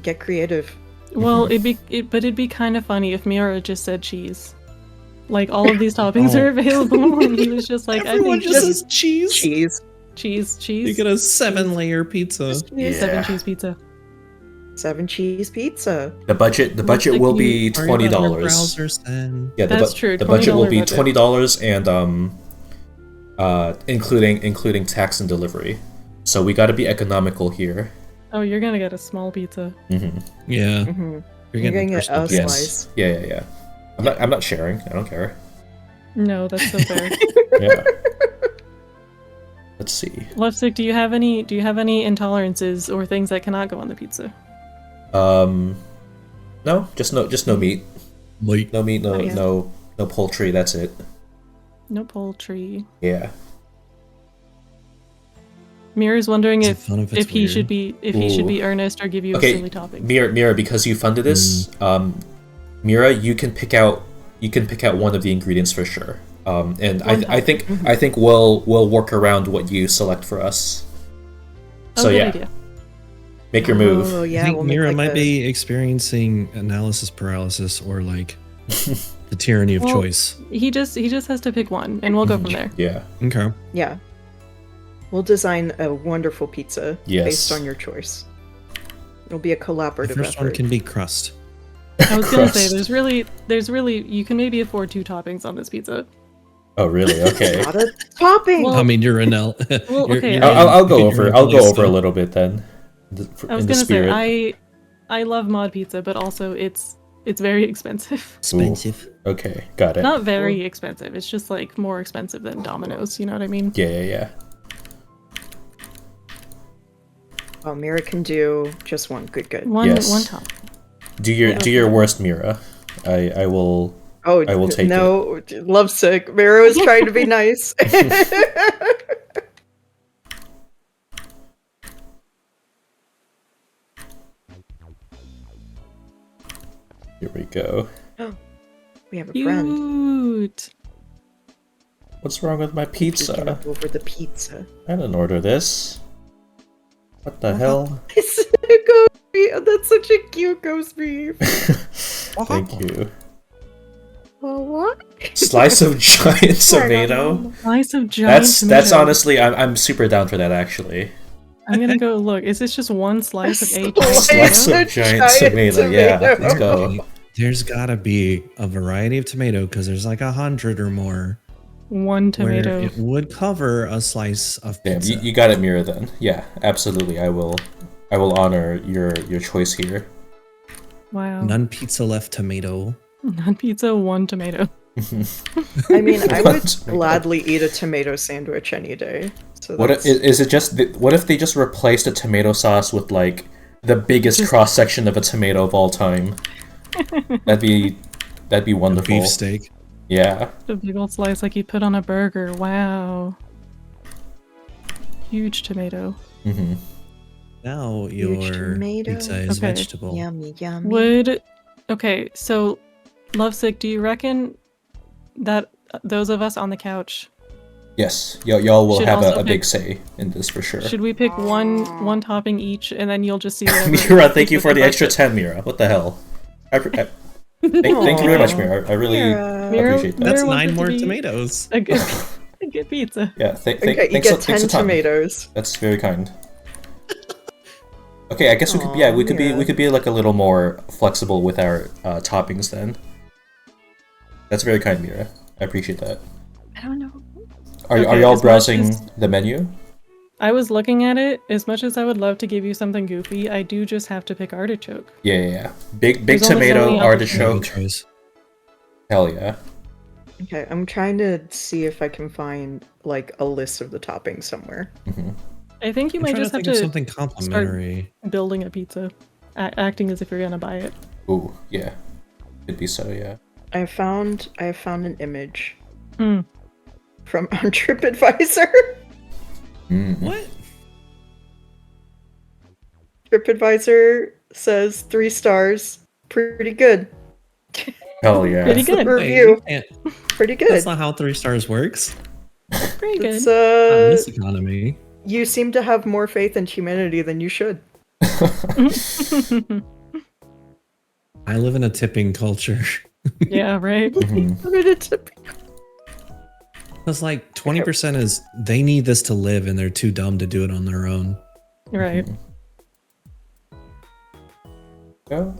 get creative. Well, it'd be kind of funny if Mira just said cheese. Like all of these toppings are available, and he was just like, Everyone I think just says cheese. Cheese. cheese. You get a 7-layer pizza. Yeah. 7 cheese pizza. 7 cheese pizza. The budget like will you- be Are you on your $20. browsers then? Yeah, That's true, The budget will be $20 $20 and including tax and delivery. So we got to be economical here. Oh, you're gonna get a small pizza. Mm-hmm. Yeah. Mm-hmm. You're You're getting gonna a get a personal pizza. slice. Yeah. I'm not sharing. I don't care. No, that's so fair. Yeah. Let's see. Lovesick, do you have any intolerances or things that cannot go on the pizza? No, just no meat. Wait. No meat. Oh, yeah. No poultry. That's it. No poultry. Yeah. Mira's wondering Is it fun if it's if he weird? should be Ooh. earnest or give you Okay, a silly topic. Mira, because you funded this, Mira, you can pick out one of the ingredients for sure. And I think we'll work around what you select for us. Oh, So good yeah, idea. make your move. Oh I yeah, think we'll make, Mira like, might a- be experiencing analysis paralysis or like the tyranny of Well, choice. He just has to pick one, and we'll go from there. Yeah. Okay. Yeah. We'll design a wonderful pizza Yes. based on your choice. It'll be a The collaborative first one effort. can be crust. I was gonna say Crust. there's really you can maybe afford 2 toppings on this pizza. Oh really? Okay. Not a topping. Well, I mean, you're an L. Well, You're- okay, you're I'll in- go you're over. in I'll go place over a still. little bit then. I was In the gonna say spirit. I love Mod Pizza, but also it's very expensive. Expensive. Okay, got it. Not very expensive. It's just like more expensive than Domino's. You know what I mean? Yeah. Well, Mira can do just one. Good. One Yes. top. Do your worst, Mira. I will. Oh, I will take no, lovesick. Mira was trying to be nice. Here we go. We have a friend. Cute. What's wrong with my Peeking pizza? up over the pizza. I didn't order this. What the hell? It's a ghost beef. That's such a cute ghost beef. Thank you. Oh, what? Slice of giant Sorry, tomato. Slice of giant That's tomato. honestly I'm super down for that actually. I'm gonna go look. Is this just one slice of a Slice giant Slice tomato? of giant tomato. Yeah, tomato. let's go. There's gotta be a variety of tomato because there's like 100 or more. One tomato. Where it would cover a slice of Damn, pizza. you got it, Mira. Then, yeah, absolutely. I will honor your choice here. Wow. None pizza left tomato. Not pizza, 1 tomato. I mean, I would Tomato. gladly eat a tomato sandwich any day. So What if, is it just what if they just replaced the tomato sauce with like the biggest cross section of a tomato of all time? That'd be wonderful. Beefsteak. Yeah. A big old slice like you put on a burger. Wow. Huge tomato. Mm-hmm. Now Huge your tomato. pizza is Okay. vegetable. Yummy, yummy. Okay, so Lovesick, do you reckon that those of us on the couch, Yes. Y'all will Should have also a big pick- say in this for sure. should we pick one topping each, and then you'll just see whatever. Mira, thank you for the budget? extra 10, Mira. What the hell? Thank you very much, Mira. I really Mira. appreciate that. That's Mira wants 9 it to more be tomatoes. A good, a good pizza. Yeah, Okay, you thanks get a 10 ton. tomatoes. That's very kind. Okay, I guess we could. Aw, Yeah, we could be. Mira. We could be like a little more flexible with our toppings then. That's very kind, Mira. I appreciate that. I don't know. Are Okay, y'all as much browsing as- the menu? I was looking at it. As much as I would love to give you something goofy, I do just have to pick artichoke. Yeah. Big There's only so tomato, many artichoke. Choice. Hell yeah. Okay, I'm trying to see if I can find like a list of the toppings somewhere. I think you I'm might trying to just have think of to something complimentary. building a pizza, acting as if you're gonna buy it. Ooh, yeah. Could be so, yeah. I found an image Hmm. from on TripAdvisor. Mm. What? TripAdvisor says 3 stars. Pretty good. Hell yeah. Pretty good. Wait, Review. you can't- Pretty good. That's not how 3 stars works. Pretty good. It's Not in this economy. you seem to have more faith in humanity than you should. I live in a tipping culture. Yeah, right. Mhm. What did it tip- It's like 20% is they need this to live and they're too dumb to do it on their own. Right. Yeah.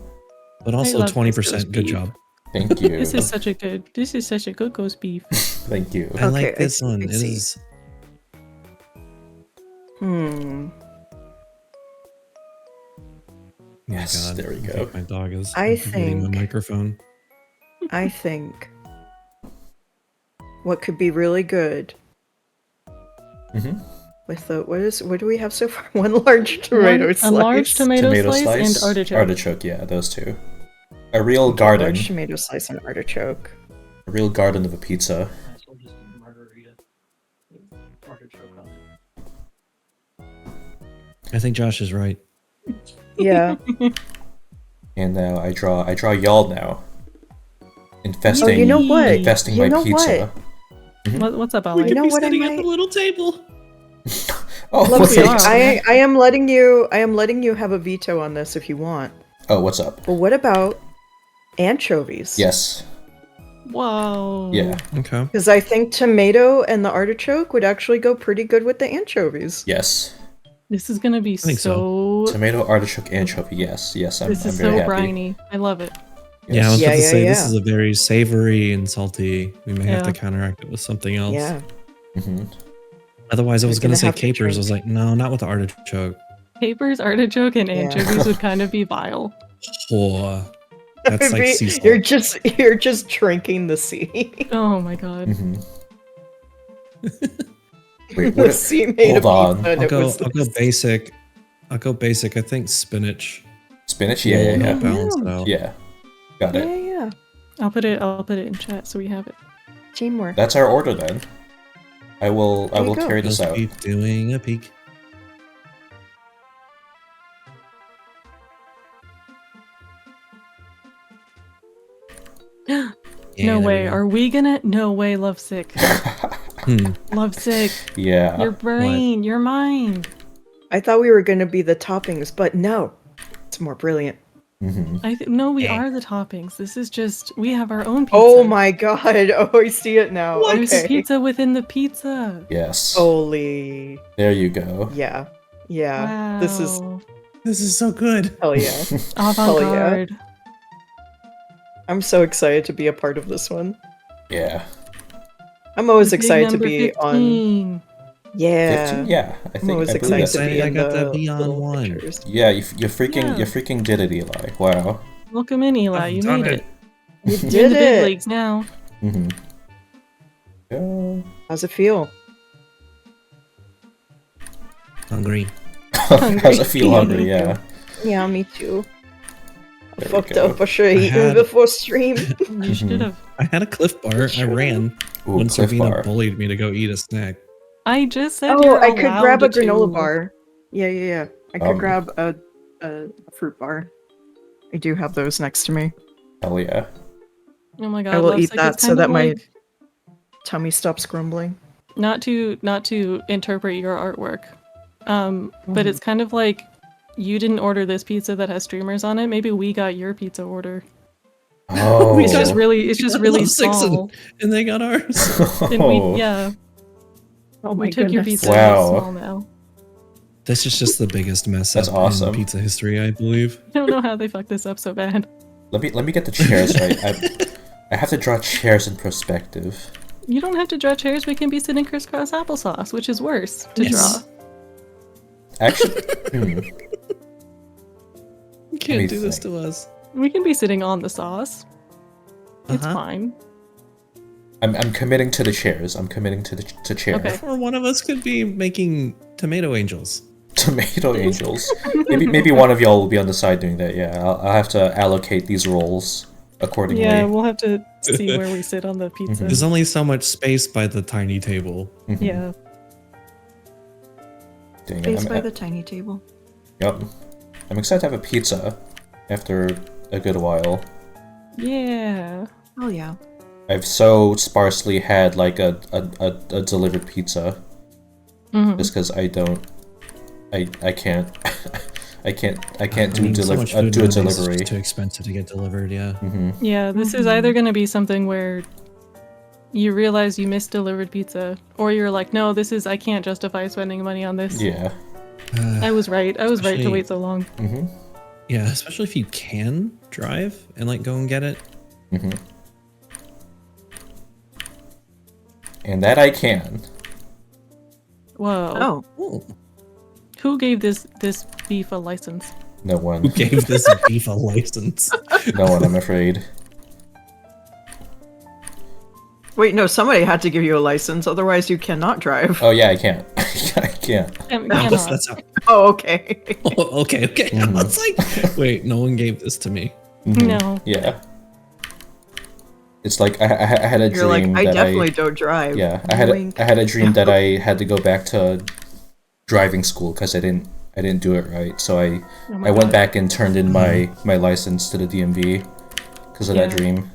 But also love this 20% roast good beef. job. Thank you. This is such a good ghost beef. Thank you. I like Okay, I this see, one. I It see. is Yes, there we I go. think my dog is I hitting my think- microphone. I think what could be really good Mhm. with the what do we have so far? One large tomato slice. A large tomato, Tomato slice, slice, and artichoke. artichoke, yeah, those two. A real garden. Large tomato slice and artichoke. A real garden of a pizza. I think Josh is right. Yeah. And now I draw y'all now. Infesting Oh, you know what? infesting You my know pizza. What's up, We Ollie? could know be what I sitting at might- the little table. Oh, Look, what's we up? are. I am letting you have a veto on this if you want. Oh, what's up? But what about anchovies? Yes. Whoa. Yeah. Okay. Because I think tomato and the artichoke would actually go pretty good with the anchovies. Yes. This is gonna be think so. Tomato, artichoke, anchovy. Yes. Yes. I'm This is very so happy. briny. I love it. Yeah, I was Yeah, about to yeah, say this yeah. is a very savory and salty. We may have to Yeah. counteract it with something else. Yeah. Hmm. Otherwise, I was We're going gonna to say have to capers. I drink. was like, no, not with the artichoke. Capers, artichoke, and Yeah. anchovies would kind of be vile. Oh, that's like sea salt. You're just drinking the sea. Oh my god. Hmm. Wait, The what? sea made hold a on. pizza and I'll it go. was I'll go this. basic. I'll go basic. I think spinach. Spinach? Yeah, yeah, will yeah. help balance it Yeah. out. Yeah. Got Yeah, it. yeah. I'll put it in chat so we have it. Teamwork. That's our order then. I will There you go. carry this Roast out. beef doing a peek. Yeah, No there we way. go. Are we gonna? No way, Lovesick. Lovesick. Yeah. Your brain, your mind. I thought we were going to be the toppings, but no. It's more brilliant. Hmm. No, we Dang. are the toppings. This is just we have our own pizza. Oh my god. Oh, I see it now. There's a Okay. pizza within the pizza. Yes. Holy. There you go. Yeah. Yeah. Wow. This is This is so good. hell yeah. avant-garde. I'm so excited to be a part of this one. Yeah. I'm always Big excited to number be on 15. Yeah. 15? Yeah. I think always I believe excited that's to be I in got the to be on little one. pictures. Yeah, you freaking Yeah. you freaking did it, Eli. Wow. Welcome in, Eli. I've You done made it. it. You You're in did the big it. leagues now. Mm-hmm. Yeah. How's it feel? Hungry. How's it feel hungry? Yeah. Yeah, me too. I There we fucked go. up. I should have I eaten had- before stream. You should have. I had a Cliff Bar. I ran Ooh, when Cliff Servina Bar. bullied me to go eat a snack. I just said Oh, you're I could grab a allowed granola to. bar. Yeah. I could Um, grab a fruit bar. I do have those next to me. Hell yeah. Oh my god, I will Lovesick, eat that it's so kind that of my like, tummy stops grumbling. not to interpret your artwork, but Mhm. it's kind of like you didn't order this pizza that has streamers on it. Maybe we got your pizza order. Oh. It's just really Lovesick's small. And they got ours. And we yeah, Oh we took your pizza. Wow. It's small now. This is just the biggest mess That's up awesome. in pizza history, I believe. I don't know how they fucked this up so bad. Let me get the chairs right. I have to draw chairs in perspective. You don't have to draw chairs. We can be sitting crisscross applesauce, which is worse to Yes. draw. Actually, You can't me do this think. to us. We can be sitting on the sauce. It's Uh-huh. fine. I'm committing to the chairs. I'm committing to chair. Okay. Or one of us could be making tomato angels. Tomato angels. Maybe one of y'all will be on the side doing that. Yeah, I'll have to allocate these roles accordingly. Yeah, we'll have to see where we sit on the pizza. There's only so much space by the tiny table. Mhm. Yeah. Dang it. Face by the tiny table. Yep. I'm excited to have a pizza after a good while. Yeah. Oh yeah. I've so sparsely had like a delivered pizza Mhm. just because I can't I can't do I mean, so much food do a nowadays is delivery. just too expensive to get delivered, yeah. Hmm. Yeah, this is either going to be something where you realize you missed delivered pizza, or you're like, no, I can't justify spending money on this. Yeah. I was right. I was right to Especially- wait so long. Hmm. Yeah, especially if you can drive and like go and get it. Hmm. And that I can. Whoa. Oh. Oh, Who gave this beef a license? No who one. gave this beef a license? No one, I'm afraid. Wait, no, somebody had to give you a license, otherwise you cannot drive. Oh yeah, I can't. I can't. Cannot. That's how. Oh, okay. Oh, okay. Mhm. I was like, wait, no one gave this to me. Mhm. No. Yeah. It's like I had a You're like, dream I that definitely don't drive. yeah I Wink. had a dream that I had to go back to driving school because I didn't do it right. So Oh my I went God. back and turned in my license to the DMV because of that Yeah. dream.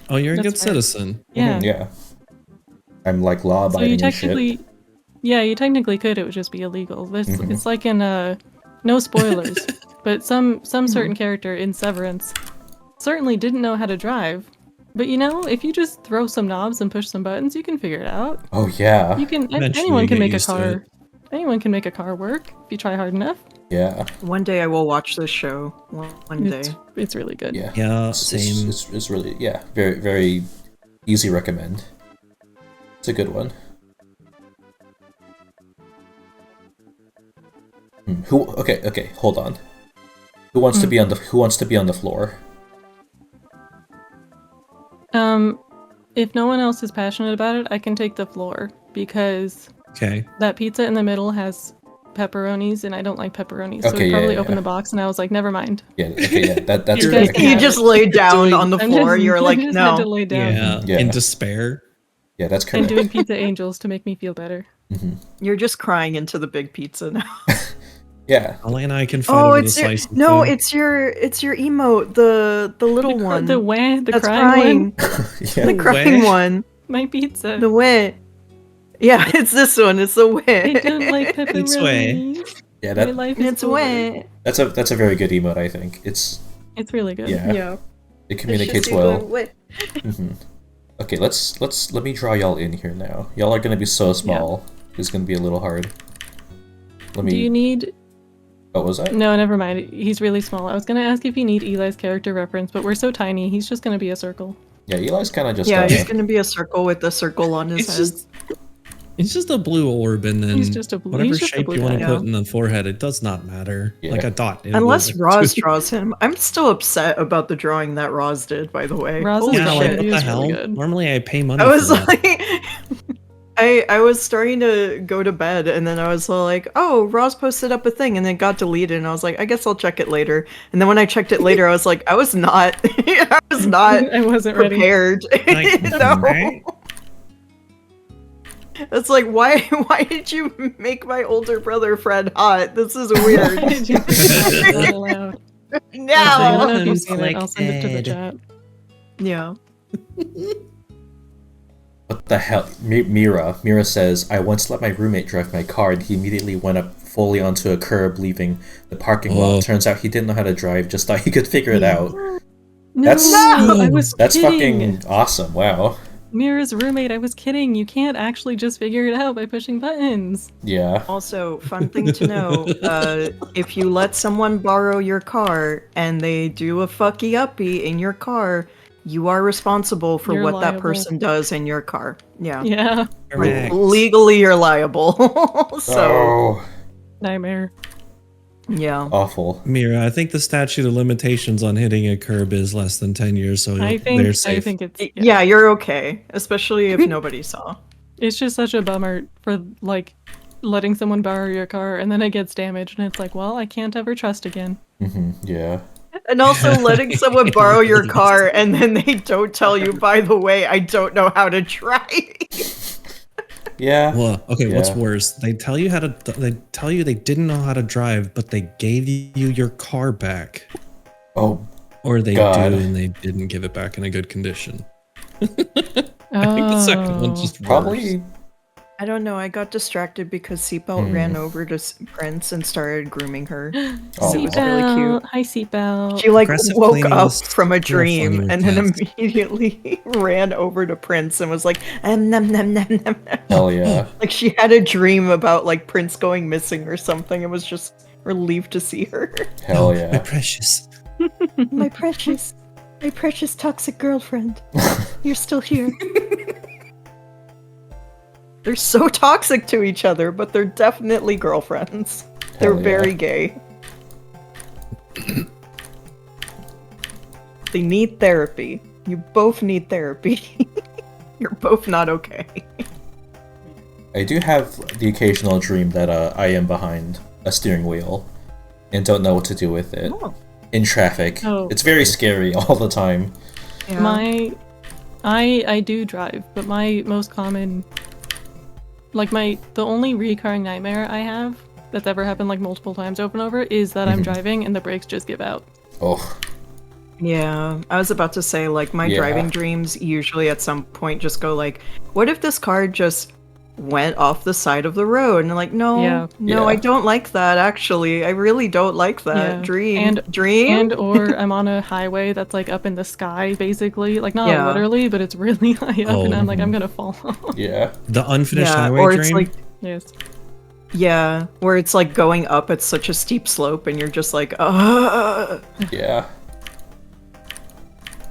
Oh, you're a That's good right. citizen. Yeah. Mhm, yeah. I'm like law So you abiding and shit. technically, yeah, you technically could. It would just be illegal. This Mhm. it's like in no spoilers, but some certain character in Severance certainly didn't know how to drive. But you know, if you just throw some knobs and push some buttons, you can figure it out. Oh yeah. You can. Eventually Anyone you can get make a used to car. it. Anyone can make a car work if you try hard enough. Yeah. One day I will watch this show. One day. It's really good. Yeah. Yeah, It's- same. It's really very very easy recommend. It's a good one. Okay, hold on. Who wants to be on the floor? If no one else is passionate about it, I can take the floor because Okay. that pizza in the middle has pepperonis and I don't like pepperonis. So Okay, we yeah, probably yeah, opened yeah. the box and I was like, never mind. Yeah, okay, yeah, that's You guys correct. can You have just it. laid down on the I'm floor. just- You're like, I just had to no. lay down Yeah. Yeah. In despair. Yeah, that's and correct. doing pizza angels to make me feel better. You're just crying into the big pizza now. Yeah. Ollie and I can fight Oh, over the it's your, slice. of no, food. it's your emote, the little one. The wah, the that's crying one. Yeah. The crying Wah. one. My pizza. The wet. Yeah, it's this one. It's the I don't wet. like It's wah. pepperonis. Yeah, My that life is It's over. wet. that's a very good emote, I think. It's It's really good. yeah, Yeah. it communicates It's just you well. going, wet. Hmm. Okay, let me draw y'all in here now. Y'all are gonna be so small. It's gonna be a little hard. Let me. Do you need? What was that? No, never mind. He's really small. I was gonna ask if you need Eli's character reference, but we're so tiny. He's just gonna be a circle. Yeah, Eli's kind of just. Yeah, he's gonna be a circle with a circle on his It's head. just It's just a blue orb, and then He's just a blue- whatever he's just a shape blue you want to guy. put in the forehead, it does not matter. Yeah. Like a dot. it Unless will- Roz draws him. I'm still upset about the drawing that Roz did, by the way. Roz's Holy Yeah, drawing like shit. what He the was hell? really good. Normally I pay money I was for that. like, I was starting to go to bed, and then I was like, oh, Roz posted up a thing, and it got deleted, and I was like, I guess I'll check it later. And then when I checked it later, I was like, I was not I wasn't ready. prepared. Like, No. right? It's like, why did you make my older brother Fred hot? This is weird. Not allowed. I don't No. know if you've seen it. I'll send it to the Conflicted. chat. Yeah. What the hell? Mira says, I once let my roommate drive my car and he immediately went up fully onto a curb, leaving the parking Oh. lot. Turns out he didn't know how to drive, just thought he could figure it out. No, That's- I was That's kidding. fucking awesome. Wow. Mira's roommate, I was kidding. You can't actually just figure it out by pushing buttons. Yeah. Also, fun thing to know, if you let someone borrow your car and they do a fucky uppy in your car, you are responsible for You're what that liable. person does in your car. Yeah. Yeah, Like, Correct. legally, you're liable. So, Oh, nightmare. yeah. awful. Mira, I think the statute of limitations on hitting a curb is less than 10 years, so I they're think safe. it's Yeah, you're okay. Especially if nobody saw. it's just such a bummer for like letting someone borrow your car and then it gets damaged and it's like, well, I can't ever trust again. Yeah. And also letting someone borrow your car and then they don't tell you, by the way, I don't know how to drive. Yeah. Well, okay, what's Yeah. worse? They tell you they didn't know how to drive, but they gave you your car back. Oh, Or they God. do and they didn't give it back in a good condition. I think the second one's just worse. probably. I don't know. I got distracted because Seatbelt ran over to Prince and started grooming her. Oh, It was really cute. Hi, seatbelt. She like Aggressive woke cleaning up is from a real fun dream with and then cats. immediately ran over to Prince and was like, nom, nom, nom, nom, nom. Hell yeah. Like she had a dream about like Prince going missing or something. It was just relieved to see her. Hell My yeah. precious. my precious toxic girlfriend. You're still here. They're so toxic to each other, but they're definitely girlfriends. They're Hell yeah. very gay. They need therapy. You both need therapy. You're both not okay. I do have the occasional dream that I am behind a steering wheel and don't know what to do with it Oh. in traffic. Oh. It's very scary all the time. My I do drive, but my most common the only recurring nightmare I have that's ever happened like multiple times over and over is that I'm driving and the brakes just give out. Oh, Yeah, I was about to say, like, my Yeah. driving dreams usually at some point just go like, what if this car just went off the side of the road? And I'm like, no, Yeah. no, Yeah. I don't like that, actually. I really don't like that. Yeah. Dream. And or I'm on a highway that's like up in the sky basically, like not Yeah. literally, but it's really high up and I'm like, I'm gonna fall off. yeah. The unfinished Yeah, highway or dream. it's like, Yes. yeah, where it's like going up at such a steep slope and you're just like, Yeah.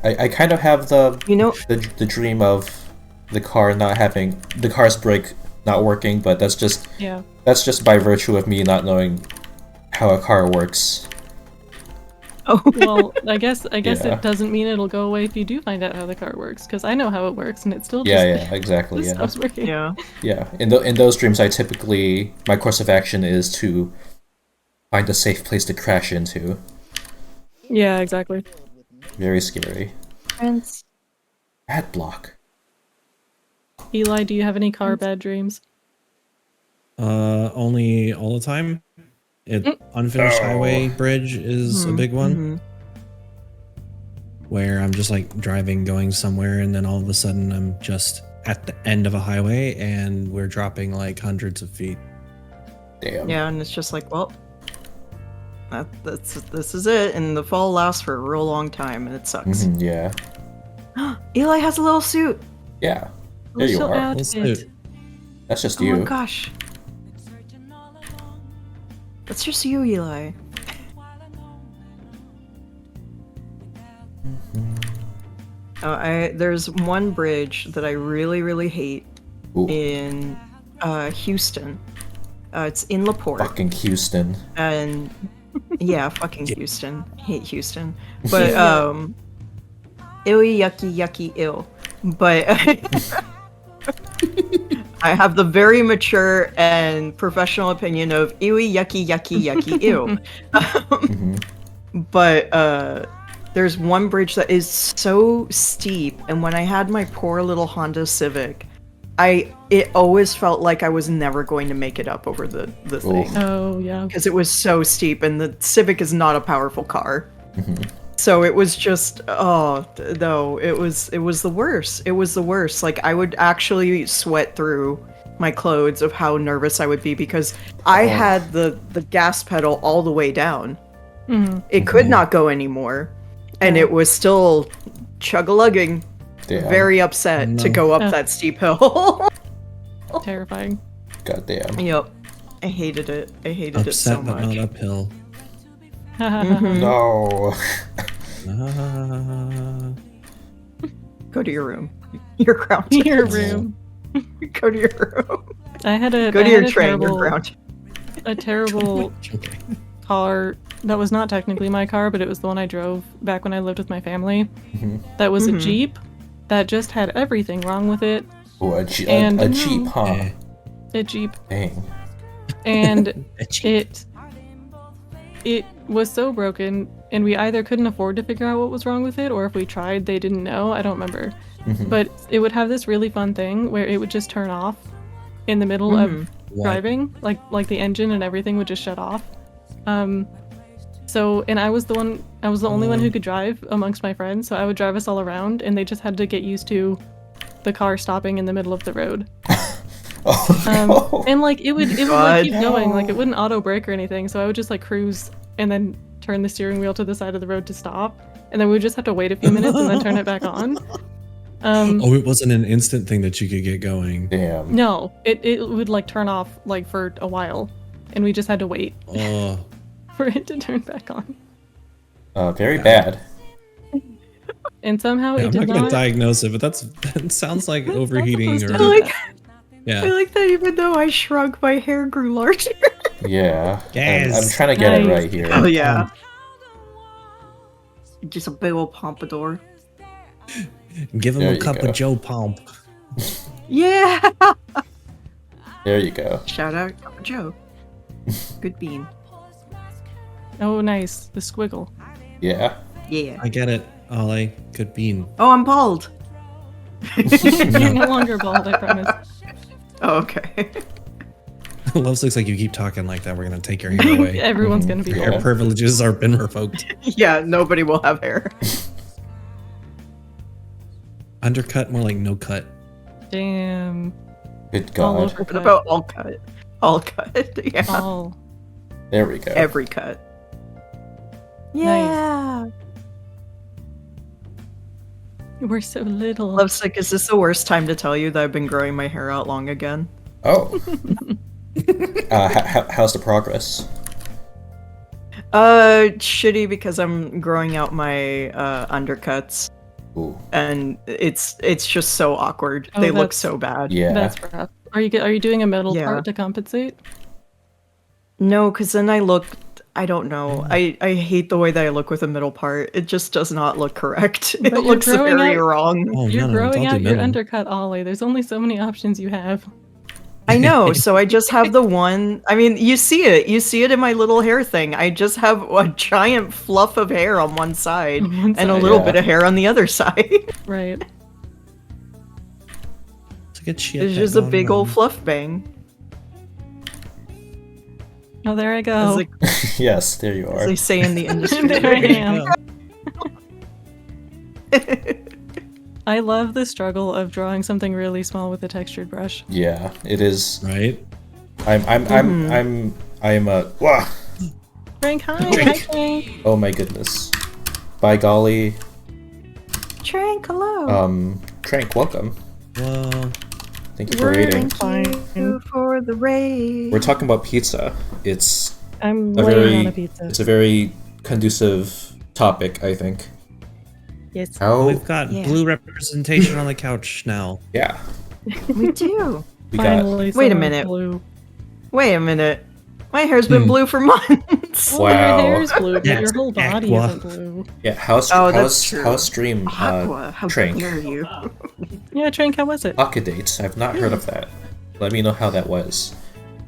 I kind of have you know, the dream of the car's brake not working, but that's just Yeah. by virtue of me not knowing how a car works. oh, Well, I guess Yeah. it doesn't mean it'll go away if you do find out how the car works, because I know how it works and it still Yeah, just yeah, exactly. just Yeah, stops working. yeah. yeah. In those dreams, I typically my course of action is to find a safe place to crash into. Yeah, exactly. Very scary. Prince. Ad block. Eli, do you have any car bad dreams? Only all the time. Unfinished Oh. highway bridge is a big one. Mhm. Where I'm just like driving, going somewhere, and then all of a sudden I'm just at the end of a highway and we're dropping like hundreds of feet. Damn. Yeah, and it's just like, well, this is it, and the fall lasts for a real long time, and it sucks. Mhm, yeah. Eli has a little suit. Yeah. There you Little are. Let's outfit. do- That's just Oh you. my gosh. That's just you, Eli. There's one bridge that I really, really hate Ooh. in Houston. It's in LaPorte. Fucking Houston. And yeah, fucking Houston. Hate Houston. But Iwi yucky yucky ill. But I have the very mature and professional opinion of iwi yucky yucky yucky ew. But there's one bridge that is so steep, and when I had my poor little Honda Civic, it always felt like I was never going to make it up over the thing. Oh yeah. Because it was so steep, and the Civic is not a powerful car. So it was just it was the worst. It was the worst. Like I would actually sweat through my clothes of how nervous I would be because I had the gas pedal all the way down. It could not go anymore, and it was still chug-a-lugging. Very upset to go up that steep hill. Terrifying. Goddamn. Yep. I hated it. I hated it so much. Upset but not uphill. No. Go to your room. Your ground. Your room. Go to your room. I had a Go to your train. Your ground. A terrible car that was not technically my car, but it was the one I drove back when I lived with my family. That was a Jeep that just had everything wrong with it. Oh, a Jeep, huh? A Jeep. Dang. And it was so broken, and we either couldn't afford to figure out what was wrong with it, or if we tried, they didn't know. I don't remember. But it would have this really fun thing where it would just turn off in the middle of driving, like the engine and everything would just shut off. So, and I was the only one who could drive amongst my friends, so I would drive us all around, and they just had to get used to the car stopping in the middle of the road. And like it would like keep going, like it wouldn't auto brake or anything, so I would just like cruise and then turn the steering wheel to the side of the road to stop, and then we would just have to wait a few minutes and then turn it back on. It wasn't an instant thing that you could get going. Damn. No, it would like turn off like for a while, and we just had to wait for it to turn back on. Very bad. And somehow it I'm did not gonna not diagnose it, but that sounds like overheating or I like that even though I shrunk, my hair grew larger. Yeah. Yes. I'm trying to get it right here. Oh yeah. Just a big old pompadour. Give him There a you cup go. of Joe Pomp. Yeah. There you go. Shout out Joe. Good bean. Oh, nice. The squiggle. Yeah. Yeah. I get it, Ollie. Good bean. Oh, I'm bald. You're no longer bald, I promise. Oh, okay. Loves looks like you keep talking like that. We're gonna take your hair away. Everyone's gonna be Yeah. Your bald. privileges are been revoked. Yeah, nobody will have hair. Undercut, more like no cut. Damn. Good All God. over What cut. about all cut? All cut. Yeah. All. There we go. Every cut. Yeah. We're so little. Lovesick, is this the worst time to tell you that I've been growing my hair out long again? Oh. How's the progress? Shitty because I'm growing out my undercuts. Ooh. And it's just so awkward. Oh, They look that's- so bad. Yeah. That's rough. Are you doing a middle Yeah. part to compensate? No, because then I look. I don't know. I hate the way that I look with a middle part. It just does not look correct. But It you're looks growing very out- wrong. Oh You're no, growing don't out do your middle. undercut, Ollie. There's only so many options you have. I know. So I just have the one. I mean, you see it. You see it in my little hair thing. I just have a giant fluff of hair on one side On one and a side. little Yeah. bit of hair on the other side. Right. It's a good shit. It's that just a gone big old wrong. fluff bang. Oh, there I As, go. they, Yes, there you as are. they say in the industry. There I am. Yeah. I love the struggle of drawing something really small with a textured brush. Yeah, it is. Right? I'm a. Wah! Frank, hi. Hi, Frank. Oh my goodness. By golly. Trank, hello. Trank, welcome. Well, Thank you for waiting. Thank you for the raid. We're talking about pizza. It's I'm a laying very on a pizza. it's a very conducive topic, I think. Yes. How we've got Yeah. blue representation on the couch now. yeah. We do. We got Finally, Wait a someone minute. Blue. Wait a minute. My hair's been blue for months. Well, Wow. your hair's blue, but Yes, your whole body Aqua. isn't blue. yeah. How's Oh, that's true. how's stream Aqua, how Trank? dare you? Yeah, Trank, how was it? Pocket dates. I've not heard of that. Let me know how that was.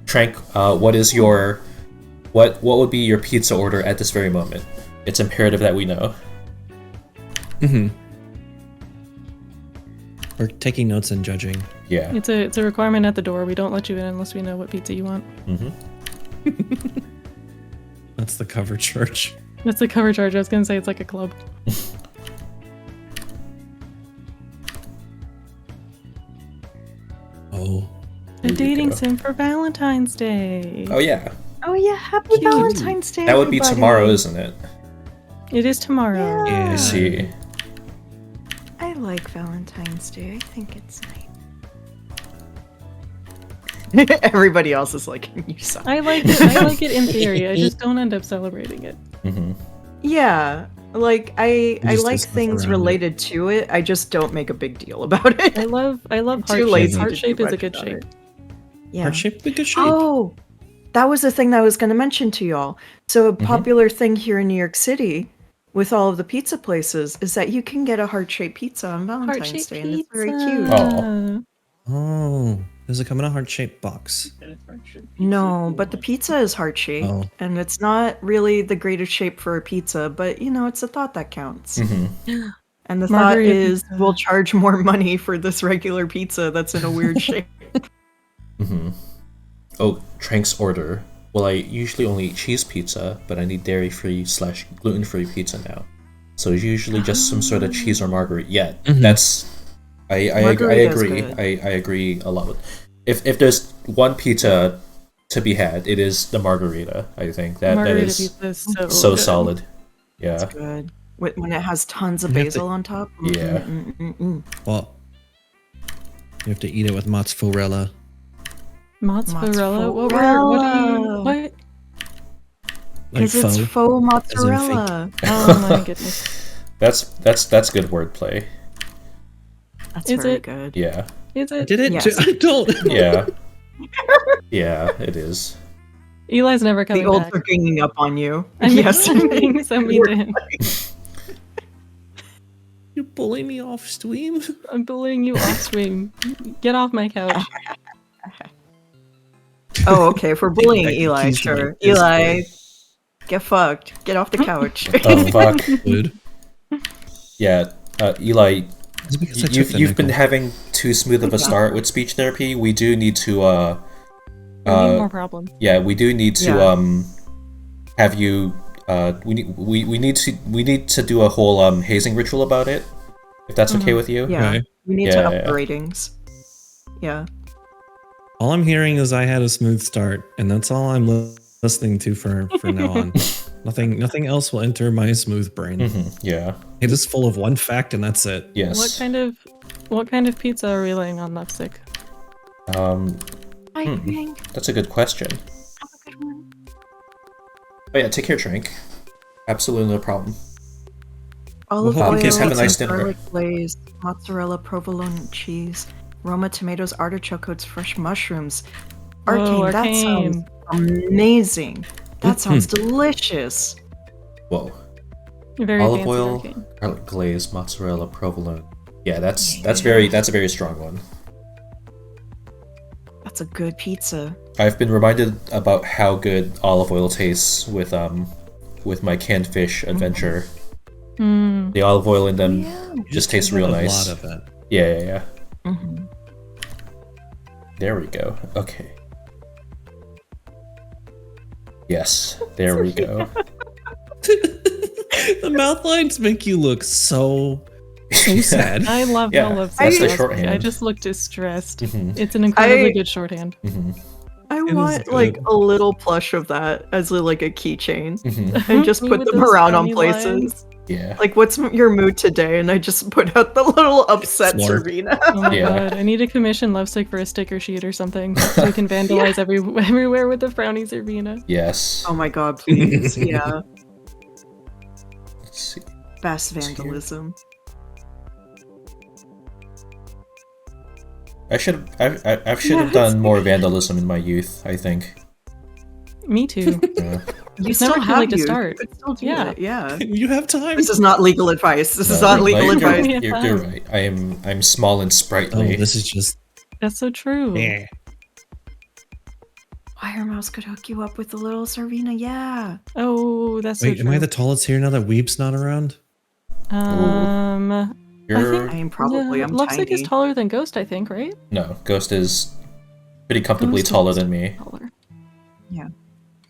Trank, what is your what would be your pizza order at this very moment? It's imperative that we know. Mm-hmm. We're taking notes and judging. Yeah. It's a requirement at the door. We don't let you in unless we know what pizza you want. Mm-hmm. That's the cover charge. That's the cover charge. I was gonna say it's like a club. Oh. A There you dating go. sim for Valentine's Day. Oh yeah. Oh yeah, happy Cute. Valentine's Day. That would be everybody. tomorrow, isn't it? It is tomorrow. Yeah. I see. I like Valentine's Day. I think it's nice. Everybody else is like, you suck. I like it. I like it in theory. I just don't end up celebrating it. Mm-hmm. Yeah, like I just like stuff things around it. related to it. I just don't make a big deal about it. I love Too heart shape. lazy to Heart do shape is a much good about shape. it. Yeah. Heart shape, a good shape. Oh, that was the thing that I was going to mention to y'all. So a popular thing here in New York City with all of the pizza places is that you can get a heart-shaped pizza on Valentine's Heart-shaped Day, and it's pizza. very cute. Oh. Oh. Does it come in a heart-shaped box? No, but the pizza is heart-shaped, Oh. and it's not really the greatest shape for a pizza, but you know, it's a thought that counts. Mm-hmm. And the Margarita thought is, pizza. we'll charge more money for this regular pizza that's in a weird shape. Mm-hmm. Oh, Trank's order. Well, I usually only eat cheese pizza, but I need dairy-free / gluten-free pizza now. So it's usually just some sort of cheese or margarita. Yeah, Mhm. that's. I Margarita's agree. good. I agree a lot. If there's one pizza to be had, it is the margarita. I think that Margarita is pizza is so so good. solid. Yeah. It's good. When it has tons of You have to- basil on top. Yeah. Well, you have to eat it with mozzarella. Mozzarella? What Mozzarella. what? Like Because it's faux. faux mozzarella. Oh my goodness. That's good wordplay. That's Is very it? good. Yeah. Is it? Did it? Yes. I don't. Yeah. Yeah, it is. Eli's never coming The old back. are ganging up on you. I'm Yes. being so mean to him. You bully me off stream? I'm bullying you off stream. Get off my couch. Oh, okay. For bullying Back to Eli, keys to sure. my Discord. Eli, get fucked. Get off the couch. Oh fuck. Dude. Yeah, Eli, It's because I took the you've been nickel. having too smooth of a start with speech therapy. We do need to We need more problems. yeah, we do need to Yeah. have you we need to do a whole hazing ritual about it. If that's okay with you. Yeah. Okay. We need Yeah, to yeah, up yeah. the ratings. Yeah. All I'm hearing is I had a smooth start, and that's all I'm listening to for now on. Nothing else will enter my smooth brain. Yeah. It is full of one fact, and that's it. Yes. What kind of pizza are we laying on Lipstick? I think That's a good question. have a good one. Oh yeah, take care, Drink. Absolutely no problem. Olive Well, oil, kids have a nice dinner. garlic glaze, mozzarella, provolone cheese, Roma tomatoes, artichoke oats, fresh mushrooms. Arcane, Whoa, that sounds amazing. That sounds delicious. Whoa. Very Olive fancy oil, Arcane. garlic glaze, mozzarella, provolone. Yeah, that's a very strong one. That's a good pizza. I've been reminded about how good olive oil tastes with my canned fish adventure. Mm. The olive oil in them Yeah. just tastes real a nice. lot of it. Yeah. Mhm. There we go. Okay. Yes, there we go. The mouth lines make you look so sad. I love Yeah, how Lipstick that's the does me. shorthand. I just look distressed. Mhm. It's an incredibly I- good shorthand. I is want like good. a little plush of that as like a keychain Mhm. and just Me put with them those around on funny places. lines. Yeah. Like, what's your mood today? And I just put out the little upset Slurp. Serena. Oh my Yeah. god, I need to commission Lovesick for a sticker sheet or something so we can vandalize everywhere with the frowny Serena. Yes. Oh my god, please. Yeah. Let's see. Best It's here. vandalism. I should have done more vandalism in my youth, I think. Me too. Yeah. You It's still never too have late to you. start. You could still do Yeah. it, yeah. You have time. This is not legal advice. This is No, not legal like, advice. You're right. I'm small and Oh, sprightly. this is just. That's so true. Yeah. Wire Mouse could hook you up with the little Servina, yeah. Oh, that's Wait, so am true. I the tallest here now that Weeb's not around? I You're think I mean, probably. I'm Lovesick is tiny. taller than Ghost, I think, right? no, Ghost is pretty comfortably Ghost taller is than me. Taller. Yeah.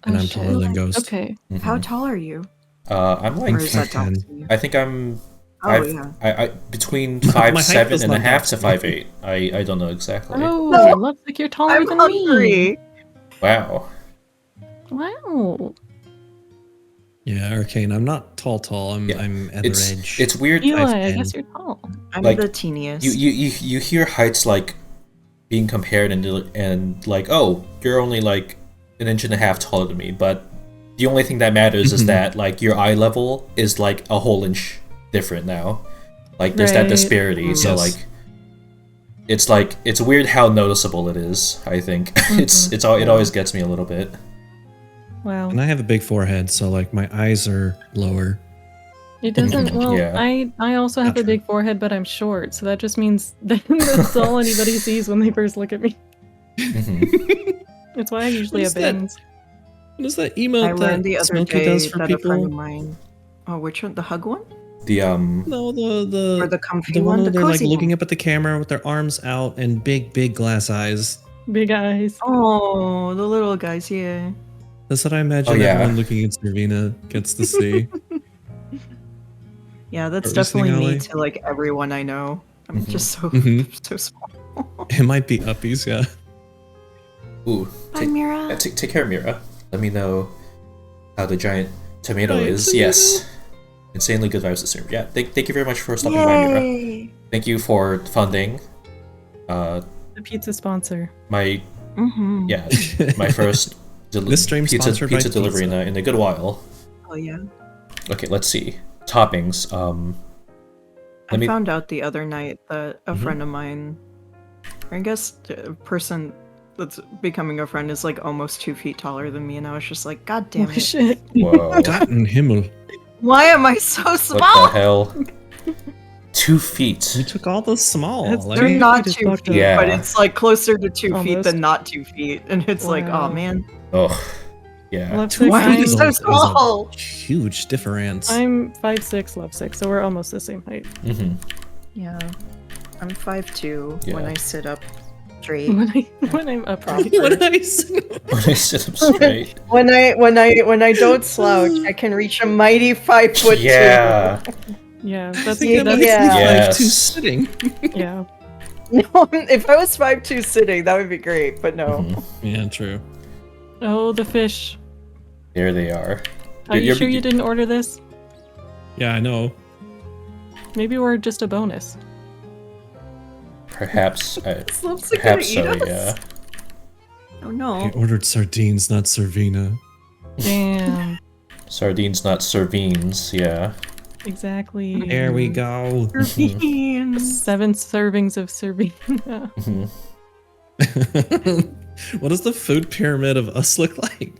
And Oh, I'm shit. taller than Ghost. Okay. Mhm. How tall are you? I'm like Or is that 5'10". down to you? I think I'm Oh, I've- yeah. I between My height 5'7" does and a not half to matter. 5'8". I don't know exactly. Oh, No. Lovesick, you're taller I'm than me. hungry. Wow. Wow. Yeah, Arcane. I'm not tall. I'm Yeah. I'm It's average. it's weird. Eli, I 5'10". guess you're tall. I'm Like, the teeniest. You hear heights like being compared and like, oh, you're only like an inch and a half taller than me, but the only thing that matters is Mhm. that like your eye level is like a whole inch different now. Like there's that Right. disparity, so Yes. like it's weird how noticeable it is. I think it always gets me a little bit. Wow. And I have a big forehead, so like my eyes are lower. It doesn't. Well, Yeah. I also have Not a big forehead, but I'm short, so that just means that's all anybody sees when they first look at me. Mhm. It's why I usually What have is that? bangs. What is that I emote learned the that other Smokey day does for that a friend of people? mine. Oh, which one? The hug one? The No, Or the the comfy the one one? where The they're like cozy looking one? up at the camera with their arms out and big glass eyes. Big eyes. Oh, the little guys, yeah. That's what I imagine Oh, yeah. everyone looking at Servina gets to see. Yeah, that's What were you saying, definitely me Ollie? to like everyone I know. I'm Mhm. just so Mhm. so small. It might be uppies, yeah. ooh, Bye, take, Mira. take care, Mira. Let me know how the giant tomato Giant is. tomato. Yes, insanely good vibes this room. Yeah, thank you very much for stopping by, Mira. Yay! Thank you for funding. The pizza sponsor. My Mm-hmm. yeah, my first This stream sponsored by pizza delivery pizza. in a good while. Oh yeah. Okay, let's see toppings. I Let me- found out the other night that a Mhm. friend of mine, or I guess a person that's becoming a friend, is like almost 2 feet taller than me, and I was just like, God damn Holy it! shit. Whoa, Gott in Himmel. Why am I so what small? the hell? 2 feet. You took all the small. That's like- They're Two not feet is 2 fucked feet, up. Yeah. but it's like closer to 2 feet Almost. than not 2 feet, and it's like, oh Wow. man, Oh, yeah. Lovesick, why are you is so a- is a small? Huge difference. I'm 5'6", Lovesick, so we're almost the same height. hmm Yeah, I'm 5'2" when Yeah. I sit up straight. When I'm upright. What did I say? When I sit up straight. When I don't slouch, I can reach a mighty 5'2". Yeah. Yeah, I that's think I'm that's like Yes. 5'2" sitting. yeah. No, if I was 5'2" sitting, that would be great, but no. Mhm. Yeah, true. Oh, the fish. There they are. Are you You're- sure you didn't order this? Yeah, I know. Maybe we're just a bonus. Perhaps. Slopes are gonna Perhaps eat so. us. Yeah. Oh I no. ordered sardines, not Servina. Damn. Sardines, not servines. Yeah. Exactly. There we go. Beans. 7 servings of servina. Mhm. What does the food pyramid of us look like?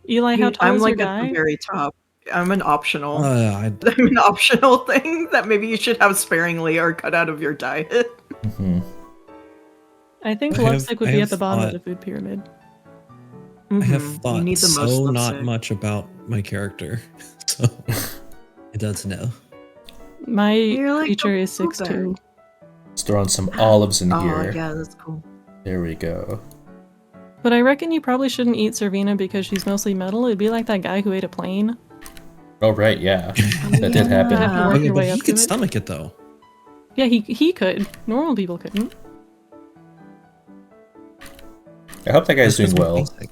Eli, how tall I'm is like your at guy? the very top. I'm an optional. I, I'm an optional thing that maybe you should have sparingly or cut out of your diet. Mhm. I think I have- Lovesick would I be have at the bottom of thought- the food pyramid. I have Mhm. thought You need the most so not lipstick. much about my character. So I don't know. My You're like creature a is 6'2". blueberry. Let's throw in some olives in Oh here. yeah, that's cool. There we go. But I reckon you probably shouldn't eat Servina because she's mostly metal. It'd be like that guy who ate a plane. Oh right, yeah, that did happen. Have to work Okay, your but way he up could to it. stomach it though. Yeah, he could. Normal people couldn't. I hope that guy's doing That's well. basic.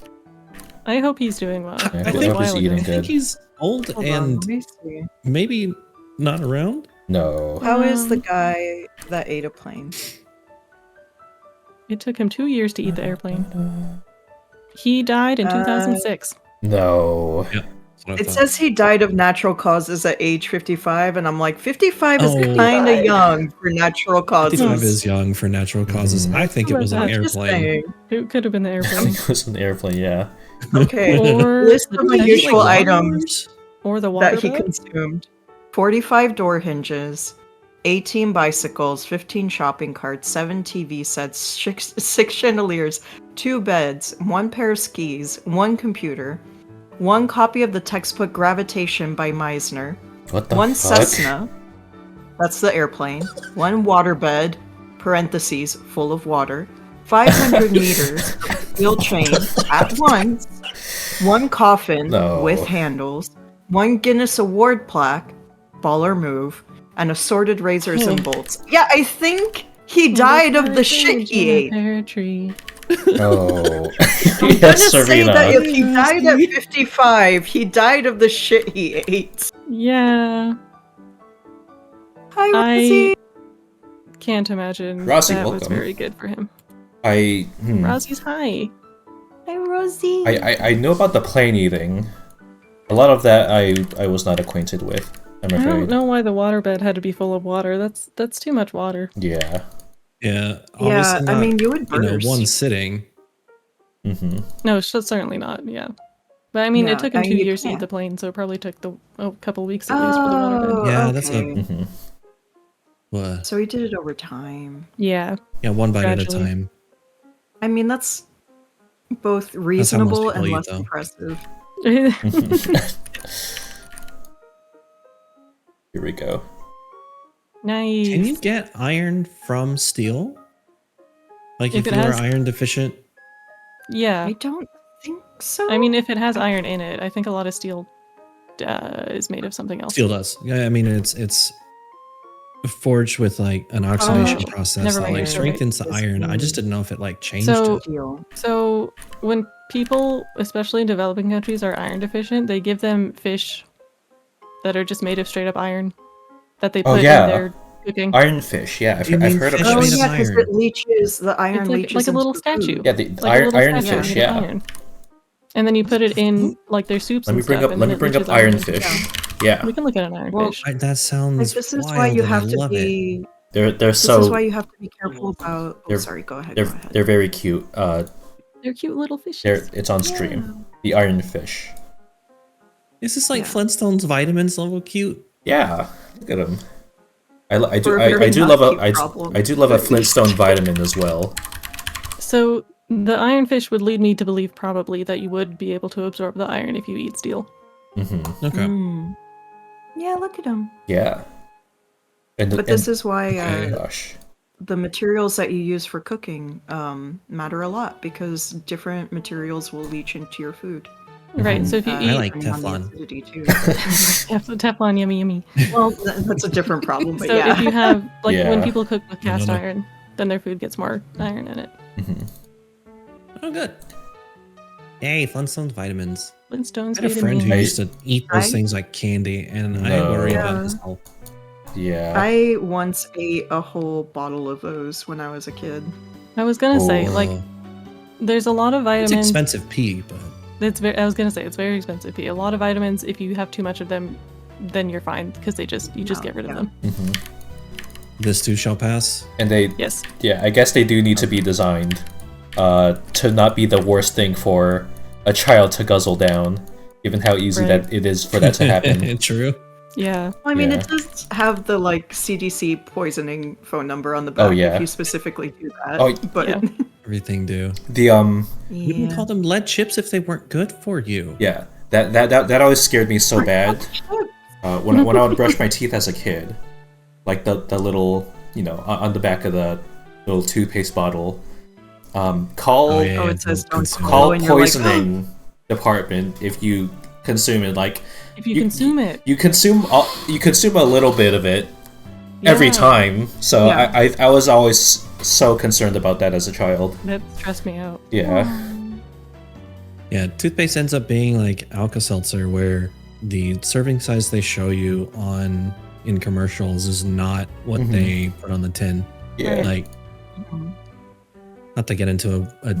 I hope he's doing well. Yeah, I I think hope he's while eating ago. I think good. he's old Hold on, and let me see. maybe not around. No. How is the Um, guy that ate a plane? It took him 2 years to eat the airplane. He died in 2006. No. It says he died of natural causes at age 55, and I'm like, 55 is kind of young for natural causes. 55 is young for natural causes. I think it was an airplane. It could have been the I airplane. think it was an airplane, yeah. Okay, Or list the of teddy unusual Like items Or the water that he bed? consumed. 45 door hinges, 18 bicycles, 15 shopping carts, 7 TV sets, 6 chandeliers, 2 beds, 1 pair of skis, 1 computer, 1 copy of the textbook Gravitation by Meisner, What the 1 fuck? Cessna, that's the airplane, 1 waterbed, parentheses, full of water, 500 meters, steel chain at once, 1 coffin No. with handles, 1 Guinness Award plaque, baller move, and assorted razors and bolts. Yeah, I think he died of the shit he ate. Pear tree. Oh. I'm gonna say Serena. that if he died at 55, he died of the shit he ate. Yeah. Hi, I Rosie. can't imagine Rossi, that was welcome. very good for him. Rossie's high. Hi, Rosie. I know about the plane eating. A lot of that I was not acquainted with, I'm I afraid. don't know why the waterbed had to be full of water. That's too much water. Yeah. Yeah, Yeah, obviously I not, mean, you would burst. one sitting. Mm-hmm. No, certainly not. Yeah, but I mean, Yeah, it took him I mean, 2 you years to eat can't. the plane, so it probably took a couple weeks at least for the waterbed. Oh, Yeah, that's a- okay. Mm-hmm. What? So he did it over time. Yeah. Yeah, one bite at a Gradually. time. I mean, that's both how most reasonable people and eat, less though. impressive. Here we go. Nice. Can you get iron from steel? Like If if it you are has- iron deficient? Yeah. I don't think so. I mean, if it has iron in it, I think a lot of steel is made of something else. Steel does. Yeah, I mean it's forged with like an oxidation Oh, process never that mind, like you're right. strengthens the iron. I just didn't know if it like changed So- it. Steel. So when people, especially in developing countries, are iron deficient, they give them fish that are just made of straight up iron that they Oh, put yeah. in their cooking. Ironfish, yeah, You I've mean heard fish about Oh made this. of yeah, because iron. it leaches the iron It's leaches like a little into the food. statue. Yeah, the Like a little iron statue fish, made of yeah. iron. And then you put it in like their soups Let me and bring stuff. up and let then me it bring up leaches iron. ironfish. Yeah. We can look at an iron Well, fish. That Like, sounds this is wild, why you and I have to love it. be. They're This so is why you have to be careful about. Oh, they're- sorry. Go ahead. they're Go ahead. they're very cute. They're cute little fishes. It's on stream. The ironfish. Is this like Yeah. Flintstones vitamins level cute? Yeah, look at them. I do For a very do not love cute a problem. I do love a Flintstone vitamin as well. So the iron fish would lead me to believe probably that you would be able to absorb the iron if you eat steel. Mm-hmm. Okay. Mm. Yeah, look at them. Yeah. And But this is why gosh. the materials that you use for cooking matter a lot because different materials will leach into your food. Right. So if you I eat like depending on the Teflon. acidity, too. Teflon, yummy, yummy. Well, that's a different problem, but So yeah. if you have like when Yeah. people cook with cast no. iron, then their food gets more iron in it. Mm-hmm. Oh, good. Yay, Flintstones vitamins. Flintstones. I had a friend who vitamins. used to eat those I- things like candy, and I No. worry Yeah. about his health. Yeah. I once ate a whole bottle of those when I was a kid. I was gonna say like Oh, there's a lot of it's vitamins. expensive pee, but I was gonna say it's very expensive. A lot of vitamins. If you have too much of them, then you're fine because you just get rid of Yeah. them. Mm-hmm. this too shall pass. And they Yes. yeah, I guess they do need to be designed to not be the worst thing for a child to guzzle down, given how easy Right. that it is for that to happen. True. Yeah. I mean, Yeah. it does have the like CDC poisoning phone number on the back Oh, yeah. if you specifically do that. Oh, but yeah. Everything do. The You can call them lead chips if they weren't good for you. yeah, that always scared me so bad. When I would brush my teeth as a kid, like the little, you know, on the back of the little toothpaste bottle, call Oh, it says don't consume swallow. call and you're like, poisoning department if you consume it. Like If you consume it. you consume a little bit of it every Yeah. time. So Yeah. I was always so concerned about that as a child. That stressed me out. Yeah. Yeah, toothpaste ends up being like Alka-Seltzer, where the serving size they show you in commercials is not what Mhm. they put on the tin. Yeah. Like, not to get into a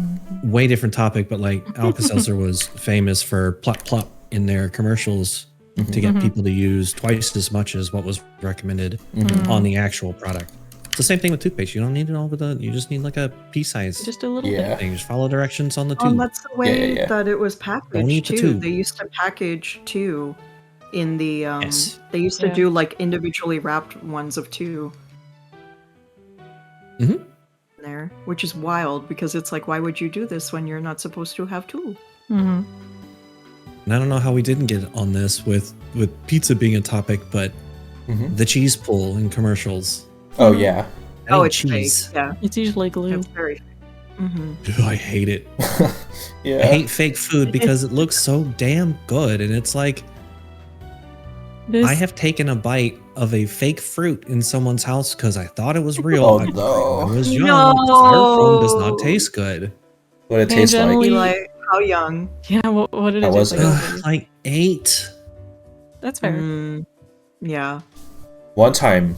way different topic, but like Alka-Seltzer was famous for plop plop in their commercials to get people to use twice as much as what was recommended on the actual product. It's the same thing with toothpaste. You don't need it all with you just need like a pea size. Just a little bit. Thing. Just follow directions on the tube. That's the way that it was packaged too. tube. They used to package two in the Yes. they used to do like individually wrapped ones of two. There, which is wild because it's like, why would you do this when you're not supposed to have two? And I don't know how we didn't get on this with pizza being a topic, but the cheese pull in commercials. Oh yeah. It's cheese. fake. Yeah, It's usually glue. it's very fake. Dude, I hate it. Yeah. I hate fake food because it looks so damn good, and it's like I have taken a bite of a fake fruit in someone's house because I thought it was real. Oh, I no. was young. Styrofoam does not taste good. What did it taste like? Tangentially- Eli, how young? Yeah, what did it How taste was like? it? Like 8. That's fair. Yeah. One time,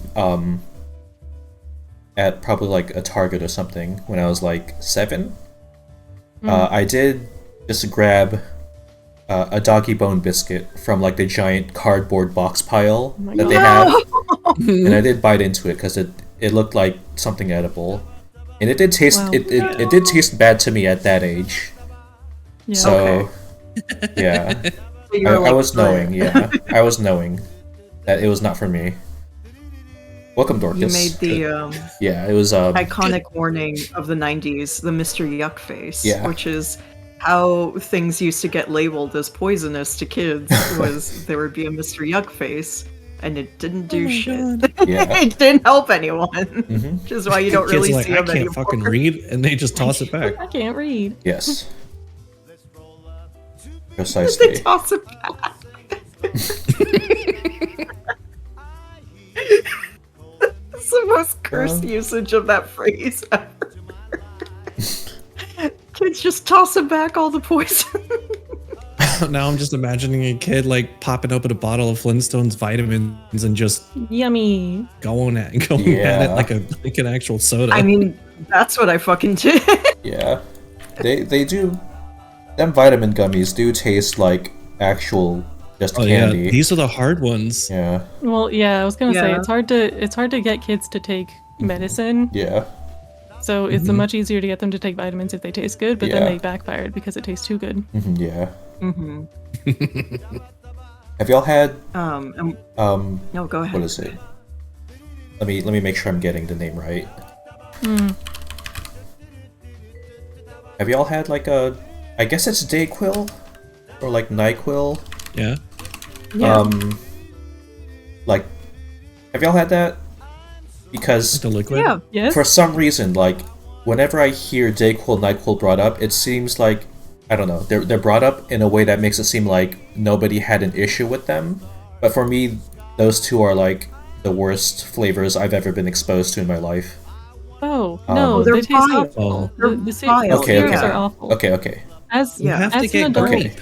at probably like a Target or something, when I was like 7, I did just grab a doggy bone biscuit from like the giant cardboard box pile that they have, and I did bite into it because it looked like something edible, and it did taste it did taste bad to me at that age. Yeah. So yeah, So I was knowing. Yeah, I was knowing that it was not for me. Welcome, Dorcas. You made the yeah, it was iconic warning of the 90s, the Mr. Yuck face, Yeah. which is how things used to get labeled as poisonous to kids. Was there would be a Mr. Yuck face, and it didn't do shit. Yeah. It didn't help anyone, which is why you don't Kids really are like, see I them can't anymore. fucking read, and they just toss it back. I can't read. Yes. They Precisely. toss it back. It's the most cursed usage of that phrase ever. Kids just tossing back all the poison. Now I'm just imagining a kid like popping open a bottle of Flintstones vitamins and just Yummy. going at it Yeah. like an actual soda. I mean, that's what I fucking did. Yeah. They do. Them vitamin gummies do taste like actual just oh candy. yeah, these are the hard ones. Yeah. Well, yeah, I was gonna say Yeah. it's hard to get kids to take medicine. Yeah. So it's much easier to get them to take vitamins if they taste good, but then Yeah. they backfired because it tastes too good. Yeah. Have y'all had No, go ahead. what is it? Let me make sure I'm getting the name right. Have y'all had like I guess it's Dayquil or like NyQuil? Yeah. Yeah. Like, have y'all had that? Because The liquid. Yeah. Yes. for some reason, like, whenever I hear Dayquil, NyQuil brought up, it seems like, I don't know, they're brought up in a way that makes it seem like nobody had an issue with them. But for me, those two are like the worst flavors I've ever been exposed to in my life. Oh no, They're they taste vile. awful. They're The vile. Okay, syrups okay. are awful. Okay. As You have as to an get adult, grape.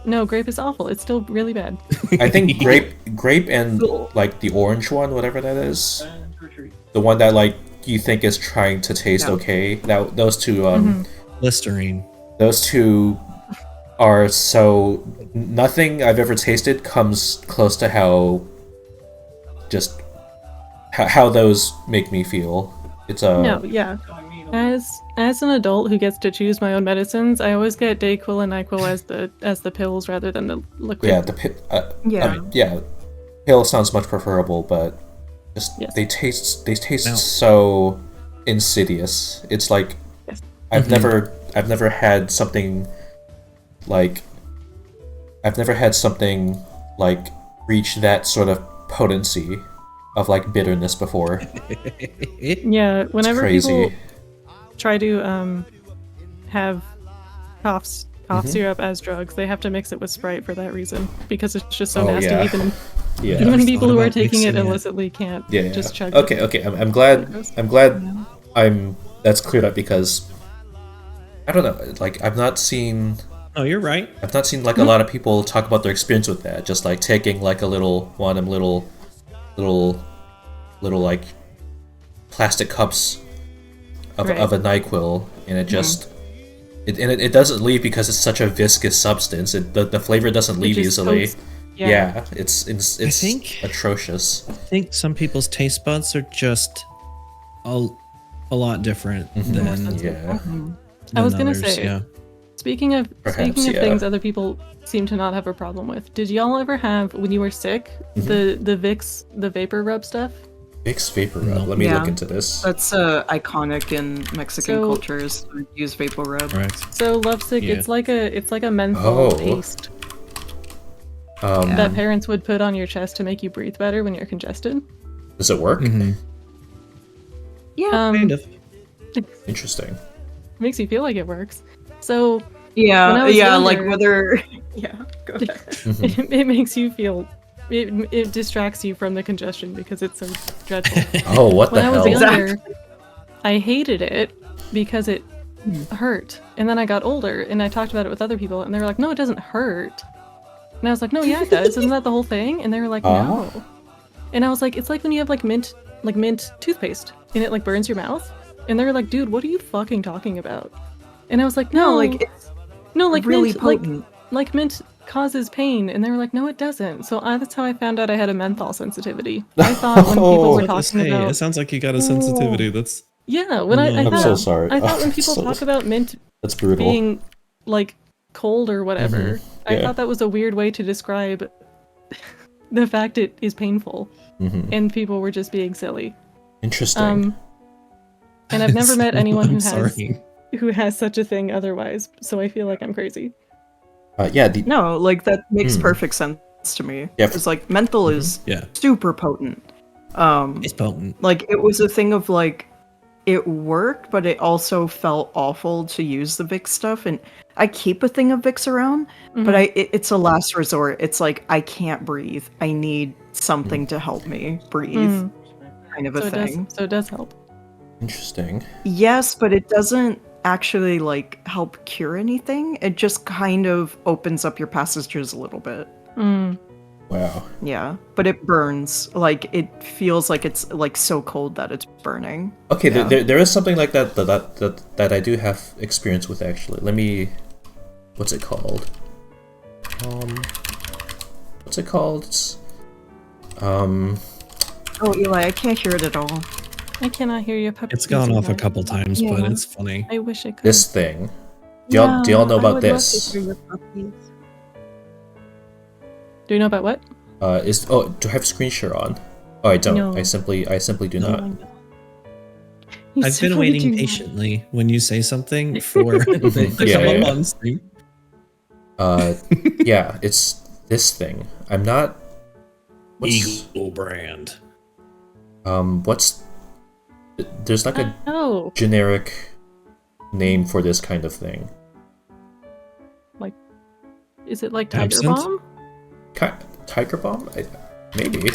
no, grape is awful. It's still really bad. I think grape and like the orange one, whatever that is, the one that like you think is trying to taste Yeah. okay. Now those two, Listerine. those two are so nothing I've ever tasted comes close to how those make me feel. It's No, yeah. As an adult who gets to choose my own medicines, I always get Dayquil and NyQuil as the pills rather than the liquid. yeah Yeah. pill sounds much preferable, but just Yes. they taste No. so insidious. It's like Yes. I've never had something like reach that sort of potency of like bitterness before. Yeah, whenever crazy. people try to have cough syrup as drugs, they have to mix it with Sprite for that reason because it's just so Oh, nasty. yeah. Even Yeah. I've people thought who are about taking it mixing it. illicitly can't Yeah. just chug Okay. it. Okay. I'm glad. That's cleared up because I don't know. Like I've not seen Oh, you're right. like a lot of people talk about their experience with that. Just like taking like a little one of them little like plastic cups of Right. a NyQuil, and it just it doesn't leave because it's such a viscous substance. The flavor doesn't leave easily. Yeah, it's atrocious. I think some people's taste buds are just a lot different than I was gonna others, say, yeah. speaking of things other people seem to not have a problem with, did y'all ever have, when you were sick, the Vicks, the vapor rub stuff? Vicks vapor rub. Let me look into this. That's iconic in Mexican cultures. Use vapor rub. Right. So Lovesick, it's like a menthol paste that parents would put on your chest to make you breathe better when you're congested. Does it work? Yeah, Kind of. Interesting. Makes you feel like it works. So yeah, younger, like whether go ahead. it makes you feel. It distracts you from the congestion because it's so dreadful. Oh, what the hell? When I was younger, I hated it because it hurt. And then I got older and I talked about it with other people and they were like, no, it doesn't hurt. And I was like, no, yeah, it does. Isn't that the whole thing? And they were like, no. And I was like, it's like when you have like mint toothpaste and it like burns your mouth. And they were like, dude, what are you fucking talking about? And I was like, no, it's really mint, potent. like mint causes pain. And they were like, no, it doesn't. So that's how I found out I had a menthol sensitivity. I thought when people were talking about, it sounds like you got a sensitivity. That's when I thought, I'm so sorry. I thought when people talk about mint that's brutal. being like cold or whatever, I thought that was a weird way to describe the fact it is painful, and people were just being silly. Interesting. And I've never met anyone who has such a thing otherwise, so I feel like I'm crazy. No, like that makes perfect sense to me. Yeah. It's like menthol is super potent. it's potent. Like it was a thing of like it worked, but it also felt awful to use the Vicks stuff. And I keep a thing of Vicks around, but it's a last resort. It's like I can't breathe. I need something to help me breathe, kind of a thing. So it does help. Interesting. Yes, but it doesn't actually like help cure anything. It just kind of opens up your passages a little bit. Wow. Yeah, but it burns. Like it feels like it's like so cold that it's burning. Okay, there is something like that I do have experience with actually. Let me. What's it called? What's it called? It's, Oh, Eli, I can't hear it at all. I cannot hear you. It's gone off a couple times, but it's funny. I wish it could. this thing. Do y'all know about this? Do you know about what? Do I have screen share on? Oh, I don't. No. I simply do not. I've been waiting patiently when you say something for the come up on stream. Yeah, it's this thing. I'm not. Eagle brand. There's like a generic name for this kind of thing. Like, is it like Tiger Absinthe? Bomb? Tiger Bomb? Maybe.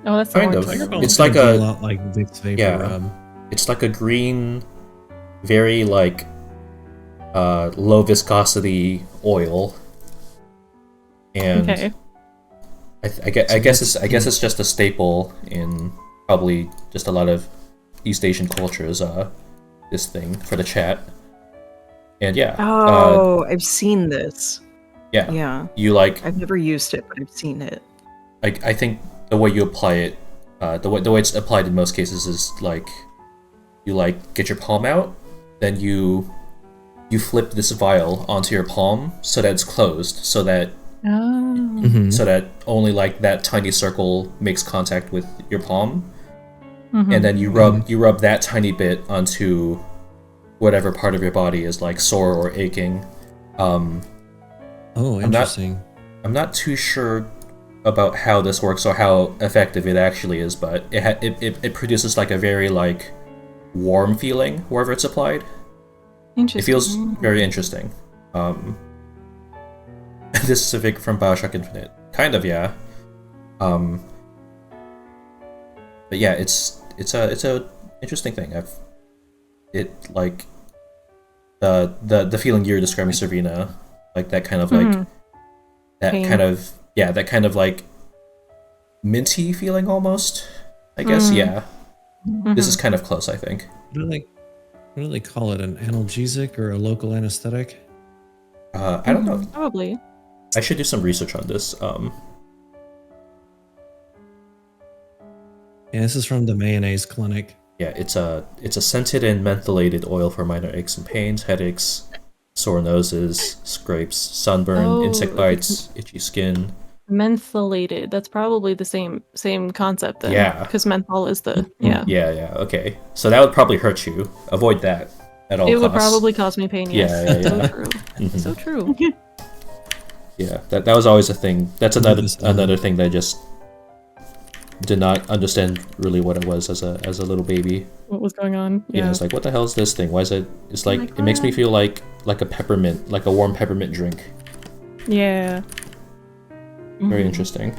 Oh, that's Kind the of. Tiger Bomb. It's like a a lot like Vicks Vapor Rub. It's like a green, very like low viscosity oil. And okay. I guess it's just a staple in probably just a lot of East Asian cultures. This thing for the chat, and I've seen this. Yeah. You like? I've never used it, but I've seen it. I think the way you apply it, the way it's applied in most cases is like, you like get your palm out, then you flip this vial onto your palm so that it's closed, so that only like that tiny circle makes contact with your palm, and then you rub that tiny bit onto whatever part of your body is like sore or aching. Interesting. I'm not too sure about how this works or how effective it actually is, but it produces like a very like warm feeling wherever it's applied. Interesting. It feels very interesting. This is a Vic from Bioshock Infinite. Kind of, yeah. But yeah, it's a interesting thing. It like the feeling you're describing, Servina, like that kind of like that Pain. that kind of like minty feeling almost. I guess, yeah. This is kind of close, I think. What What do they call it? An analgesic or a local anesthetic? I don't know. Probably. I should do some research on this. Yeah, this is from the Mayonnaise Clinic. Yeah, it's a scented and mentholated oil for minor aches and pains, headaches, sore noses, scrapes, sunburn, insect bites, itchy skin. Mentholated. That's probably the same concept then. Yeah. Because menthol is the yeah. Yeah. Okay. So that would probably hurt you. Avoid that at all It costs. would probably cause me pain. Yes. Yeah. So true. Mhm. So true. Yeah. That was always a thing. That's another thing that I just did not understand really what it was as a little baby. What was going on? Yeah. It's like, what the hell is this thing? Why is it? It's like it makes me feel like a peppermint, like a warm peppermint drink. Yeah. Very interesting.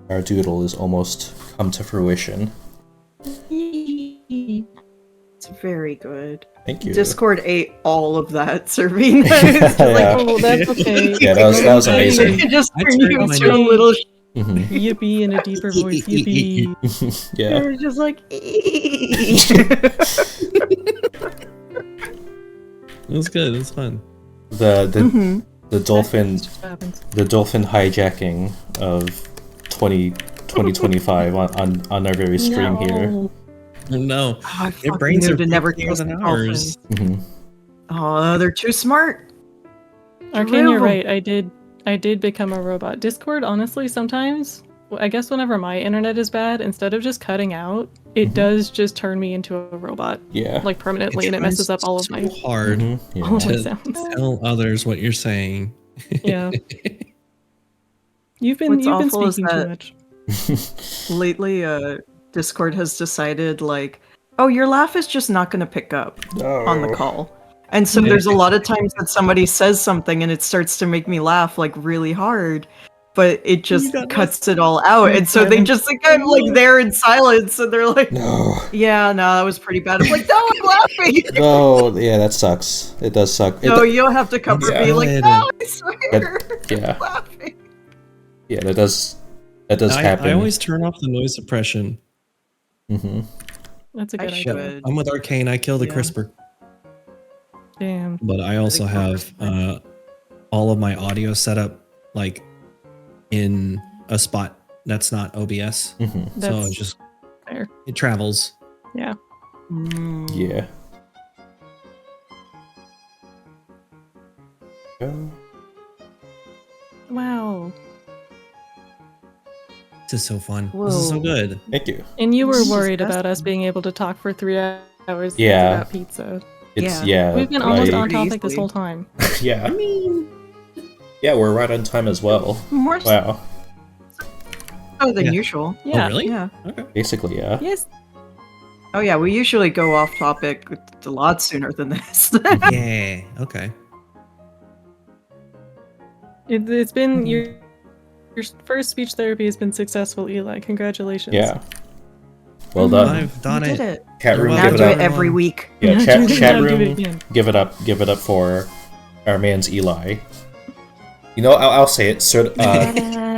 Our doodle is almost come to fruition. It's very good. Thank you. Discord ate all of that serving. Yeah. Oh, that's okay. Yeah, that was amazing. It just I turned turned you my into a name. little. Mhm. Yippee in a deeper voice. Yippee. Yeah. It was just like. It was good. It was fun. The dolphin That's just what happens. the dolphin hijacking of 2025 on our very stream here. No. Oh, no. Oh, I Their fucking brains knew are to never bigger trust than the ours. dolphins. Mhm. Oh, they're too smart. Arcane, you're Real. right. I did become a robot. Discord, honestly, sometimes, I guess whenever my internet is bad, instead of just cutting out, it does just turn me into a robot, Yeah. like permanently, and it messes up all of my hard Mhm. all Yeah. of my to sounds. tell others what you're saying. Yeah. You've been What's you've been awful is speaking too that- much. Lately, Discord has decided, like, oh, your laugh is just not going to pick up on the call. And so there's a lot of times that somebody says something and it starts to make me laugh, like, really hard. But it just got cuts it all out. And so they just, like, I'm, like, there in silence. And they're like, No. yeah, no, that was pretty bad. I'm like, no, I'm laughing. No. Yeah, that sucks. It does suck. No, you don't have to cover Yeah. me. Like, no, I swear. Yeah. I'm laughing. Yeah, that does happen. I always turn off the noise suppression. Mhm. That's a I good should. idea. I'm with Arcane. I kill the Yeah. CRISPR. Damn. But I also have all of my audio set up like in a spot that's not OBS. Mhm. So That's it just fair. it travels. Yeah. Mm. Yeah. Oh. Wow. This is so fun. This is so Whoa. good. Thank you. And you were This is worried about us disgusting. being able to talk for 3 hours Yeah. about pizza. It's Yeah. We've been almost on Pretty topic this easily. whole time. Yeah. Yeah, we're right on time as well. More Wow. so than Yeah. usual. Yeah. Oh, really? Yeah. Okay. Basically, yeah. Yes. Oh yeah, we usually go off topic a lot sooner than this. Yeah. Okay. It's been your first speech therapy has been successful, Eli. Congratulations. Yeah. Well done. I've done We it. did it. Chat room, Well, Now give it do up. it every week. Yeah, Now chat, do it- chat now do it room, again. give it up for our man's Eli. You know, I'll say it.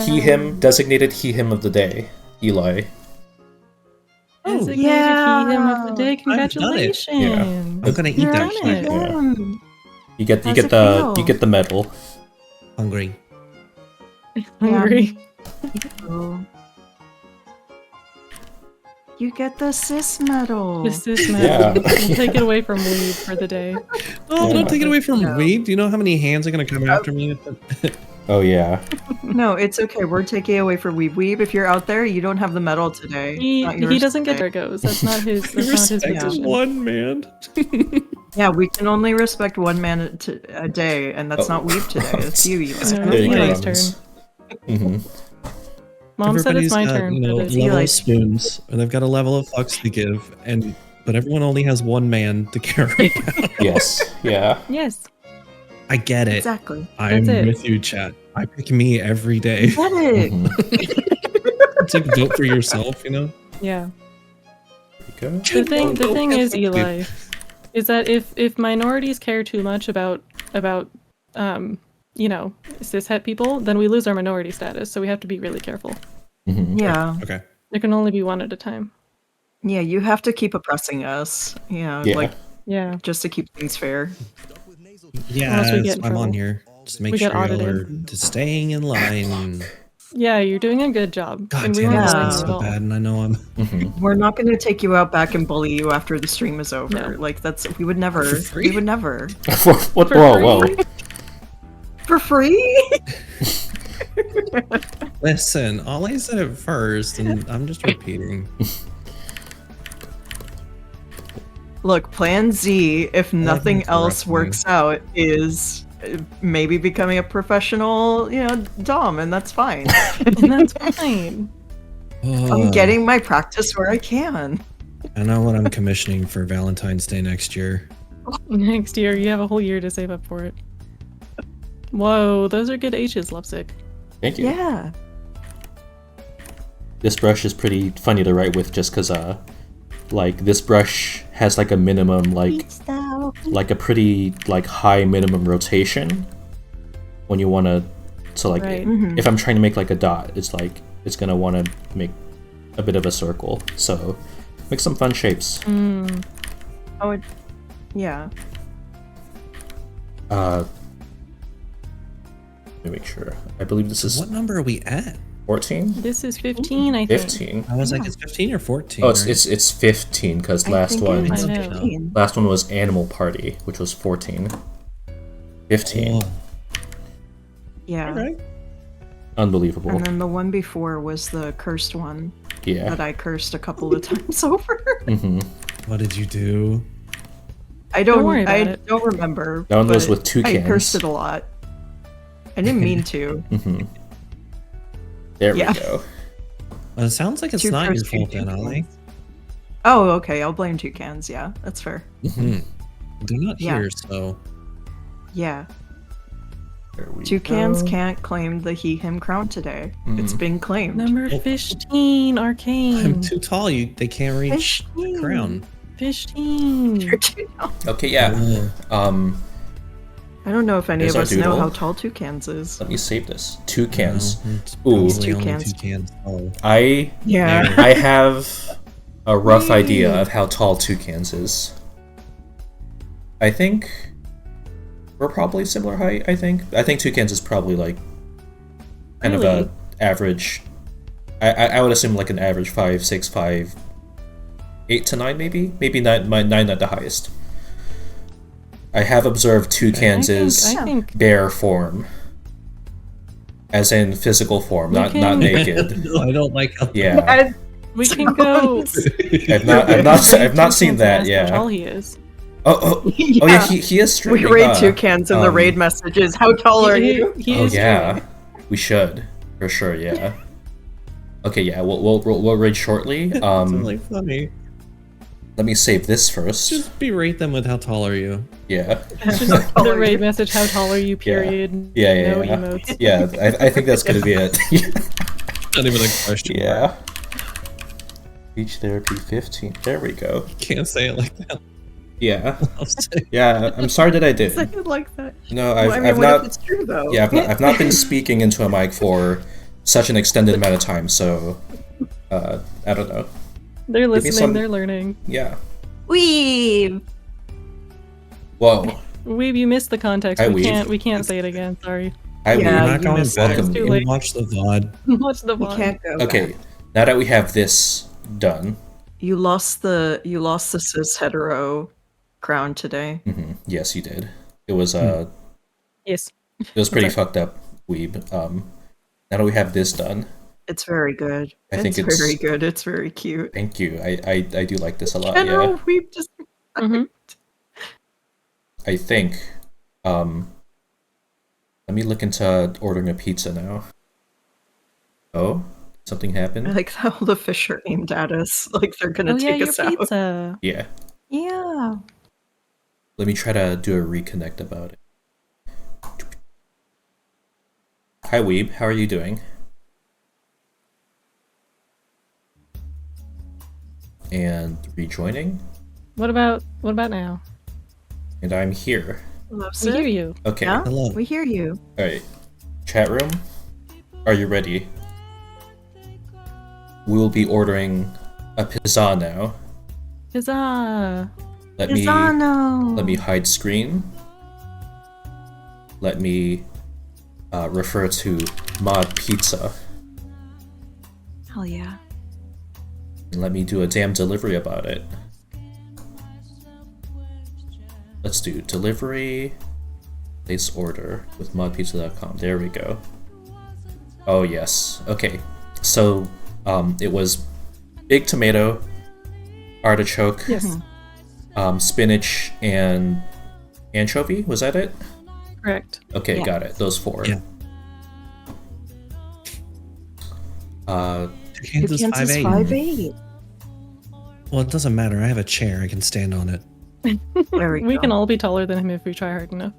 He, him, designated he, him of the day. Eli. Oh, Designated yeah. he, him of the day. I've done it. Congratulations. I'm gonna eat You're that on shit. it. Yeah. You get How's it feel? the medal. Hungry. Hungry. Oh. You get the cis medal. This is Yeah. We'll take it away from Weed for the day. Oh, Yeah. don't take it away from No. me. Do you know how many hands are gonna come after me? Oh yeah. No, it's okay. We're taking away for Weeb. Weeb, if you're out there, you don't have the medal today. He Not yours doesn't get today. where it goes. That's not his. That's not his Respect position. one man. Yeah, we can only respect one man a day, and that's Oh. not Weeb today. It's you, Eli. No, There you go. Eli's turn. hmm Mom said it's my Everybody's got, turn. You know, but it's level Eli. of spoons, and they've got a level of fucks to give, but everyone only has one man to care about. Yes. Yeah. Yes. I get it. Exactly. I'm That's it. with you, chat. I pick me every day. Get it. Mhm. It's like vote for yourself, you know. Yeah. There you go. The thing is, Eli, is that if minorities care too much about you know, cishet people, then we lose our minority status. So we have to be really careful. Yeah. Okay. There can only be one at a time. Yeah, you have to keep oppressing us. Yeah, Yeah. like Yeah. just to keep things fair. Yeah, Unless we get that's in why I'm on trouble. here. Just make We get sure y'all are audited. just staying in line. Yeah, you're doing a good job. God and we damn, weren't this bullying thing's you at so all. bad, and I know I'm. We're not going to take you out back and bully you after the stream is over. No. Like we would never. For free? We would never. What? For Whoa, free? whoa. For free? Listen, Ollie said it first, and I'm just repeating. Look, Plan Z, if nothing else interrupting. works out, is maybe becoming a professional, dom, and that's fine. And that's fine. I'm getting my practice where I can. I know what I'm commissioning for Valentine's Day next year. Next year, you have a whole year to save up for it. Whoa, those are good H's, Lovesick. Thank you. Yeah. This brush is pretty funny to write with just because, like, this brush has, like, a minimum, like a pretty, like, high minimum rotation when you want to, so, like, Right. if I'm trying to make, like, a dot, it's, like, it's going to want to make a bit of a circle. So, make some fun shapes. Oh, yeah. Let me make sure. I believe this is What number are we at? 14? This is 15, I think. 15. I was like, it's 15 or 14. Oh, it's right? it's 15 because I last think one it's I know. 15. last one was Animal Party, which was 14. 15. Oh, Yeah. alright. Unbelievable. And then the one before was the cursed one Yeah. that I cursed a couple of times over. hmm What did you do? I don't worry about I it. don't remember. That one was but with toucans. I cursed it a lot. I didn't mean to. hmm There Yeah. we go. Well, it sounds like it's Two not your cursed fault then, Ollie. Oh, okay. I'll blame toucans. Yeah, that's fair. They're not Yeah. here, so. Yeah. There we Toucans go. can't claim the he/him crown today. It's Mhm. been claimed. Number Oh. 15, Arcane. I'm too tall. They can't reach the 15. crown. 15. You're too tall. Okay, yeah. Ugh. I don't know if any There's of our us know doodle. how tall toucans is. Let me save this. Toucans. No, it's Ooh. probably only Toucans. toucans. Oh. I Yeah. I have a rough idea of how tall toucans is. I think we're probably similar height. I think toucans is probably like kind of Really? a average. I would assume like an average 5, 6, 5, 8 to 9 maybe 9 at the highest. I have observed toucans is I think bare form, as in physical form, We not can- naked. No, I don't like how Yeah, we can go. I've not seen that. How Yeah. tall he is. Oh yeah, he is We streaming. raid toucans in the raid messages. How tall are you? He Oh is yeah, streaming. we should for sure. Yeah. Okay, yeah, we'll raid shortly. It's really funny. Let me save this first. Just berate them with how tall are you? Yeah, Just the raid message, how tall are you, period. yeah, No yeah. emotes. Yeah, I think that's gonna be it. Not even a question. Yeah. Speech therapy 15. There we go. Can't say it like that. Yeah, I'll say. yeah. I'm sorry that I did. Say it like that. No, Well, I mean, I've what not. if it's true though? Yeah, I've not been speaking into a mic for such an extended amount of time, so I don't know. They're me listening, some- they're learning. Yeah. Weave. Whoa. Weeb, you missed the context. Hi, we Weeb. can't say it again. Sorry. I Yeah, We're will. not you going missed back. it. Welcome. Too late. Watch the VOD. Watch the You VOD. can't go. Okay, back. now that we have this done, You lost the cis hetero crown today. yes, you did. It was Yes. it was pretty Okay. fucked up, Weeb. Now that we have this done, It's very good. I think it's- very good. It's very cute. thank you. I do like this a lot. General, Yeah, we just hmm I think. Let me look into ordering a pizza now. Oh, something I happened. like how the fish are aimed at us, like they're gonna Oh yeah, take your us out. pizza. Yeah. Yeah. Let me try to do a reconnect about it. Hi Weeb, how are you doing? And rejoining, What about now? and I'm here. Loves We it. hear you. Okay, Yeah, Hello. we hear you. alright. Chat room, are you ready? we will be ordering a pizza now. Huzzah! Let me hide screen. Let me refer to mod pizza. Hell yeah. And let me do a damn delivery about it. Let's do delivery, place order with modpizza.com. There we go. Oh yes. Okay. So it was big tomato, artichoke, Yes. Spinach, and anchovy. Was that it? Correct. Okay, Yeah. got it. Those 4. Yeah. Kansas 5'8". 5'8". Well, it doesn't matter. I have a chair. I can stand on it. There we We go. can all be taller than him if we try hard enough.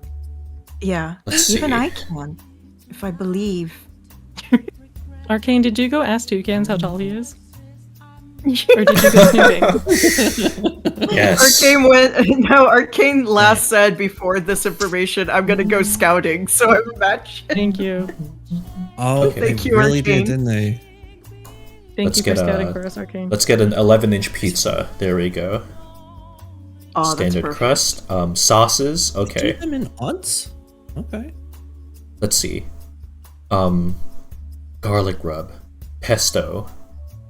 Yeah. Let's Even see. I can. If I believe. Arcane, did you go ask Toucans how tall he is? Or did you go snooping? Yes. Arcane last said before this information, I'm gonna go scouting, so I'm matching. Thank you. Oh, Okay. they Thank you, really Arcane. did, didn't they? Thank Let's you for get scouting a- for us, Arcane. Let's get an 11-inch pizza. There we go. Oh, that's Standard perfect. crust. Sauces. Do Okay. them in odds? Okay. Let's see. Garlic rub, pesto,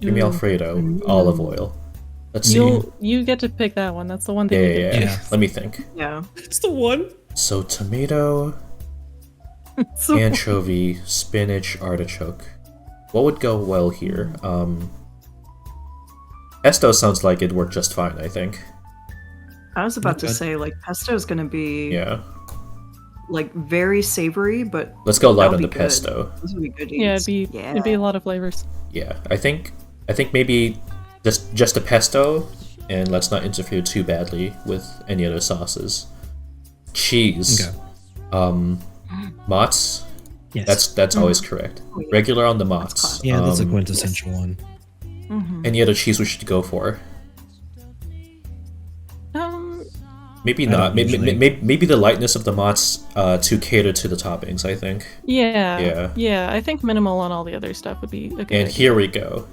creamy Ooh. Alfredo, olive oil. Let's see. You get to pick that one. That's the one Yeah, thing you yeah, get. yeah. Yeah. Let me think. Yeah. It's the one. So tomato, So, anchovy, spinach, artichoke. What would go well here? Pesto sounds like it'd work just fine, I think. I was about to Okay. say, like, pesto is gonna be Yeah. like very savory, but Let's go light That'll on be the good. pesto. those would be good Yeah, eats. it'd be a lot of flavors. Yeah. I think maybe just a pesto, and let's not interfere too badly with any other sauces. Cheese. Okay. Mott's. Yes. That's always correct. Oh, yeah. Regular on the Mott's. Yeah, that's a quintessential one. Any other cheese we should go for? Maybe I not. don't usually- Maybe the lightness of the Mott's to cater to the toppings, I think. Yeah. Yeah. I think minimal on all the other stuff would be a good And idea. here we go.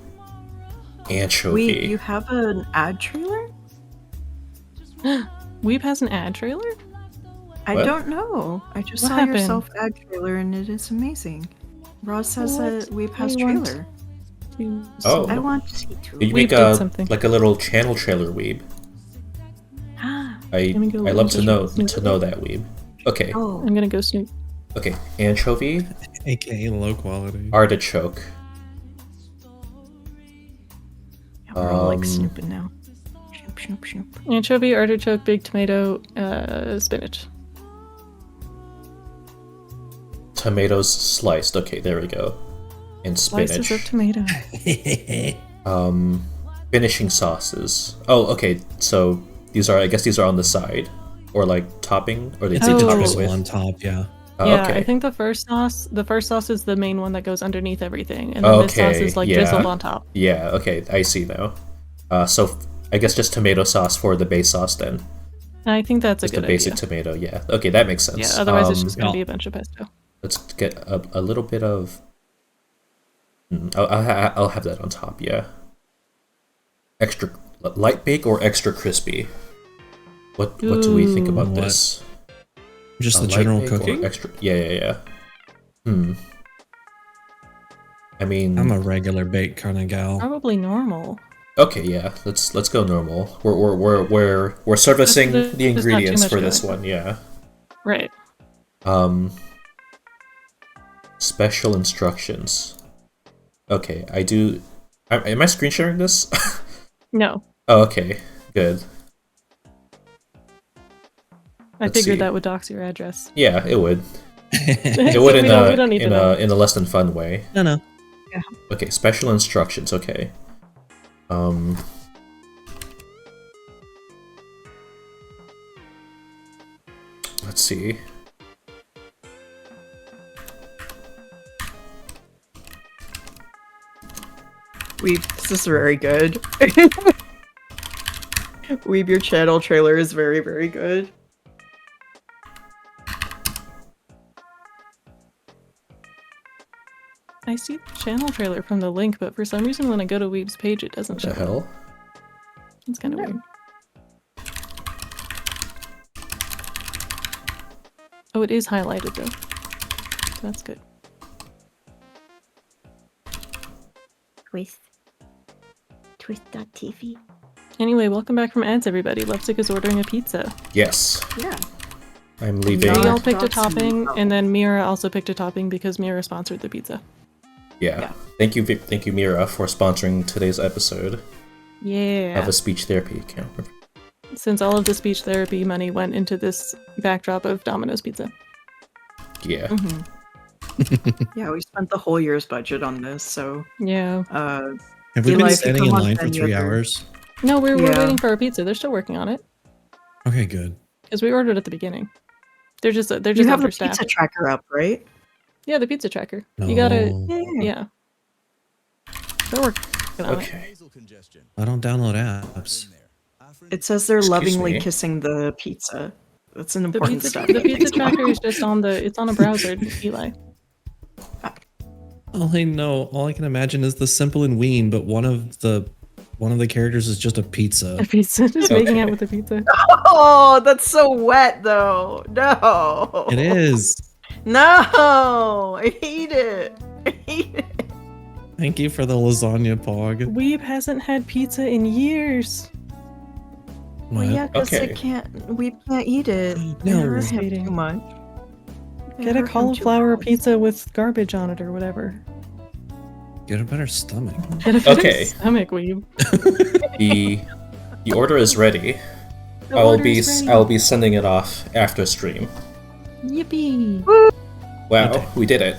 Anchovy. Wait, you have an ad trailer? Weeb has an ad trailer? I What? don't know. I just What saw happened? your self ad trailer and it is amazing. Roz says What? that Weeb has I want- trailer. Oh. I want to see too. You Weeb make did something. like a little channel trailer weeb. Ah, I me go love to snoop. know that weeb. Okay. oh, I'm gonna go snoop. Okay. Anchovy, AKA low quality. artichoke. yeah, we're all like Um, snooping now. Snoop, snoop, snoop. Anchovy, artichoke, big tomato, spinach. Tomatoes sliced. Okay, there we go. And Slices of spinach. tomato. Finishing sauces. Oh, okay. So I guess these are on the side, or like topping, or they It's say Oh. a topping drizzle with. on top, yeah. Oh, Yeah, okay. I think the first sauce is the main one that goes underneath everything, and then this sauce Okay, is like yeah. drizzled on top. Yeah. Okay, I see now. So I guess just tomato sauce for the base sauce then. And I think that's a Just a good basic idea. tomato. Yeah. Okay, that makes sense. Yeah, otherwise it's just gonna yeah. be a bunch of pesto. Let's get a little bit of. I'll have that on top. Yeah. Extra light bake or extra crispy. What do we think about What? this? Just the Light general bake or cooking. extra. Yeah. I mean. I'm a regular bake kind of gal. Probably normal. Okay, yeah. Let's go normal. We're servicing There's the not too ingredients much for going this on. one. Yeah. Right. Special instructions. Okay, I do. Am I screen sharing this? No. Oh, okay. Good. I Let's figured see. that would dox your address. Yeah, it would. It So would we in don't need to know. a less than fun way. No. Okay, special instructions. Okay. Let's see. Weeb, this is very good. Weeb, your channel trailer is very, very good. I see the channel trailer from the link, but for some reason when I go to Weeb's page, it doesn't What show. the hell? It's kind of weird. Oh, it is highlighted though. So that's good. Twist.tv. Anyway, welcome back from ads, everybody. Lovesick is ordering a pizza. Yes, Yeah. I'm leaving. We Yeah. all picked a Got some- topping, and then Mira also picked a topping because Mira sponsored the pizza. Yeah. Thank you, Mira, for sponsoring today's episode Yeah. of a speech therapy account. Since all of the speech therapy money went into this backdrop of Domino's Pizza. Yeah. Yeah, we spent the whole year's budget on this, so Yeah. Have we Eli, been if you standing come in on line for any 3 other- hours? No, we're Yeah. waiting for our pizza. They're still working on it Okay, good. because we ordered at the beginning. They're just you have the understaffed. pizza tracker up, right? Yeah, the pizza tracker. No. You gotta. Yeah. Yeah. They're working on it. Okay. I don't download apps. It says they're Excuse lovingly me? kissing the pizza. That's an The important pizza, step. the pizza tracker is just on the. It's on a browser, Eli. All I know, all I can imagine is the Simple and Ween, but one of the characters is just a pizza. A pizza, just making out with the pizza. Oh, that's so wet, though. No. It is. No, I hate it. I hate it. Thank you for the lasagna, Pog. Weeb hasn't had pizza in years. Well, What? yeah, because Okay. we can't eat it. No. It hurt him Eating. too much. It Get a hurt him too cauliflower much. pizza with garbage on it or whatever. Get a better stomach. Get a better Okay. stomach, Weeb. The order is ready. The I will order be is ready. I will be sending it off after stream. Yippee! Wow, Okay. we did it.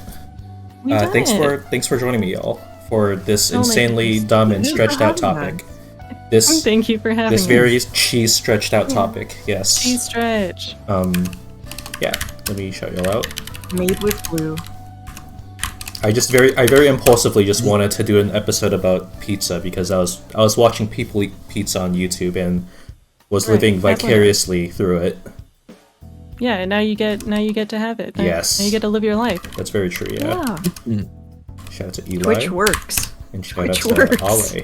We done Thanks for joining me, y'all, for this Oh my insanely goodness. dumb and Thank you stretched for out having topic. This Thank you for having this us. very cheese stretched out topic. Yes. Cheese stretch. Yeah. Let me shout y'all out. Made with glue. I very impulsively just wanted to do an episode about pizza because I was watching people eat pizza on YouTube and was Right, living definitely. vicariously through it. Yeah, and now you get to have it. Now- Yes. Now you get to live your life. That's very true. Yeah. Yeah. Shout out to Eli Twitch works. and shout Twitch out to works. Ale.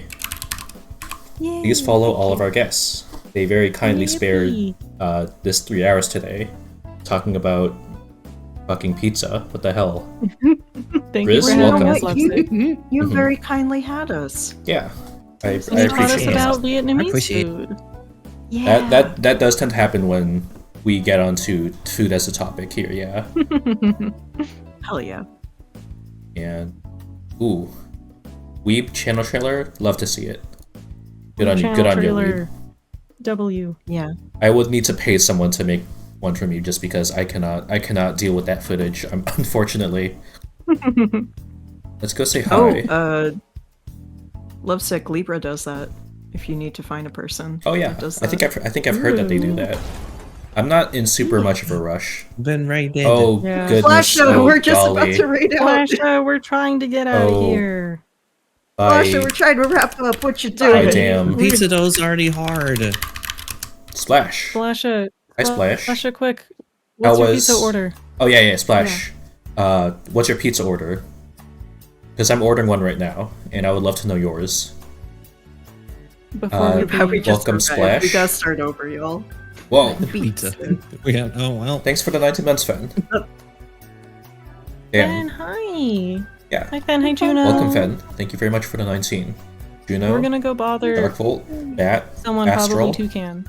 Please follow all of our guests. They very kindly spared this 3 hours today, talking about fucking pizza. What the hell? Thank Riz, you for welcome. having us, You- Lovesick. You Mhm. very kindly had us. Yeah, I And you taught us appreciate it. about I Vietnamese appreciate- food. Yeah. That does tend to happen when we get onto food as a topic here. Yeah, Hell yeah. and ooh, Weeb channel trailer. Love to see it. Good on you. Channel Good on you, trailer. Weeb. W. Yeah. I would need to pay someone to make one from you just because I cannot deal with that footage. Unfortunately. Let's go say hi. Lovesick Libra does that. If you need to find a person. Oh yeah, that does I think that. I've heard that they do Ooh. that. I'm not in super much of a rush. Been right there. Oh Yeah. goodness! Flasha, oh, we're just golly. about to read out. Flasha, we're trying to get out Oh. of here. Flasha, Bye. we're trying to wrap up. What you Bye, doing? damn. Pizza dough's already hard. Splash. Flasha. Hi, Splash. Flasha, quick. How What's your was- pizza order? Oh yeah, Splash. What's your pizza order? Because I'm ordering one right now, and I would love to know yours. Before we How we leave. just Welcome, survived. We Splash. gotta start over, y'all. Whoa! Pizza. We have. Oh well. Thanks for the 19 months, Fen. Fen, Damn. hi. Yeah. Hi, Fen. Hi, Juno. Welcome, Fen. Thank you very much for the 19. Juno, We're gonna go bother Darkvolt, Bat, someone, Astral. probably Toucan.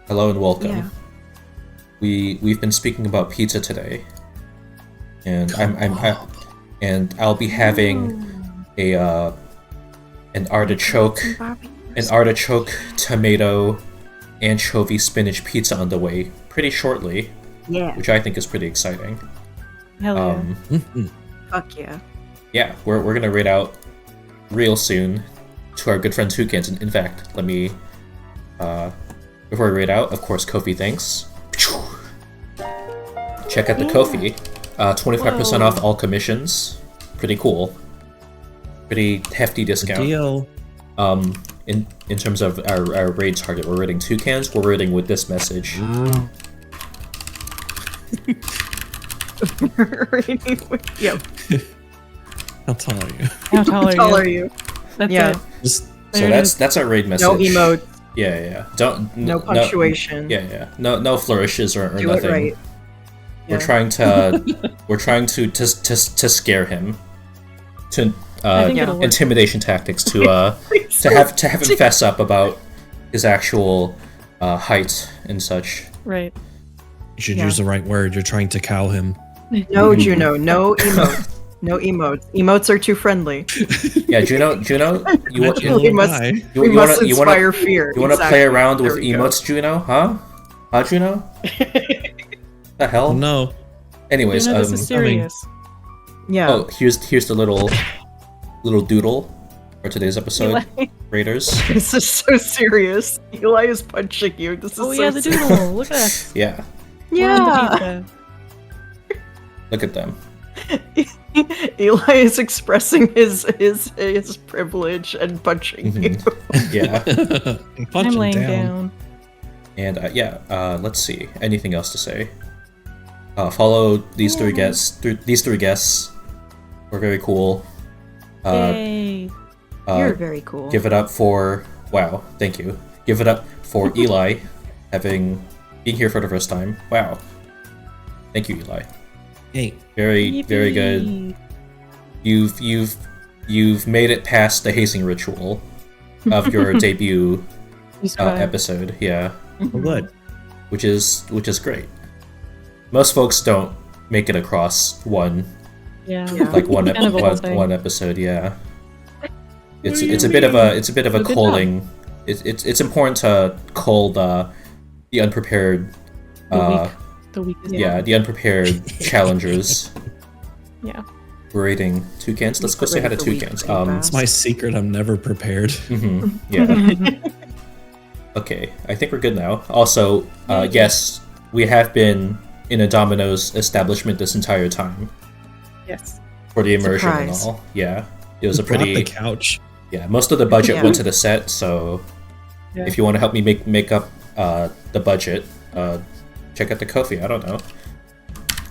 Hello and welcome. Yeah. We've been speaking about pizza today, and I'll be having an artichoke tomato anchovy spinach pizza on the way pretty shortly, Yeah. which I think is pretty exciting. Hell yeah. Mhm. Fuck yeah. Yeah, we're gonna raid out real soon to our good friend Toucans. In fact, let me before we raid out, of course, Kofi thanks. Check out the Kofi. 25% off all commissions. Pretty cool. Pretty hefty discount. Deal. In terms of our raid target, we're raiding Toucans. We're raiding with this message. Yep. How tall are you? How tall are How tall you? are you? That's Yeah. it. Just So There it is. that's our raid message. No emote, Yeah. Don't no punctuation. Yeah. No flourishes or Do nothing. it right. We're Yeah. trying to scare him. To I think Yeah. it'll work. intimidation tactics to have him fess up about his actual height and such. Right. you should Yeah. use the right word. You're trying to cow him. No, Juno, no emotes. No emotes. Emotes are too friendly. Yeah, Juno, you want Imagine a We little must- guy. you we wanna- must you wanna- inspire fear. you want to play Exactly. around There with we go. emotes, Juno? Huh? Juno? The hell? Oh no. Anyways, You know, this is serious. Yeah. oh, here's the little doodle for today's episode, Eli. Raiders. This is so serious. Eli is punching you. This is Oh so yeah, the serious. doodle. Look at us. Yeah, We're on the Yeah. pizza. look at them. Eli is expressing his privilege and punching you. Yeah, Punch I'm him laying down. down. and let's see. Anything else to say? Follow these three guests. These three guests were very cool. Yay. You're Uh, very cool. give it up for wow. Thank you. Give it up for Eli, being here for the first time. Wow. Thank you, Eli. Hey, Very good. Yippee. You've made it past the hazing ritual of your debut You survived. episode. Yeah, well, good. which is great. Most folks don't make it across one Yeah. Yeah. like one Kind of a whole thing. one episode. Yeah, it's What do it's you a bit of mean? a Good job. culling. It's important to cull the unprepared. The weakest. Yeah, the unprepared challengers. Yeah. We're raiding toucans. Let's go say hi to Ready for weak toucans. pretty fast. It's my secret. I'm never prepared. Yeah. Okay, I think we're good now. Also, yes, we have been in a Domino's establishment this entire time Yes. for the immersion Surprise. and all. Yeah, it was a Brought the pretty. couch. Yeah, most of the budget Yeah. went to the set. So, Yeah. if you want to help me make up the budget, check out the Ko-fi. I don't know.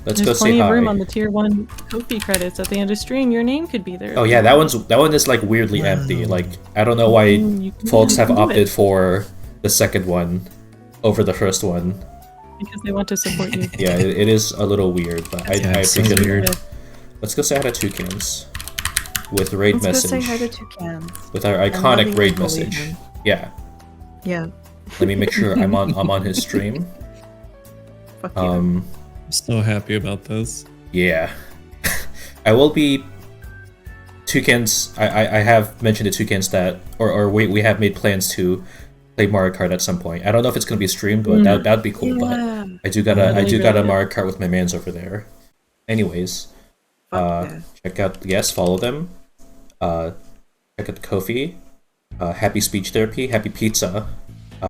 Let's go There's say plenty of room hi. on the tier 1 Ko-fi credits at the end of stream. Your name could be there. Oh yeah, that one is like weirdly empty. Wow. Like I don't know why You can- folks you have can do opted it for the second one over the first one. because they want to support you. Yeah, it is a little weird, but I it's so appreciate weird. it. Let's go say hi to toucans with raid Let's message go say hi to toucans. with our I'm iconic loving raid and message. believing. Yeah, Yeah. let me make sure I'm on his stream. Fuck you. I'm so happy about this. Yeah, I will be toucans. I have mentioned to toucans that or we have made plans to play Mario Kart at some point. I don't know if it's gonna be streamed, but that'd be cool. Yeah. But I do got a Really Mario Kart with my mans over there. Anyways, Fuck yeah. check out follow them. Check out the Ko-fi. Happy speech therapy, happy pizza.